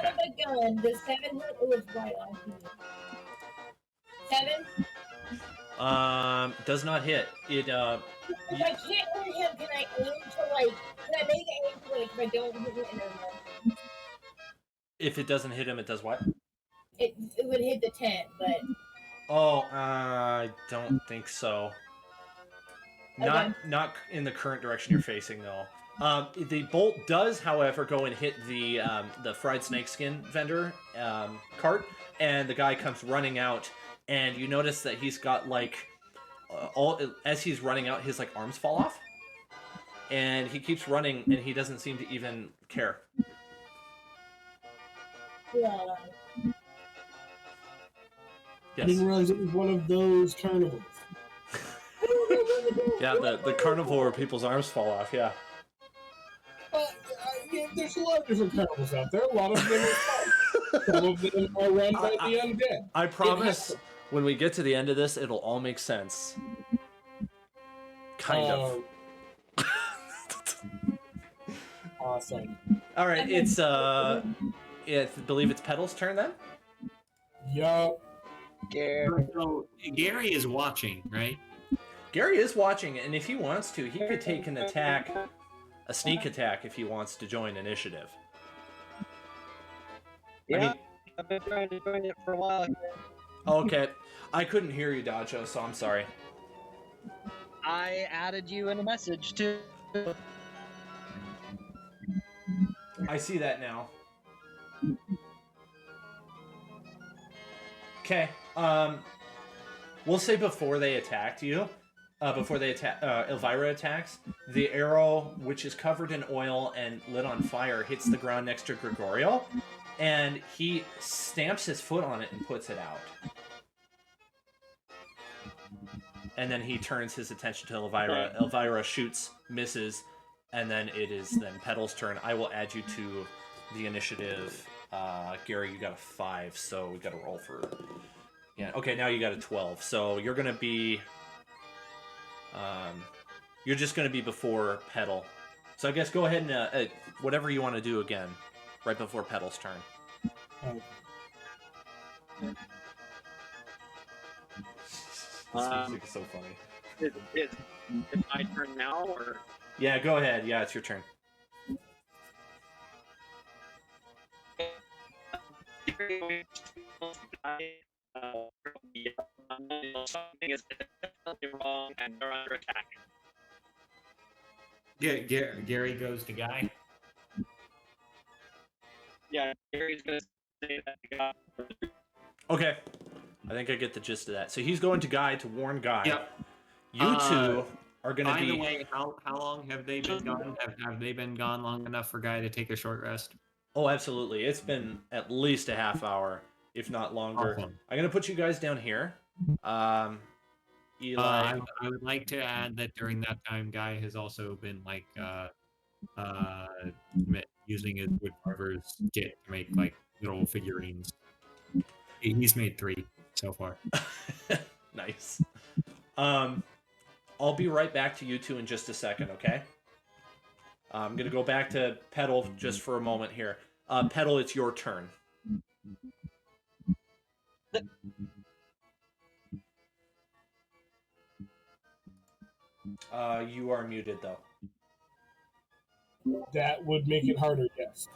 Son of a gun, the 7 hit was right on him. 7? Does not hit. It, If I can't hit him, can I aim to can I make it aim to if I don't hit him in there? if it doesn't hit him, it does what? It would hit the 10, but Oh, I don't think so. Not in the current direction you're facing, though. The bolt does, however, go and hit the fried snakeskin vendor cart, and the guy comes running out, and you notice that he's got as he's running out, his arms fall off, and he keeps running, and he doesn't seem to even care. yeah. I Yes. didn't realize it was one of those carnivals. Yeah, the carnival where people's arms fall off. Yeah. Yeah, there's a lot of different carnivals out there. A lot of them are fun. Some of them are run by the undead. I promise, when we get to the end of this, it'll all make sense. Kind of. Awesome. All right, it's I believe it's Petal's turn then. Yup. So Gary is watching, right? Gary is watching, and if he wants to, he could take an attack, a sneak attack, if he wants to join initiative. Yeah, I've been trying to join it for a while. Okay, I couldn't hear you, Dacho, so I'm sorry. I added you in a message too. I see that now. Okay, we'll say before they attacked you, before they attack, Elvira attacks, the arrow, which is covered in oil and lit on fire, hits the ground next to Gregorio, and he stamps his foot on it and puts it out. and then he turns his attention to Elvira. Elvira shoots, misses, and then it is then Petal's turn. I will add you to the initiative. Gary, you got a 5, so we got to roll for... Yeah, okay, now you got a 12. So you're going to be... you're just going to be before Petal. So I guess go ahead and whatever you want to do again, right before Petal's turn. Okay. This music is so funny. Is my turn now, or? Yeah, go ahead. Yeah, it's your turn. Something is definitely wrong, and they're under attack. Gary goes to Guy. Yeah, Gary's gonna say that to God. Okay. I think I get the gist of that. So he's going to Guy to warn Guy. Yep. You two are going to By be... the way, how long have they been gone? Have they been gone long enough for Guy to take a short rest? Oh, absolutely. It's been at least a half hour, if not longer. Awesome. I'm going to put you guys down here. Eli... I would like to add that during that time, Guy has also been like using his wood carver's kit to make like little figurines. He's made 3 so far. Nice. I'll be right back to you two in just a second, okay? I'm going to go back to Petal just for a moment here. Petal, it's your turn. You are muted, though. That would make it harder, yes.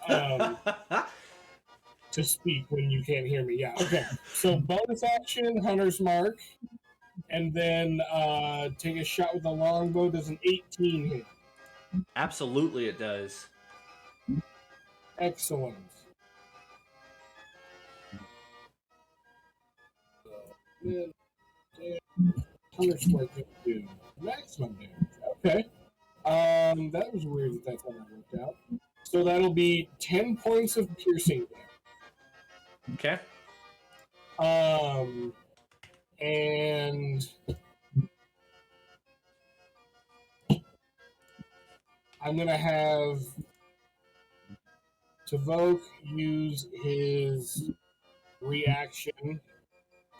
To speak when you can't hear me. Yeah, okay. So bonus action, Hunter's Mark, and then take a shot with the longbow. Does an 18 hit? Absolutely it does. Excellent. Hunter's Mark can do maximum damage. Okay. That was weird that's how that worked out. So that'll be 10 points of piercing damage. Okay. And I'm gonna have Tavok use his reaction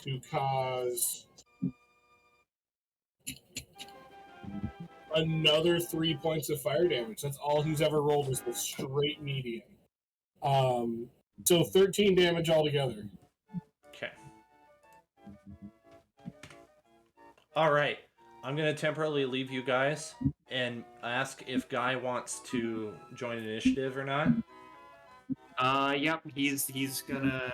to cause another 3 points of fire damage. That's all he's ever rolled is the straight median. So 13 damage altogether. Okay. All right. I'm going to temporarily leave you guys and ask if Guy wants to join initiative or not. Yep, he's gonna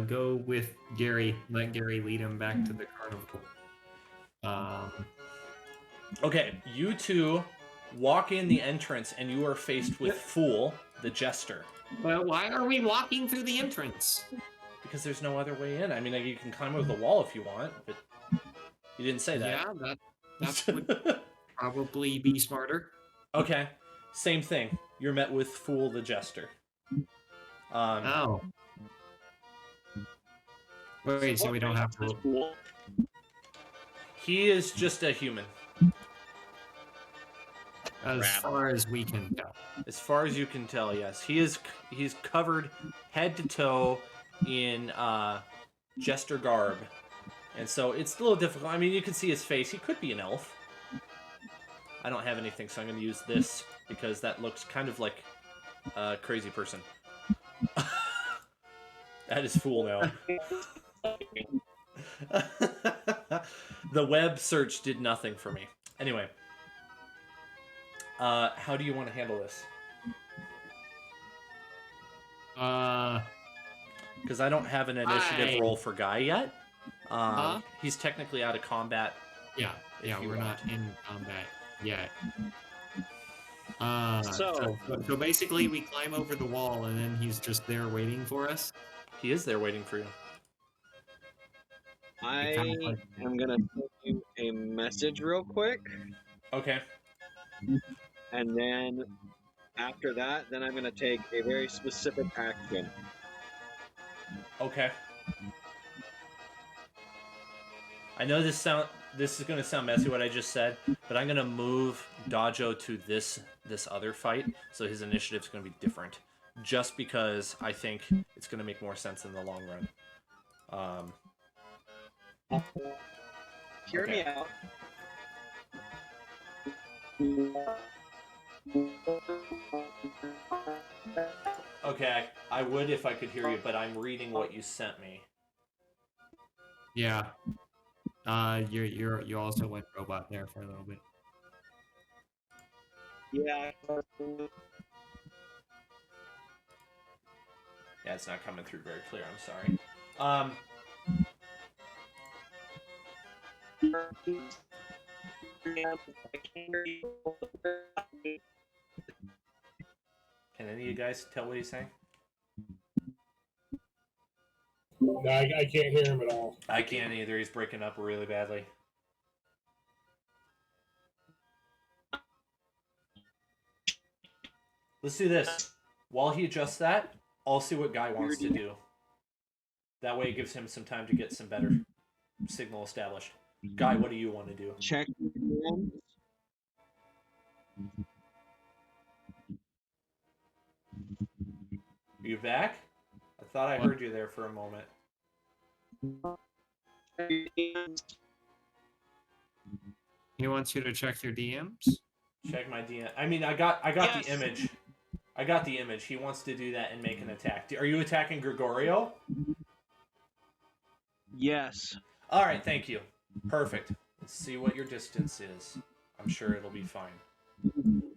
go with Gary. Let Gary lead him back to the carnival. Okay, you two walk in the entrance and you are faced with Fool, the jester. Well, why are we walking through the entrance? Because there's no other way in. I mean, you can climb over the wall if you want, but you didn't say that. Yeah, that would probably be smarter. Okay, same thing. You're met with Fool, the jester. Oh. Wait, so we don't have to... He is just a human. As far as we can tell. As far as you can tell, yes. He's covered head to toe in jester garb. And so it's a little difficult. I mean, you can see his face. He could be an elf. I don't have anything, so I'm going to use this because that looks kind of like a crazy person. That is Fool now. The web search did nothing for me. Anyway. How do you want to handle this? Because I don't have an initiative roll for Guy yet. He's technically out of combat. Yeah, we're not in combat yet. So basically we climb over the wall and then he's just there waiting for us? He is there waiting for you. I am gonna send you a message real quick. Okay. And then after that, then I'm gonna take a very specific action. Okay. I know this is gonna sound messy what I just said, but I'm gonna move Dajo to this other fight, so his initiative's gonna be different. Just because I think it's gonna make more sense in the long run. Hear Okay. me out. Okay, I would if I could hear you, but I'm reading what you sent me. Yeah. You also went robot there for a little bit. Yeah. Yeah, it's not coming through very clear. I'm sorry. Can any of you guys tell what he's saying? No, I can't hear him at all. I can't either. He's breaking up really badly. Let's do this. While he adjusts that, I'll see what Guy wants to do. That way it gives him some time to get some better signal established. Guy, what do you want to do? Check. Are you back? I thought I heard you there for a moment. He wants you to check your DMs? Check my DM. I mean, I got Yes. the image. I got the image. He wants to do that and make an attack. Are you attacking Gregorio? Yes. All right, thank you. Perfect. Let's see what your distance is. I'm sure it'll be fine.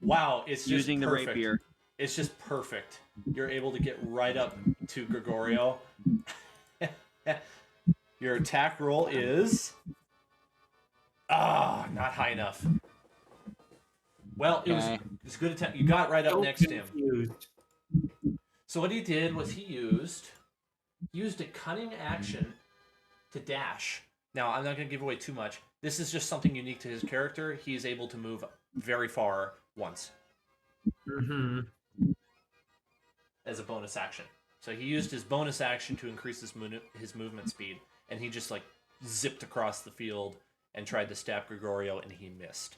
Wow, it's just Using the perfect. rapier. It's just perfect. You're able to get right up to Gregorio. Your attack roll is... not high enough. Well, it was a good attempt. You got right up next to him. Confused. So what he did was he used a cunning action to dash. Now, I'm not going to give away too much. This is just something unique to his character. He's able to move very far once Mm-hmm. as a bonus action. So he used his bonus action to increase his movement speed, and he just like zipped across the field and tried to stab Gregorio, and he missed.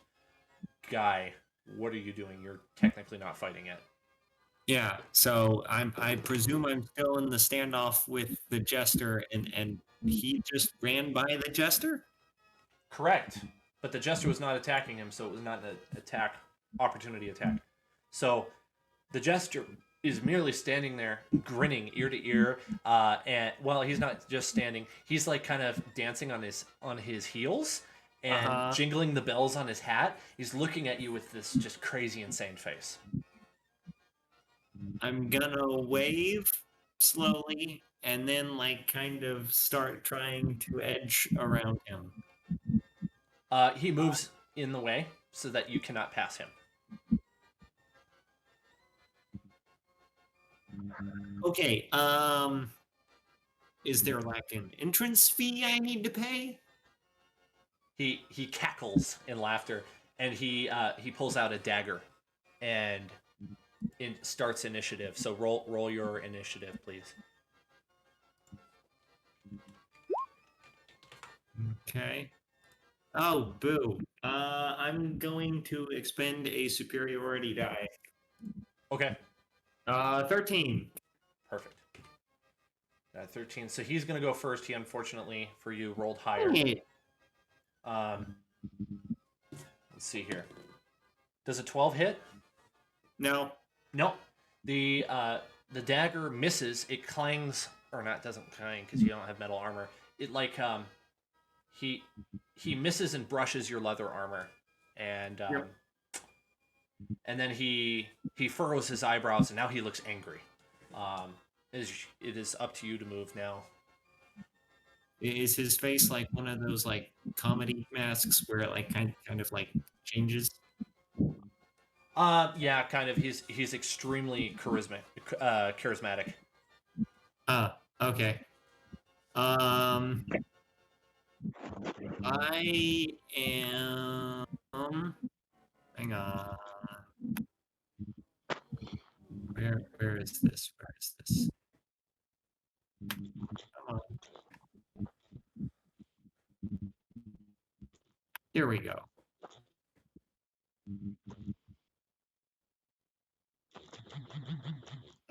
Guy, what are you doing? You're technically not fighting yet. Yeah, so I presume I'm still in the standoff with the jester, and he just ran by the jester? Correct. But the jester was not attacking him, so it was not an opportunity attack. So the jester is merely standing there, grinning ear to ear, and well, he's not just standing. He's like kind of dancing on his heels and jingling the bells on his hat. He's looking at you with this just crazy, insane face. I'm gonna wave slowly and then like kind of start trying to edge around him. He moves in the way so that you cannot pass him. Okay, is there like an entrance fee I need to pay? He cackles in laughter, and he pulls out a dagger and starts initiative. So roll your initiative, please. Okay. Oh, boo. I'm going to expend a superiority die. Okay. 13. Perfect. 13. So he's going to go first. He, unfortunately for you, rolled higher. Hey. Let's see here. Does a 12 hit? No. Nope. The dagger misses. It clangs, or not, doesn't clang because you don't have metal armor. It like he misses and brushes your leather armor, and and then he furrows his eyebrows, and now he looks angry. It is up to you to move now. Is his face like one of those like comedy masks where it like kind of like changes? Yeah, kind of. He's extremely charismatic. Okay. I am. Hang on. Where is this? Where is this? Come on. Here we go.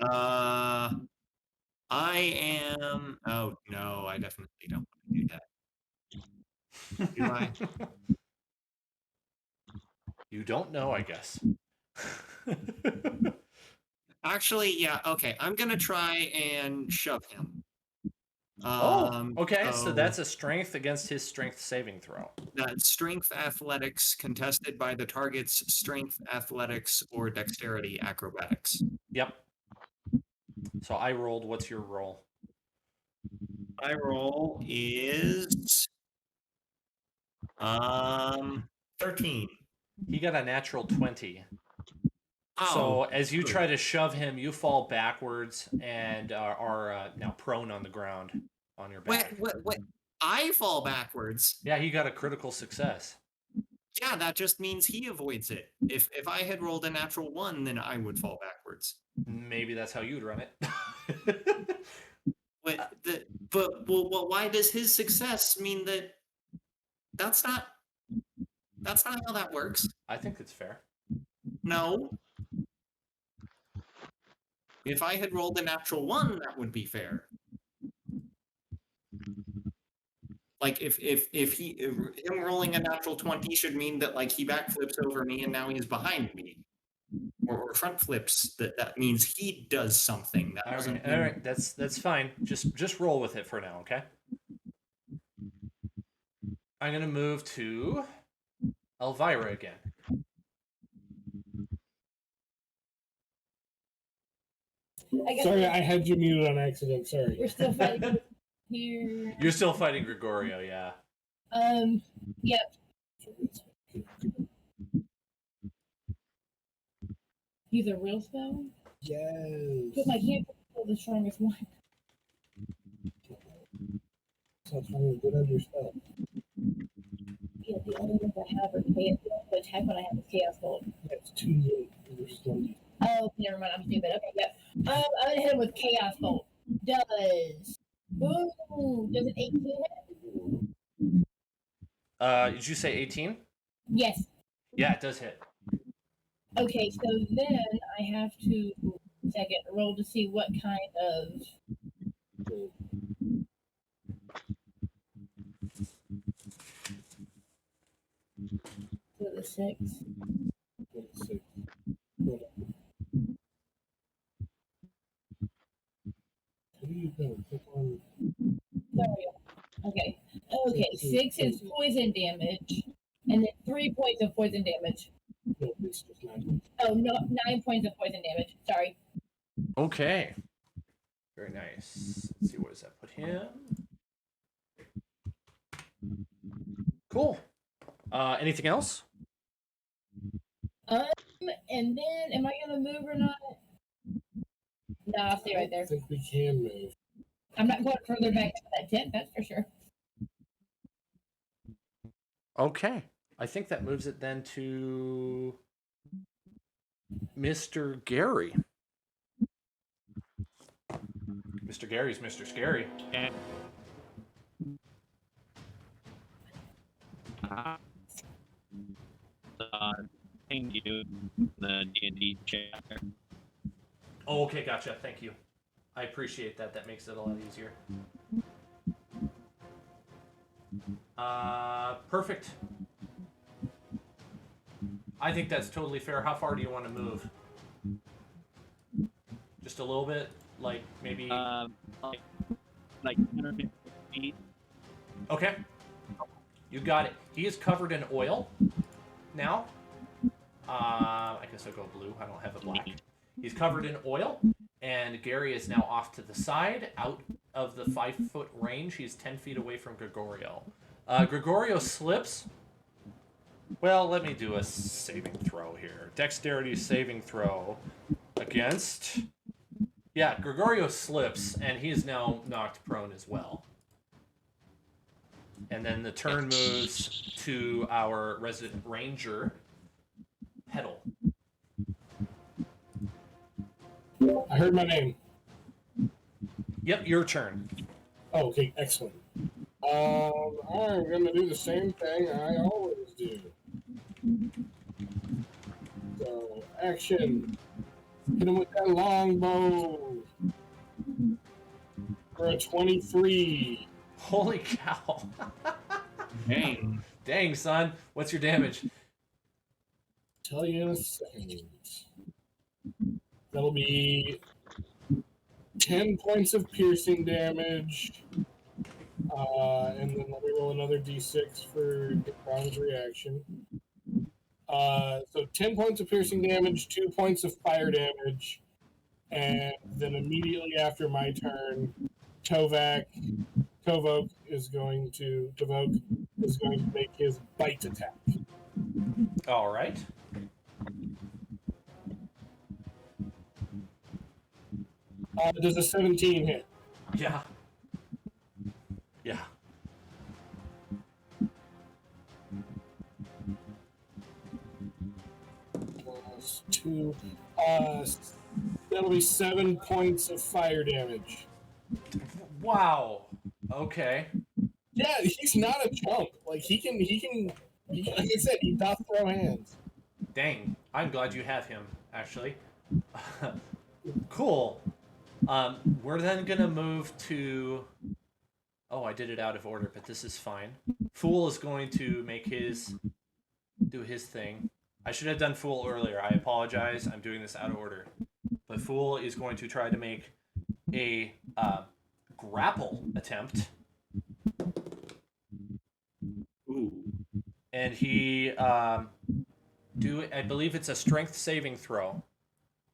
I am. Oh no, I definitely don't want to do that. Do I? You don't know, I guess. Actually, yeah. Okay, I'm gonna try and shove him. Okay, so So that's a strength against his strength saving throw. that's strength athletics contested by the target's strength athletics or dexterity acrobatics. Yep. So I rolled. What's your roll? My roll is 13. He got a natural 20. Oh, So as you good. try to shove him, you fall backwards and are now prone on the ground on your back. Wait. I fall backwards. Yeah, he got a critical success. Yeah, that just means he avoids it. If I had rolled a natural 1, then I would fall backwards. Maybe that's how you'd run it. But why does his success mean that that's not how that works? I think it's fair. No. If I had rolled a natural 1, that would be fair. Like if him rolling a natural 20 should mean that like he backflips over me and now he's behind me. Or front flips, that means he does something. That doesn't mean... All right, that's fine. Just roll with it for now, okay? I'm gonna move to Elvira again. Sorry, I had you muted on accident. Sorry. We're still fighting here. You're still fighting Gregorio, yeah. Yep. Use a real spell? Yes. But my can't pull the strongest one. Sounds like a good under spell. Yeah, the only ones I have are chaos. The attack one I have is Chaos Bolt. That's 2 versus 1. Oh, never mind. I'm stupid. Okay, yep. I'm gonna hit him with Chaos Bolt. Does it 18 hit? Did you say 18? Yes. Yeah, it does hit. Okay, so then I have to second roll to see what kind of. So the 6. 6. What are you doing? Click on. Sorry. Okay. Okay, 6 is poison damage, and then 3 points of poison damage. No, it's just 9. Oh, no, 9 points of poison damage. Sorry. Okay. Very nice. Let's see, what does that put him? Cool. Anything else? And then, am I gonna move or not? No, I'll stay right there. I think we can move. I'm not going further back to that tent, that's for sure. Okay. I think that moves it then to Mr. Gary. Mr. Gary's Mr. Scary. And thank you, the D&D chapter. Oh, okay, gotcha. Thank you. I appreciate that. That makes it a lot easier. Perfect. I think that's totally fair. How far do you want to move? Just a little bit? Like, maybe... like 150 feet. Okay. You got it. He is covered in oil now. I guess I'll go blue. I don't have a black. He's covered in oil, and Gary is now off to the side, out of the 5-foot range. He's 10 feet away from Gregorio. Gregorio slips. Well, let me do a saving throw here. Dexterity saving throw against... Yeah, Gregorio slips, and he is now knocked prone as well. And then the turn moves to our resident ranger, Petal. I heard my name. Yep, your turn. Oh, okay, excellent. I'm gonna do the same thing I always do. So, action. Hit him with that longbow. For a 23. Holy cow. Dang. Dang, son. What's your damage? Tell you in a second. That'll be 10 points of piercing damage. And then let me roll another d6 for Brown's reaction. So 10 points of piercing damage, 2 points of fire damage, and then immediately after my turn, Tovok is going to make his bite attack. All right. Does a 17 hit? Yeah. Yeah. Plus 2. That'll be 7 points of fire damage. Wow. Okay. Yeah, he's not a chump. Like he can like I said, he doth throw hands. Dang. I'm glad you have him, actually. Cool. We're then gonna move to... Oh, I did it out of order, but this is fine. Fool is going to do his thing. I should have done Fool earlier. I apologize. I'm doing this out of order. But Fool is going to try to make a grapple attempt. Ooh. And he I believe it's a strength saving throw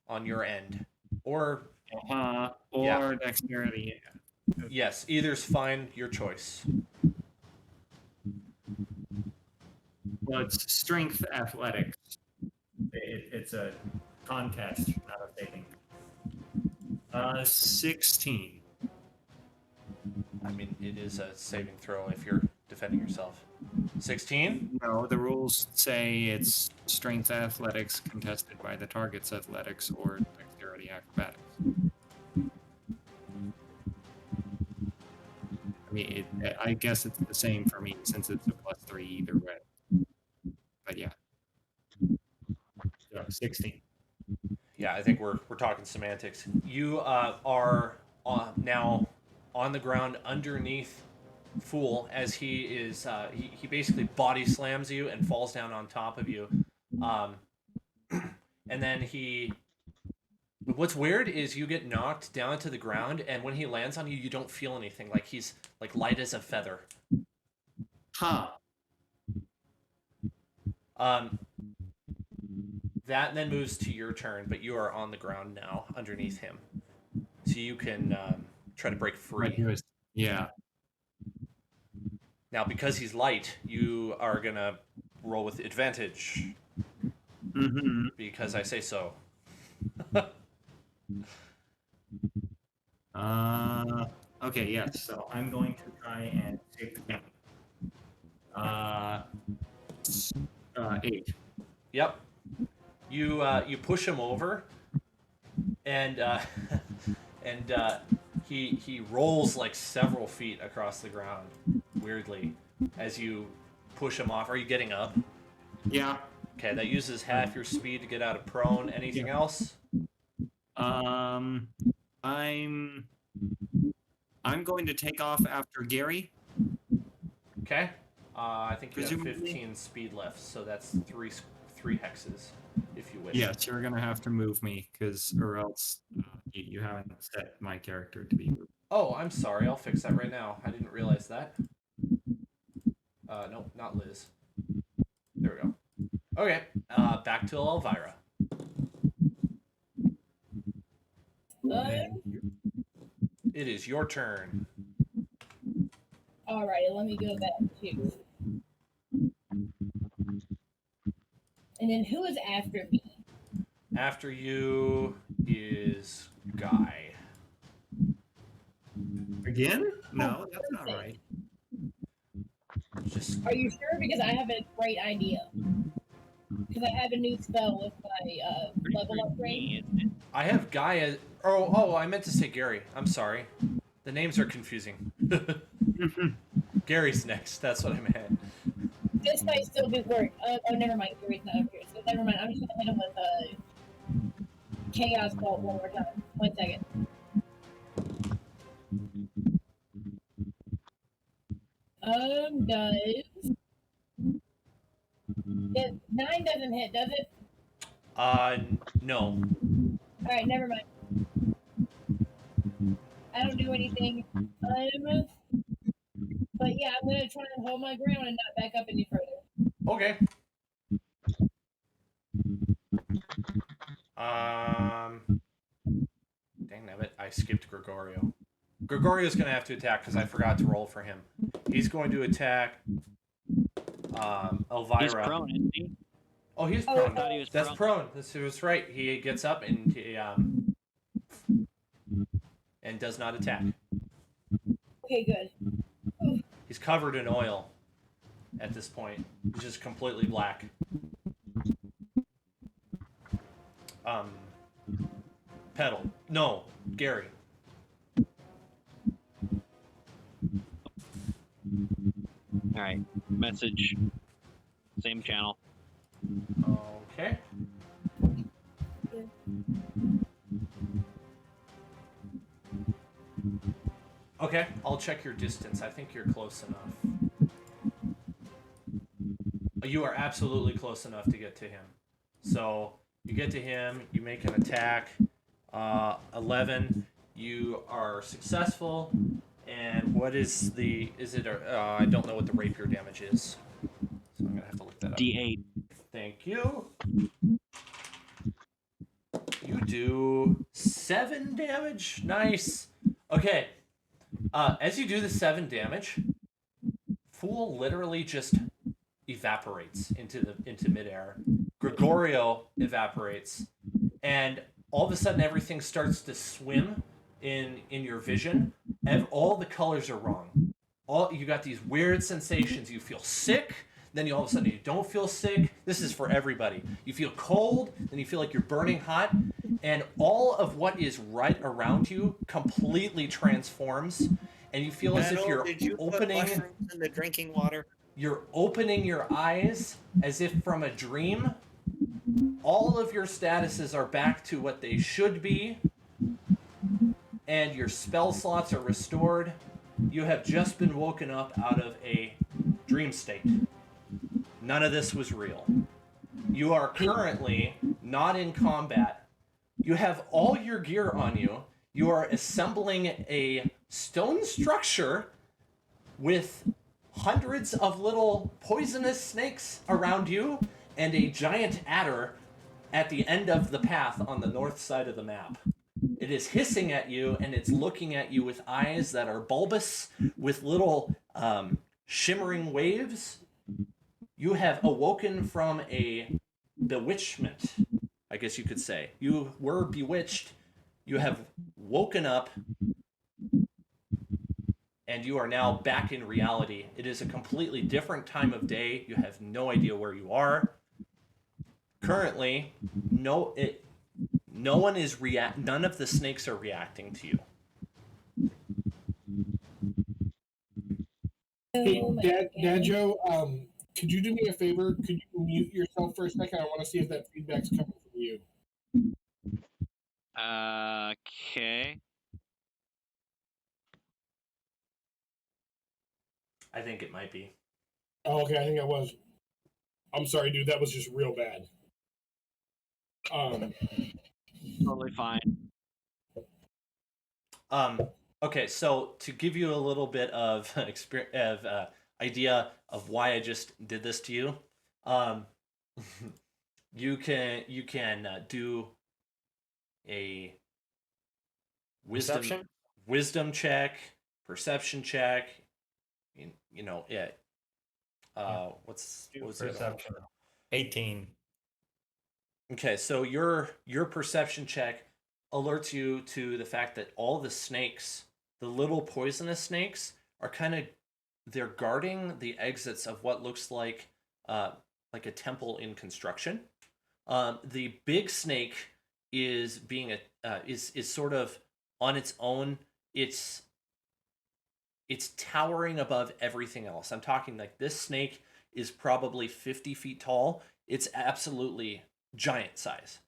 on your end. Or Or Yeah. dexterity. yes, either's fine, your choice. Well, it's strength athletics. It's a contest, not a saving. 16. I mean, it is a saving throw if you're defending yourself. 16? No, the rules say it's strength athletics contested by the target's athletics or dexterity acrobatics. I mean, I guess it's the same for me since it's a +3 either way. But yeah. So 16. Yeah, I think we're talking semantics. You are now on the ground underneath Fool as he is he basically body slams you and falls down on top of you. And then what's weird is you get knocked down to the ground, and when he lands on you, you don't feel anything. Like he's like light as a feather. Huh. That then moves to your turn, but you are on the ground now underneath him, so you can try to break free. Yeah. Now, because he's light, you are gonna roll with advantage Mm-hmm. because I say so. Okay, yes. So I'm going to try and save the game. 8. Yep. You push him over, and he rolls like several feet across the ground. Weirdly, as you push him off. Are you getting up? Yeah. Okay, that uses half your speed to get out of prone. Anything else? I'm going to take off after Gary. Okay. I think you have Presumably- 15 speed left, so that's three hexes, if you wish. Yes, you're gonna have to move me, or else you haven't set my character to be moved. Oh, I'm sorry. I'll fix that right now. I didn't realize that. Nope, not Liz. There we go. Okay, back to Elvira. It is your turn. All right, let me go back to. And then who is after me? After you is Guy. Again? No, that's not right. Just Are you sure? Because I have a great idea. Because I have a new spell with my level upgrade. I have Guy as. Oh, I meant to say Gary. I'm sorry. The names are confusing. Gary's next. That's what I meant. This might still be work. Oh, never mind. Gary's not up here. So Never mind. I'm just gonna hit him with a chaos bolt one more time. 1 second. Does 9 doesn't hit, does it? No. All right, never mind. I don't do anything. But yeah, I'm gonna try and hold my ground and not back up any further. Okay. Dang it, I skipped Gregorio. Gregorio's going to have to attack because I forgot to roll for him. He's going to attack Elvira. He's prone, isn't he? Oh, he's Oh, prone. I thought he was That's prone. prone. That's right. He gets up and he and does not attack. Okay, good. He's covered in oil at this point. He's just completely black. Pedal. No, Gary. All right. Message. Same channel. Okay. Okay, I'll check your distance. I think you're close enough. You are absolutely close enough to get to him. So you get to him, you make an attack. 11, you are successful. And what is the? Is it? I don't know what the rapier damage is, so I'm gonna have to look that up. D8. Thank you. You do 7 damage. Nice. Okay. As you do the 7 damage, Fool literally just evaporates into midair. Gregorio evaporates, and all of a sudden everything starts to swim in your vision. All the colors are wrong. You got these weird sensations. You feel sick, then all of a sudden you don't feel sick. This is for everybody. You feel cold, then you feel like you're burning hot, and all of what is right around you completely transforms, and you feel as if you're did you opening. put mushrooms in the drinking water? You're opening your eyes as if from a dream. All of your statuses are back to what they should be, and your spell slots are restored. You have just been woken up out of a dream state. None of this was real. You are currently not in combat. You have all your gear on you. You are assembling a stone structure with hundreds of little poisonous snakes around you and a giant adder at the end of the path on the north side of the map. It is hissing at you, and it's looking at you with eyes that are bulbous, with little shimmering waves. You have awoken from a bewitchment, I guess you could say. You were bewitched. You have woken up, and you are now back in reality. It is a completely different time of day. You have no idea where you are. Currently, none of the snakes are reacting to you. Hey, Oh my Dad, God. Joe, could you do me a favor? Could you mute yourself for a second? I want to see if that feedback's coming from you. Okay. I think it might be. Oh, okay, I think I was. I'm sorry, dude. That was just real bad. Totally fine. Okay, so to give you a little bit of idea of why I just did this to you, you can do a wisdom check, perception check. Yeah. What's the other one? Perception. 18. Okay, so your perception check alerts you to the fact that all the snakes, the little poisonous snakes, are they're guarding the exits of what looks like a temple in construction. The big snake is being is sort of on its own. It's towering above everything else. I'm talking like this snake is probably 50 feet tall. It's absolutely giant size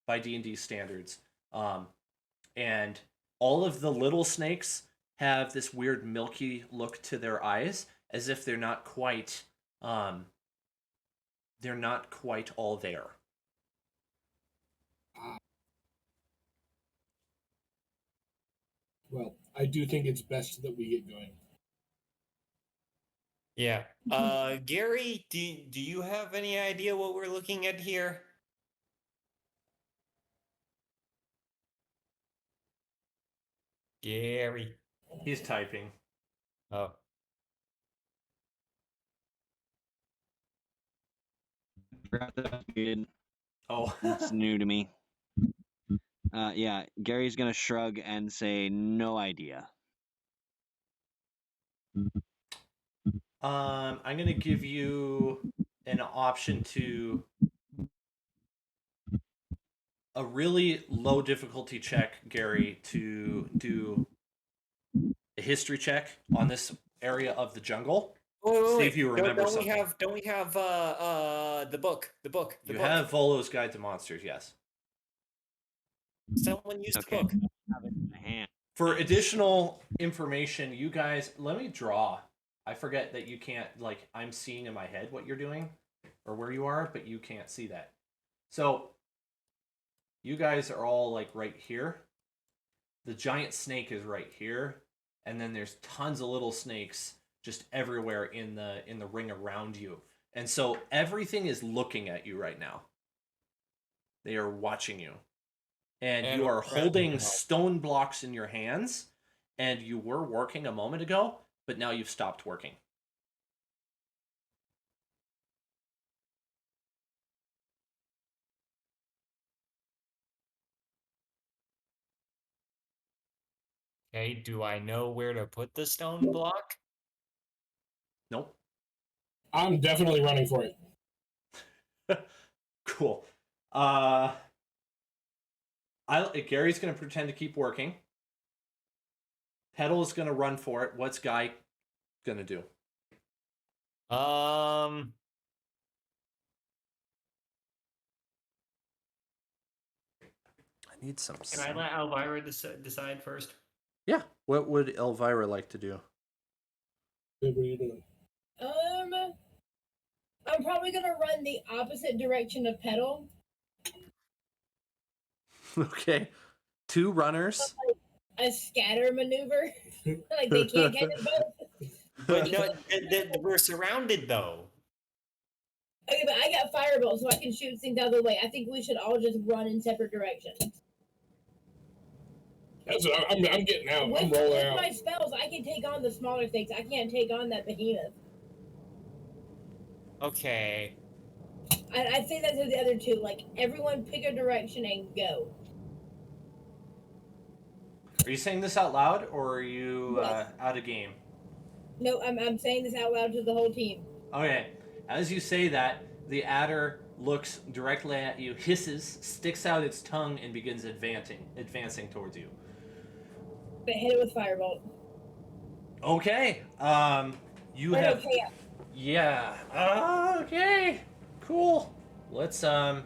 by D&D standards. And all of the little snakes have this weird milky look to their eyes, as if they're not quite all there. Well, I do think it's best that we get going. Yeah. Gary, do you have any idea what we're looking at here? Gary. He's typing. Oh. Forgot that was muted. Oh, That's new to me. Yeah, Gary's gonna shrug and say, "No idea." I'm gonna give you an option to a really low difficulty check, Gary, to do a history check on this area of the jungle. See if you remember don't something. Don't we have the book? You have Volo's Guide to Monsters, yes. Someone used Okay. the book. Have it in my hand. For additional information, you guys, let me draw. I forget that you can't, like, I'm seeing in my head what you're doing or where you are, but you can't see that. So, you guys are all, like, right here. The giant snake is right here. And then there's tons of little snakes just everywhere in the ring around you. And so everything is looking at you right now. They are watching you. And you are holding stone blocks in your hands, and you were working a moment ago, but now you've stopped working. Okay, do I know where to put the stone block? Nope. I'm definitely running for it. Cool. Gary's going to pretend to keep working. Petal's going to run for it. What's Guy going to do? I need some. Can I let Elvira decide first? Yeah. What would Elvira like to do? What are you doing? I'm probably gonna run the opposite direction of Petal. Okay. 2 runners. A scatter maneuver. Like they can't catch us both. But no, we're surrounded though. Okay, but I got firebolt, so I can shoot things the other way. I think we should all just run in separate directions. That's what I'm getting out. I'm rolling with out. my spells, I can take on the smaller things. I can't take on that behemoth. Okay. I'd say that to the other two. Like, everyone pick a direction and go. Are you saying this out loud, or are you Yes. out of game? No, I'm saying this out loud to the whole team. Okay. As you say that, the adder looks directly at you, hisses, sticks out its tongue, and begins advancing towards you. But hit it with firebolt. Okay. You Or have. okay. Yeah. Okay. Cool. Let's. So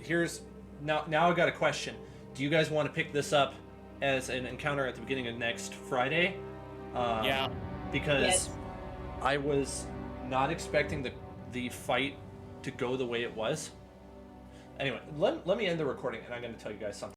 here's now. I got a question. Do you guys want to pick this up as an encounter at the beginning of next Friday? Yeah. Because Yes. I was not expecting the fight to go the way it was. Anyway, let me end the recording, and I'm going to tell you guys something.